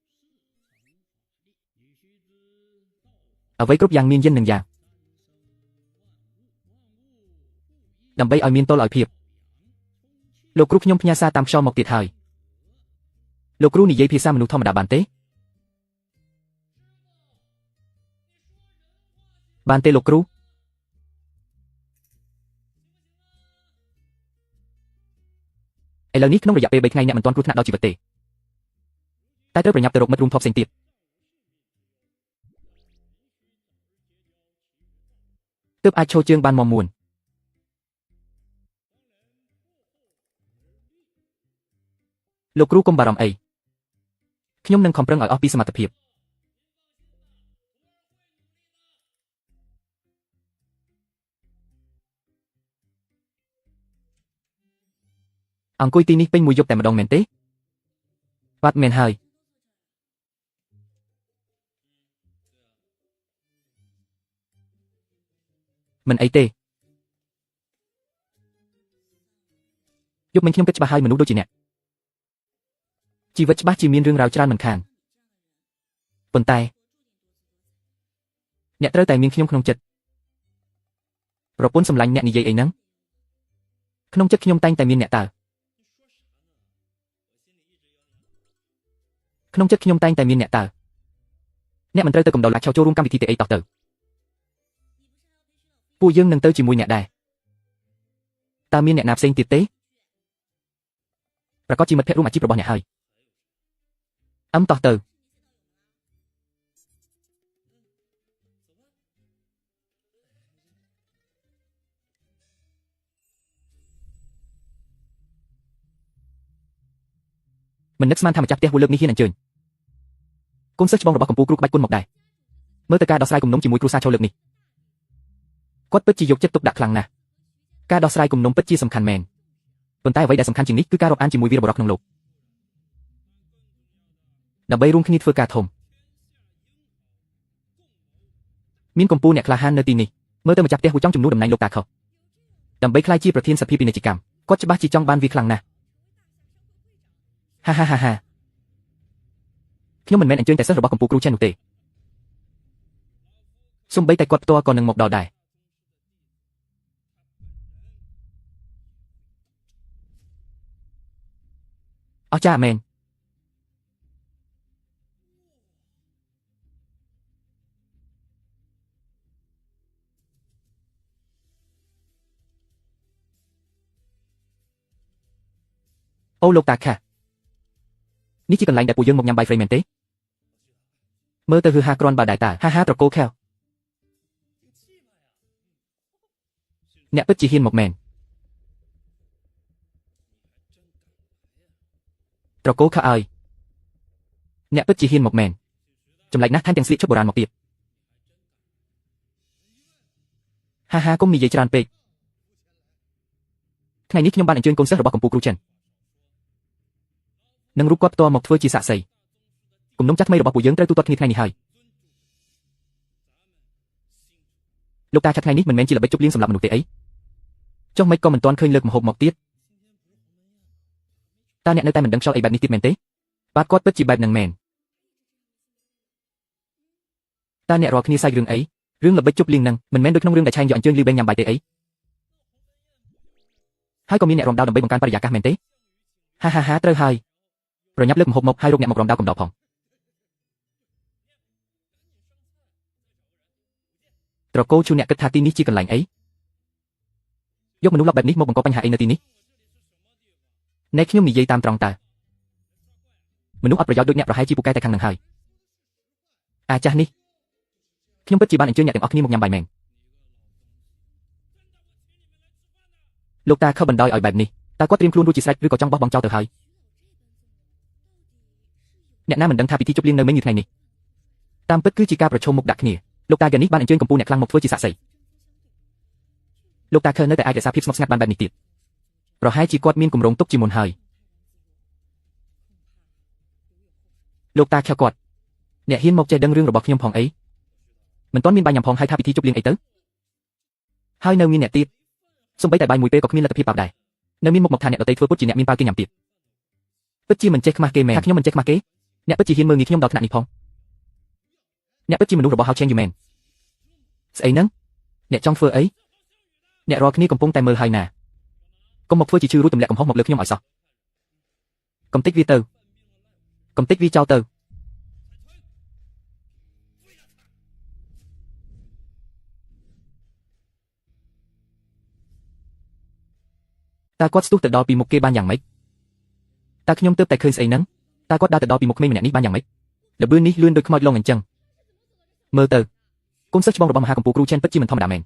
អ្វីគ្រប់យ៉ាងមានយិននិងយ៉ាងដើម្បីឲ្យមានតុល្យភាពលោកគ្រូខ្ញុំផ្ញើសារតាមខ្យល់មកទៀតហើយលោកគ្រូនិយាយភាសាមនុស្សធម្មតាបានទេបានទេលោកគ្រូឥឡូវនេះក្នុងរយៈពេល3ថ្ងៃអ្នកមិនទាន់គ្រោះថ្នាក់ដល់ជីវិតទេតែត្រូវប្រញាប់ទៅរកមិត្តរួមធប់ផ្សេងទៀតទើបអាចឈរជើងបានមាំមួនលោកគ្រូកុំបារម្ភអីខ្ញុំនឹងខំប្រឹងឲ្យអស់ពីសមត្ថភាពអង្គុយទីនេះពេញមួយយប់តែម្ដងមែនទេបាទមែនហើយមិនអីទេយប់មិញខ្ញុំគិតច្បាស់ហើយមនុស្សដូចជាអ្នកជីវិតច្បាស់ជាមានរឿងរ៉ាវច្រើនមិនខានប៉ុន្តែអ្នកត្រូវតែមានខ្ញុំក្នុងចិត្តប្រពន្ធសម្លាញ់អ្នកនិយាយអីហ្នឹងក្នុងចិត្តខ្ញុំតែងតែមានអ្នកតើក្នុងចិត្តខ្ញុំតែងតែមានអ្នកតើអ្នកមិនត្រូវទៅកំដៅឡាឆោចូលរួមកម្មវិធីទេអីតោះទៅពួកយើងនឹងទៅជាមួយអ្នកដែរតើមានអ្នកណាផ្សេងទៀតទេប្រកាសជាមិត្តភក្តិរួមអាជីពរបស់អ្នកហើយតោះទៅមិននឹកស្មានថាម្ចាស់ផ្ទះមួយលើកនេះហ៊ានអញ្ជើញកូនសិស្សច្បងរបស់កម្ពុជាគ្រូក្បាច់គុណមកដែរមើលទៅការដោះស្រាយគំនុំជាមួយគ្រូសាចូលលើកនេះគាត់ពិតជាយកចិត្តទុកដាក់ខ្លាំងណាស់ការដោះស្រាយគំនុំពិតជាសំខាន់មែនប៉ុន្តែអ្វីដែលសំខាន់ជាងនេះគឺការរាប់អានជាមួយវីរបុរសក្នុងលោកដើម្បីរួមគ្នាធ្វើការធំមានកម្ពុជាអ្នកក្លាហាននៅទីនេះមើលទៅម្ចាស់ផ្ទះហួចចង់ជំនួសតំណែងលោកតាខុសដើម្បីក្លាយជាប្រធានសភាពាណិជ្ជកម្មគាត់ច្បាស់ជាចង់បានវាខ្លាំងណាស់ហាខ្ញុំមិនមែនអញ្ជើញតែសិស្សរបស់កម្ពុជាគ្រូចិននោះទេសូម្បីតែគាត់ផ្ទាល់ក៏នឹងមកដល់ដែរអស្ចារ្យមែនអូលោកតាខានេះជាកន្លែងដែលពួកយើងមកញ៉ាំបាយហ្វ្រេមែនទេមើលទៅហឺហាគ្រាន់បើដែរតាហាត្រកូលខែវអ្នកពិតជាហ៊ានមកមែនត្រកូលខែវអើយអ្នកពិតជាហ៊ានមកមែនចម្លែកណាស់ថែមទាំងស្លៀកឈុតបុរាណមកទៀតកុំនិយាយច្រើនពេកថ្ងៃនេះខ្ញុំបានអញ្ជើញកូនសិស្សរបស់កម្ពុជាគ្រូចិននឹងរូបគាត់ផ្ទាល់មកធ្វើជាសាក្សីគំនុំចាស់ថ្មីរបស់ពួកយើងត្រូវទូទាត់គ្នាថ្ងៃនេះហើយលោកតាចាត់ថ្ងៃនេះមិនមែនជាល្បិចជប់លៀងសម្រាប់មនុស្សទេអីចុះមិនក៏មិនទាន់ឃើញលើកម្ហូបមកទៀតតើអ្នកនៅតែមិនដឹងខ្យល់អីបែបនេះទៀតមែនទេបាទគាត់ពិតជាបែបហ្នឹងមែនតើអ្នករាល់គ្នាសាច់រឿងអីរឿងល្បិចជប់លៀងហ្នឹងមិនមែនដូចក្នុងរឿងដែលឆែងយកអញ្ជើញលីបេងញ៉ាំបាយទេអីហើយក៏មានអ្នករំដៅដើម្បីបង្កើនបរិយាកាសមែនទេត្រូវហើយប្រញាប់លើកម្ហូបមកហើយរកអ្នកមករំដៅកំដៅផងត្រកូលជួអ្នកគិតថាទីនេះជាកន្លែងអីយកមនុស្សឡប់បែបនេះមកបង្កបញ្ហាអីនៅទីនេះណែខ្ញុំនិយាយតាមត្រង់តើមនុស្សអត់ប្រយោជន៍ដូចអ្នកប្រហែលជាពូកែតែខាងនឹងហើយអាចាស់នេះខ្ញុំពិតជាបានអញ្ជើញអ្នកទាំងអស់គ្នាមកញ៉ាំបាយមែនលោកតាខឹបបណ្ដោយឲ្យបែបនេះតើគាត់ត្រៀមខ្លួនរួចជាស្រេចឬក៏ចង់បោះបង់ចោលទៅហើយ អ្នកណាមិនដឹងថាពិធីជប់លៀងនៅមេញថ្ងៃនេះតាមពិតគឺជាការប្រឈមមុខដាក់គ្នាលោកតាហ្គានេះបានអញ្ជើញកំពូលអ្នកខ្លាំងមកធ្វើជាសាក្សីលោកតាខើនៅតែអាចរក្សាភាពស្ងប់ស្ងាត់បានបែបនេះទៀតប្រហែលជាគាត់មានគម្រោងទុកជាមុនហើយលោកតាខើគាត់អ្នកហ៊ានមកចេះដឹងរឿងរបស់ខ្ញុំផងអីមិនទាន់មានបាយញ៉ាំផងហើយថាពិធីជប់លៀងអីទៅហើយនៅមានអ្នកទៀតសំបីតែបាយមួយពេលក៏គ្មានលទ្ធភាពបោកដែរនៅមានមុខមកថាអ្នកដទៃធ្វើពុតជាអ្នកមានប៉ាគេញ៉ាំទៀតពិតជាមិនចេះខ្មាស់គេមែនថាខ្ញុំមិនចេះខ្មាស់គេអ្នកពិតជាហ៊ានមើលងាយខ្ញុំដល់ថ្នាក់នេះផងអ្នកពិតជាមនុស្សរបស់ហៅឆេងយូមែនស្អីហ្នឹងអ្នកចង់ធ្វើអីអ្នករាល់គ្នាកំពុងតែមើលហើយណាកុំមកធ្វើជាជឿរួចទម្លាក់កំហុសមកលើខ្ញុំឲ្យសោះកំតិចវាទៅកំតិចវាចោលទៅតើគាត់ស្ទុះទៅដល់ពីមុខគេបានយ៉ាងម៉េចតើខ្ញុំទើបតែឃើញស្អីហ្នឹងតើគាត់ដើរទៅដល់ពីមុខក្មេងម្នាក់នេះបានយ៉ាងម៉េចល្បឿននេះលឿនដូចខ្មោចលងអញ្ចឹងមើលទៅកូនសិស្សច្បងរបស់មហាកម្ពុជាគ្រូឆេនពិតជាមិនធម្មតាមែន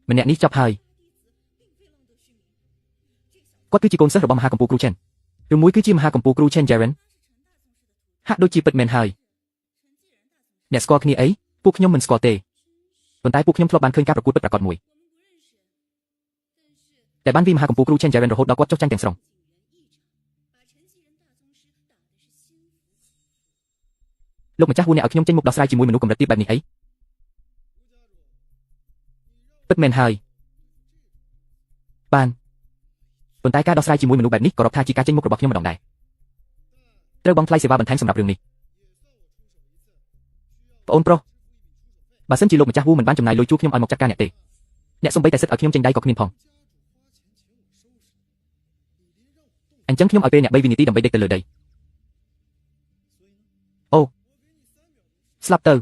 ម្នាក់នេះចប់ហើយគាត់គឺជាកូនសិស្សរបស់មហាកម្ពុជាគ្រូឆេនឬមួយគឺជាមហាកម្ពុជាគ្រូឆេន Jaren ហាក់ដូចជាពិតមែនហើយអ្នកស្គាល់គ្នាអីពួកខ្ញុំមិនស្គាល់ទេប៉ុន្តែពួកខ្ញុំធ្លាប់បានឃើញការប្រកួតពិតប្រាកដមួយតែបានវាមហាកម្ពុជាគ្រូឆេន Jaren រហូតដល់គាត់ចុះចាញ់ទាំងស្រុងលោកម្ចាស់វូអ្នកឲ្យខ្ញុំចេញមុខដោះស្រាយជាមួយមនុស្សកម្រិតទាបបែបនេះអីពិតមែនហើយបានប៉ុន្តែការដោះស្រាយជាមួយមនុស្សបែបនេះក៏រាប់ថាជាការចេញមុខរបស់ខ្ញុំម្ដងដែរត្រូវបង់ថ្លៃសេវាបន្ថែមសម្រាប់រឿងនេះប្អូនប្រុសបើសិនជាលោកម្ចាស់វូមិនបានចំណាយលុយជួខ្ញុំឲ្យមកចាត់ការអ្នកទេអ្នកសំបីតែសិតឲ្យខ្ញុំចេញដៃក៏គ្មានផងអញ្ចឹងខ្ញុំឲ្យពេលអ្នក3វិនាទីដើម្បីដេកទៅលើដីអូស្លាប់ទៅ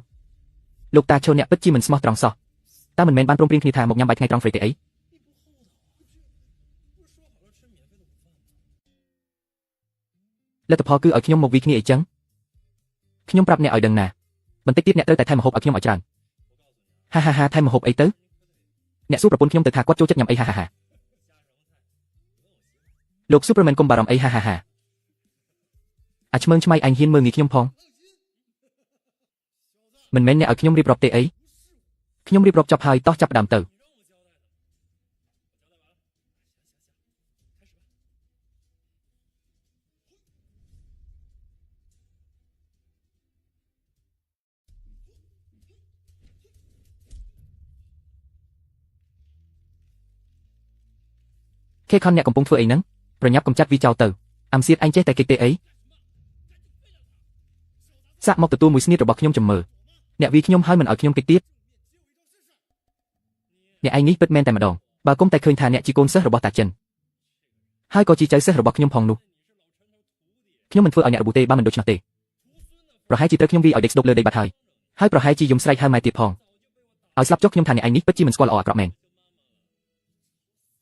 លោកតាឈូអ្នកពិតជាមិនស្មោះត្រង់សោះតើមិនមែនបានព្រមព្រៀងគ្នាថាមកញ៉ាំបាយថ្ងៃត្រង់ហ្វ្រេទេអីលទ្ធផលគឺឲ្យខ្ញុំមកវីគ្នាអីចឹងខ្ញុំប្រាប់អ្នកឲ្យដឹងណាបន្តិចទៀតអ្នកត្រូវតែថែមម្ហូបឲ្យខ្ញុំឲ្យច្រើនហាថែមម្ហូបអីទៅអ្នកសួរប្រពន្ធខ្ញុំទៅថាគាត់ចូលចិត្តញ៉ាំអីហាលោក Superman កុំបារម្ភអីហាអាឆ្មើងឆ្មៃអញហ៊ានមើលងាយខ្ញុំផងមិនមែនអ្នកឲ្យខ្ញុំរៀបរាប់ទេអីខ្ញុំរៀបរាប់ចប់ហើយតោះចាប់ផ្ដើមទៅខេខនអ្នកកំពុងធ្វើអីហ្នឹងប្រញាប់កំចាត់វាចោលទៅអាំសៀតអញចេះតែគេទេអីសាក់មកទទួលមួយស្នៀតរបស់ខ្ញុំចាំមើលអ្នកវាខ្ញុំហើយមិនឲ្យខ្ញុំគេទៀតអ្នកឯងនេះពិតមែនតែម្ដងបើគុំតែឃើញថាអ្នកជាកូនសិស្សរបស់តាចិនហើយក៏ជាចៅសិស្សរបស់ខ្ញុំផងនោះខ្ញុំមិនធ្វើឲ្យអ្នករបួសទេបើមិនដូច្នោះទេប្រហែលជាត្រូវខ្ញុំវាឲ្យដេកស្ដុកលើដីបាត់ហើយប្រហែលជាយំស្រែកហៅម៉ែទៀតផងឲ្យស្លាប់ចុះខ្ញុំថាអ្នកឯងនេះពិតជាមិនស្គាល់ល្អអាក្រក់មែន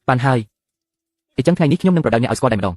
បានហើយអញ្ចឹងថ្ងៃនេះខ្ញុំនឹងប្រដៅអ្នកឲ្យស្គាល់តែម្ដង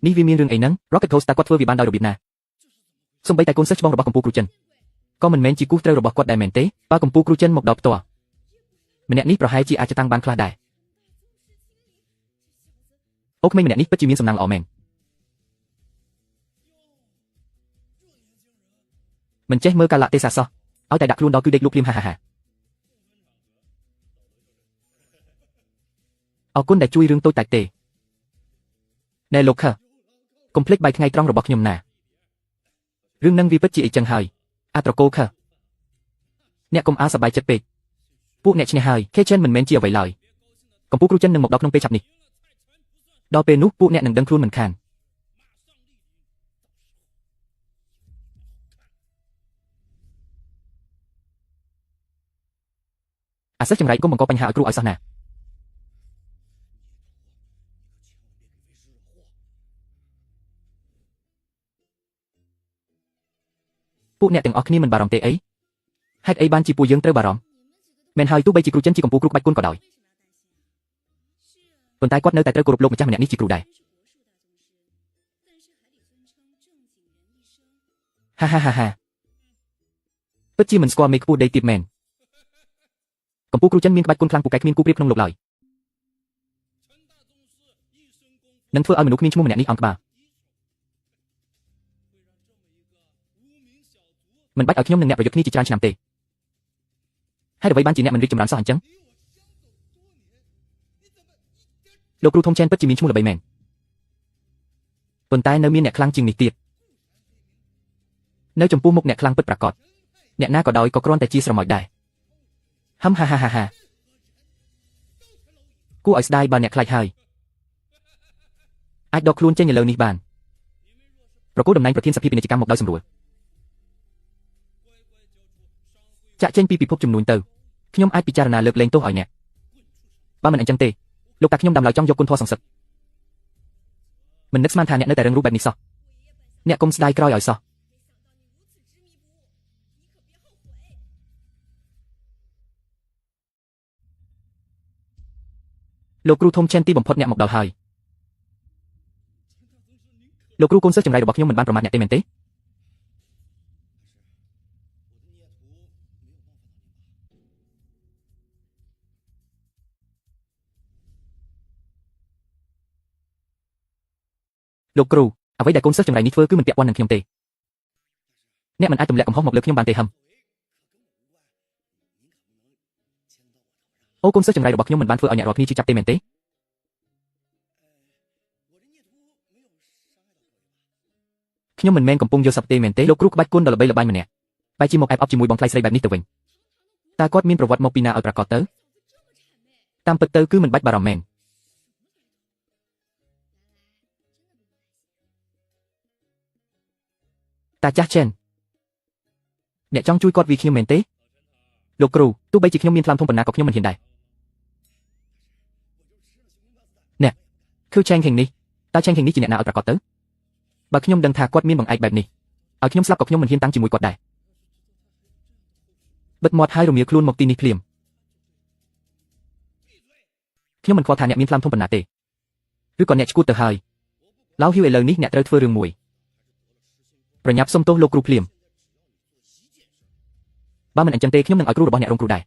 នេះវាមានរឿងអីហ្នឹង Rocket Coaster គាត់ធ្វើវាបានដោយរបៀបណាសូម្បីតែកូនសិស្សច្បងរបស់កម្ពុជាគ្រូចិនក៏មិនមែនជាគូត្រូវរបស់គាត់ដែរមែនទេបើកម្ពុជាគ្រូចិនមកដល់ផ្ទាល់ម្នាក់នេះប្រហែលជាអាចតាំងបានខ្លះដែរអូក្មេងម្នាក់នេះពិតជាមានសំណាងល្អមែនមិនចេះមើលកាលៈទេសៈសោះឲ្យតែដាក់ខ្លួនដល់គឺដេកលក់ភ្លាមហាអរគុណដែលជួយរឿងតូចតាចទេណែលោកខើកុំភ្លេចបាយថ្ងៃត្រង់របស់ខ្ញុំណារឿងនឹងវាពិតជាអីចឹងហើយអាត្រកូលខើអ្នកកុំអាសប្បាយចិត្តពេកពួកអ្នកឈ្នះហើយខេចិនមិនមែនជាអ្វីឡើយកម្ពុជាគ្រូចិននឹងមកដល់ក្នុងពេលឆាប់នេះដល់ពេលនោះពួកអ្នកនឹងដឹងខ្លួនមិនខាន អាសិស្សចង្រៃកុំបង្កបញ្ហាឲ្យគ្រូឲ្យសោះណាពួកអ្នកទាំងអស់គ្នាមិនបារម្ភទេអីហេតុអីបានជាពួកយើងត្រូវបារម្ភមែនហើយទោះបីជាគ្រូចិនជាកម្ពុជាគ្រូក្បាច់គុណក៏ដោយប៉ុន្តែគាត់នៅតែត្រូវគោរពលោកម្ចាស់ម្នាក់នេះជាគ្រូដែរហាហាហាហាពិតជាមិនស្គាល់មេខ្ពស់ដីទៀតមែនកម្ពុជាគ្រូចិនមានក្បាច់គុណខ្លាំងពូកែគ្មានគូប្រៀបក្នុងលោកឡើយនឹងធ្វើឲ្យមនុស្សគ្មានឈ្មោះម្នាក់នេះអន់ក្បាលមិនបាច់ឲ្យខ្ញុំនិងអ្នកប្រយុទ្ធគ្នាជាច្រើនឆ្នាំទេហេតុអ្វីបានជាអ្នកមិនរីកចម្រើនសោះអញ្ចឹងលោកគ្រូធំឆេនពិតជាមានឈ្មោះល្បីមែនប៉ុន្តែនៅមានអ្នកខ្លាំងជាងនេះទៀតនៅចំពោះមុខអ្នកខ្លាំងពិតប្រាកដអ្នកណាក៏ដោយក៏គ្រាន់តែជាស្រមោចដែរហឹមហាហាហាហាគួរឲ្យស្ដាយបើអ្នកខ្លាចហើយអាចដកខ្លួនចេញឥឡូវនេះបានប្រគល់តំណែងប្រធានសភាពាណិជ្ជកម្មមកដោយសម្រួលចាក់ចេញពីពិភពចំនួនទៅខ្ញុំអាចពិចារណាលើកលែងទោសឲ្យអ្នកបើមិនអញ្ចឹងទេលោកតាខ្ញុំដាំឡើយចង់យកគុណធម៌សងសឹកមិននឹកស្មានថាអ្នកនៅតែរឹងរូសបែបនេះសោះអ្នកកុំស្ដាយក្រោយឲ្យសោះលោកគ្រូធំឆេនទីបំផុតអ្នកមកដល់ហើយលោកគ្រូកូនសិស្សចង្រៃរបស់ខ្ញុំមិនបានប្រមាថអ្នកទេមែនទេលោកគ្រូអ្វីដែលកូនសិស្សចង្រៃនេះធ្វើគឺមិនពាក់ព័ន្ធនឹងខ្ញុំទេអ្នកមិនអាចទម្លាក់កំហុសមកលើខ្ញុំបានទេហឹមអូកូនសិស្សចង្រៃរបស់ខ្ញុំមិនបានធ្វើឲ្យអ្នករាល់គ្នាជឿចាប់ទេមែនទេខ្ញុំមិនមែនកំពុងយកសັບទេមែនទេលោកគ្រូក្បាច់គុណដ៏ល្បីល្បាញម្នាក់បែរជាមកអែបអប់ជាមួយបងថ្លៃស្រីបែបនេះទៅវិញតើគាត់មានប្រវត្តិមកពីណាឲ្យប្រកាសទៅតាមពិតទៅគឺមិនបាច់បារម្ភមែនតាចាស់ឆេនអ្នកចង់ជួយគាត់vìខ្ញុំមែនទេលោកគ្រូទោះបីជាខ្ញុំមានថ្លើមធំប៉ុណ្ណាក៏ខ្ញុំមិនហ៊ានដែរអ្នកគឺឆេងហេងនេះតើឆេងហេងនេះជាអ្នកណាឲ្យប្រកាសទៅបើខ្ញុំដឹងថាគាត់មានបង្អែកបែបនេះឲ្យខ្ញុំស្លាប់ក៏ខ្ញុំមិនហ៊ានតាំងជាមួយគាត់ដែរបិទមាត់ហើយរមៀលខ្លួនមកទីនេះភ្លាមខ្ញុំមិនខ្វល់ថាអ្នកមានថ្លើមធំប៉ុណ្ណាទេឬក៏អ្នកឈួតទៅហើយឡៅហ៊ីវឥឡូវនេះអ្នកត្រូវធ្វើរឿងមួយប្រញាប់សុំទោសលោកគ្រូភ្លាមបើមិនអញ្ចឹងទេខ្ញុំនឹងឲ្យគ្រូរបស់អ្នករងគ្រោះដែរ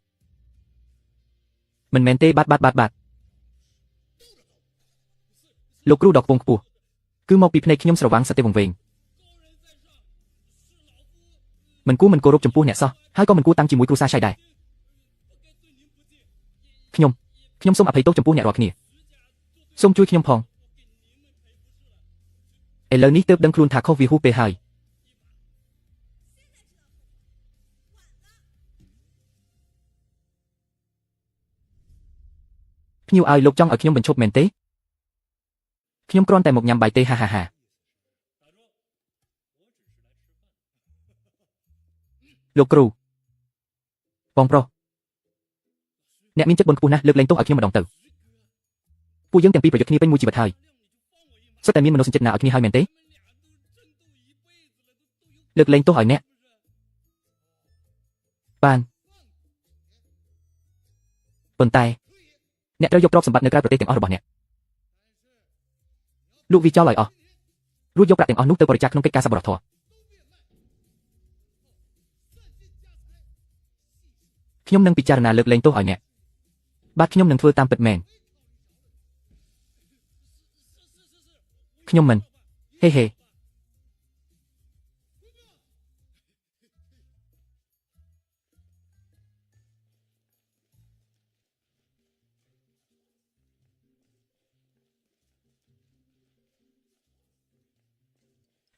មិនមែនទេបាទលោកគ្រូដកពងខ្ពស់គឺមកពីភ្នែកខ្ញុំស្រវាំងសតិវង្វេងមិនគួរមិនគោរពចំពោះអ្នកសោះហើយក៏មិនគួរតាំងជាមួយគ្រូសាឆៃដែរខ្ញុំសូមអភ័យទោសចំពោះអ្នករាល់គ្នាសូមជួយខ្ញុំផងឥឡូវនេះទើបដឹងខ្លួនថាខុសវាហួសពេលហើយភ្ញៀវឲ្យលោកចង់ឲ្យខ្ញុំបញ្ឈប់មែនទេខ្ញុំគ្រាន់តែមកញ៉ាំបាយទេហាហាហាលោកគ្រូបងប្រុសអ្នកមានចិត្តបុណ្យខ្ពស់ណាស់លើកលែងទោសឲ្យខ្ញុំម្ដងទៅពួកយើងទាំងពីរប្រយុទ្ធគ្នាពេញមួយជីវិតហើយសុទ្ធតែមានមនោសញ្ចេតនាឲ្យគ្នាហើយមែនទេលើកលែងទោសឲ្យអ្នកបានប៉ុន្តែអ្នកត្រូវយកទ្រព្យសម្បត្តិនៅក្រៅប្រទេសទាំងអស់របស់អ្នកលក់វាចោលឲ្យអស់រួចយកប្រាក់ទាំងអស់នោះទៅបរិច្ចាគក្នុងកិច្ចការសប្បុរសធម៌ខ្ញុំនឹងពិចារណាលើកលែងទោសឲ្យអ្នកបាទខ្ញុំនឹងធ្វើតាមពិតមែនខ្ញុំមិនហេហេ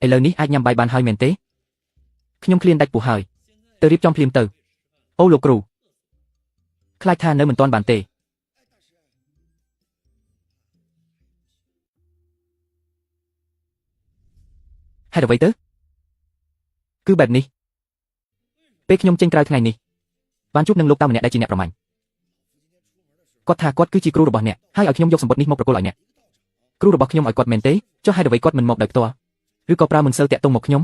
ឥឡូវនេះអាចញ៉ាំបាយបានហើយមែនទេខ្ញុំឃ្លានដាច់ពោះហើយទៅរៀបចំភ្លាមទៅអូលោកគ្រូខ្លាចថានៅមិនទាន់បានទេហេតុអ្វីទៅគឺបែបនេះពេលខ្ញុំចេញក្រៅថ្ងៃនេះបានជួបនឹងលោកតាម្នាក់ដែលជាអ្នកប្រមាញ់ គាត់ថាគាត់គឺជាគ្រូរបស់អ្នកហើយឲ្យខ្ញុំយកសម្បត្តិនេះមកប្រគល់ឲ្យអ្នកគ្រូរបស់ខ្ញុំឲ្យគាត់មែនទេចុះហេតុអ្វីគាត់មិនមកដោយផ្ទាល់ឬក៏ប្រើមុនសិលតាក់ទងមកខ្ញុំ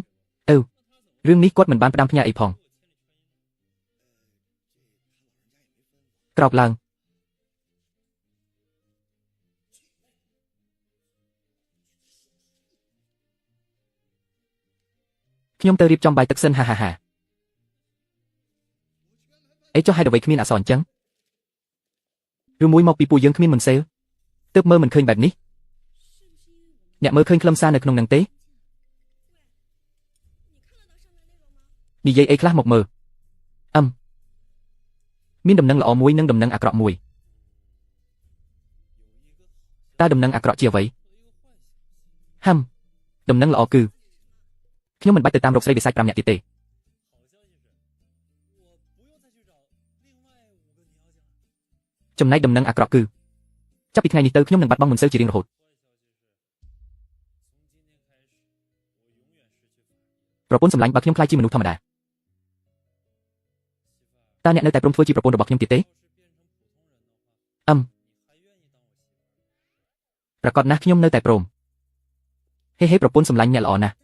រឿងនេះគាត់មិនបានផ្ដាំផ្ញើអីផងក្រោកឡើងខ្ញុំទៅរៀបចំបាយទឹកសិនហាអីចុះហេតុអ្វីគ្មានអក្សរអញ្ចឹងឬមួយមកពីពួកយើងគ្មានមុនសេលទើបមើលមិនឃើញបែបនេះអ្នកមើលឃើញខ្លឹមសារនៅក្នុងនឹងទេនិយាយអីខ្លះមកមើលមានដំណឹងល្អមួយនិងដំណឹងអាក្រក់មួយតើដំណឹងអាក្រក់ជាអ្វីដំណឹងល្អគឺខ្ញុំមិនបាច់ទៅតាមរកស្រីវិសាច5នាក់ទៀតទេចំណែកដំណឹងអាក្រក់គឺចាប់ពីថ្ងៃនេះទៅខ្ញុំនឹងបាត់បង់មុនសិលជារៀងរហូតប្រពន្ធសម្លាញ់បើខ្ញុំខ្លាចជាមនុស្សធម្មតាតើអ្នកនៅតែព្រមធ្វើជាប្រពន្ធរបស់ខ្ញុំទៀតទេប្រកាសណាស់ខ្ញុំនៅតែព្រមហេប្រពន្ធសម្លាញ់អ្នកល្អណាស់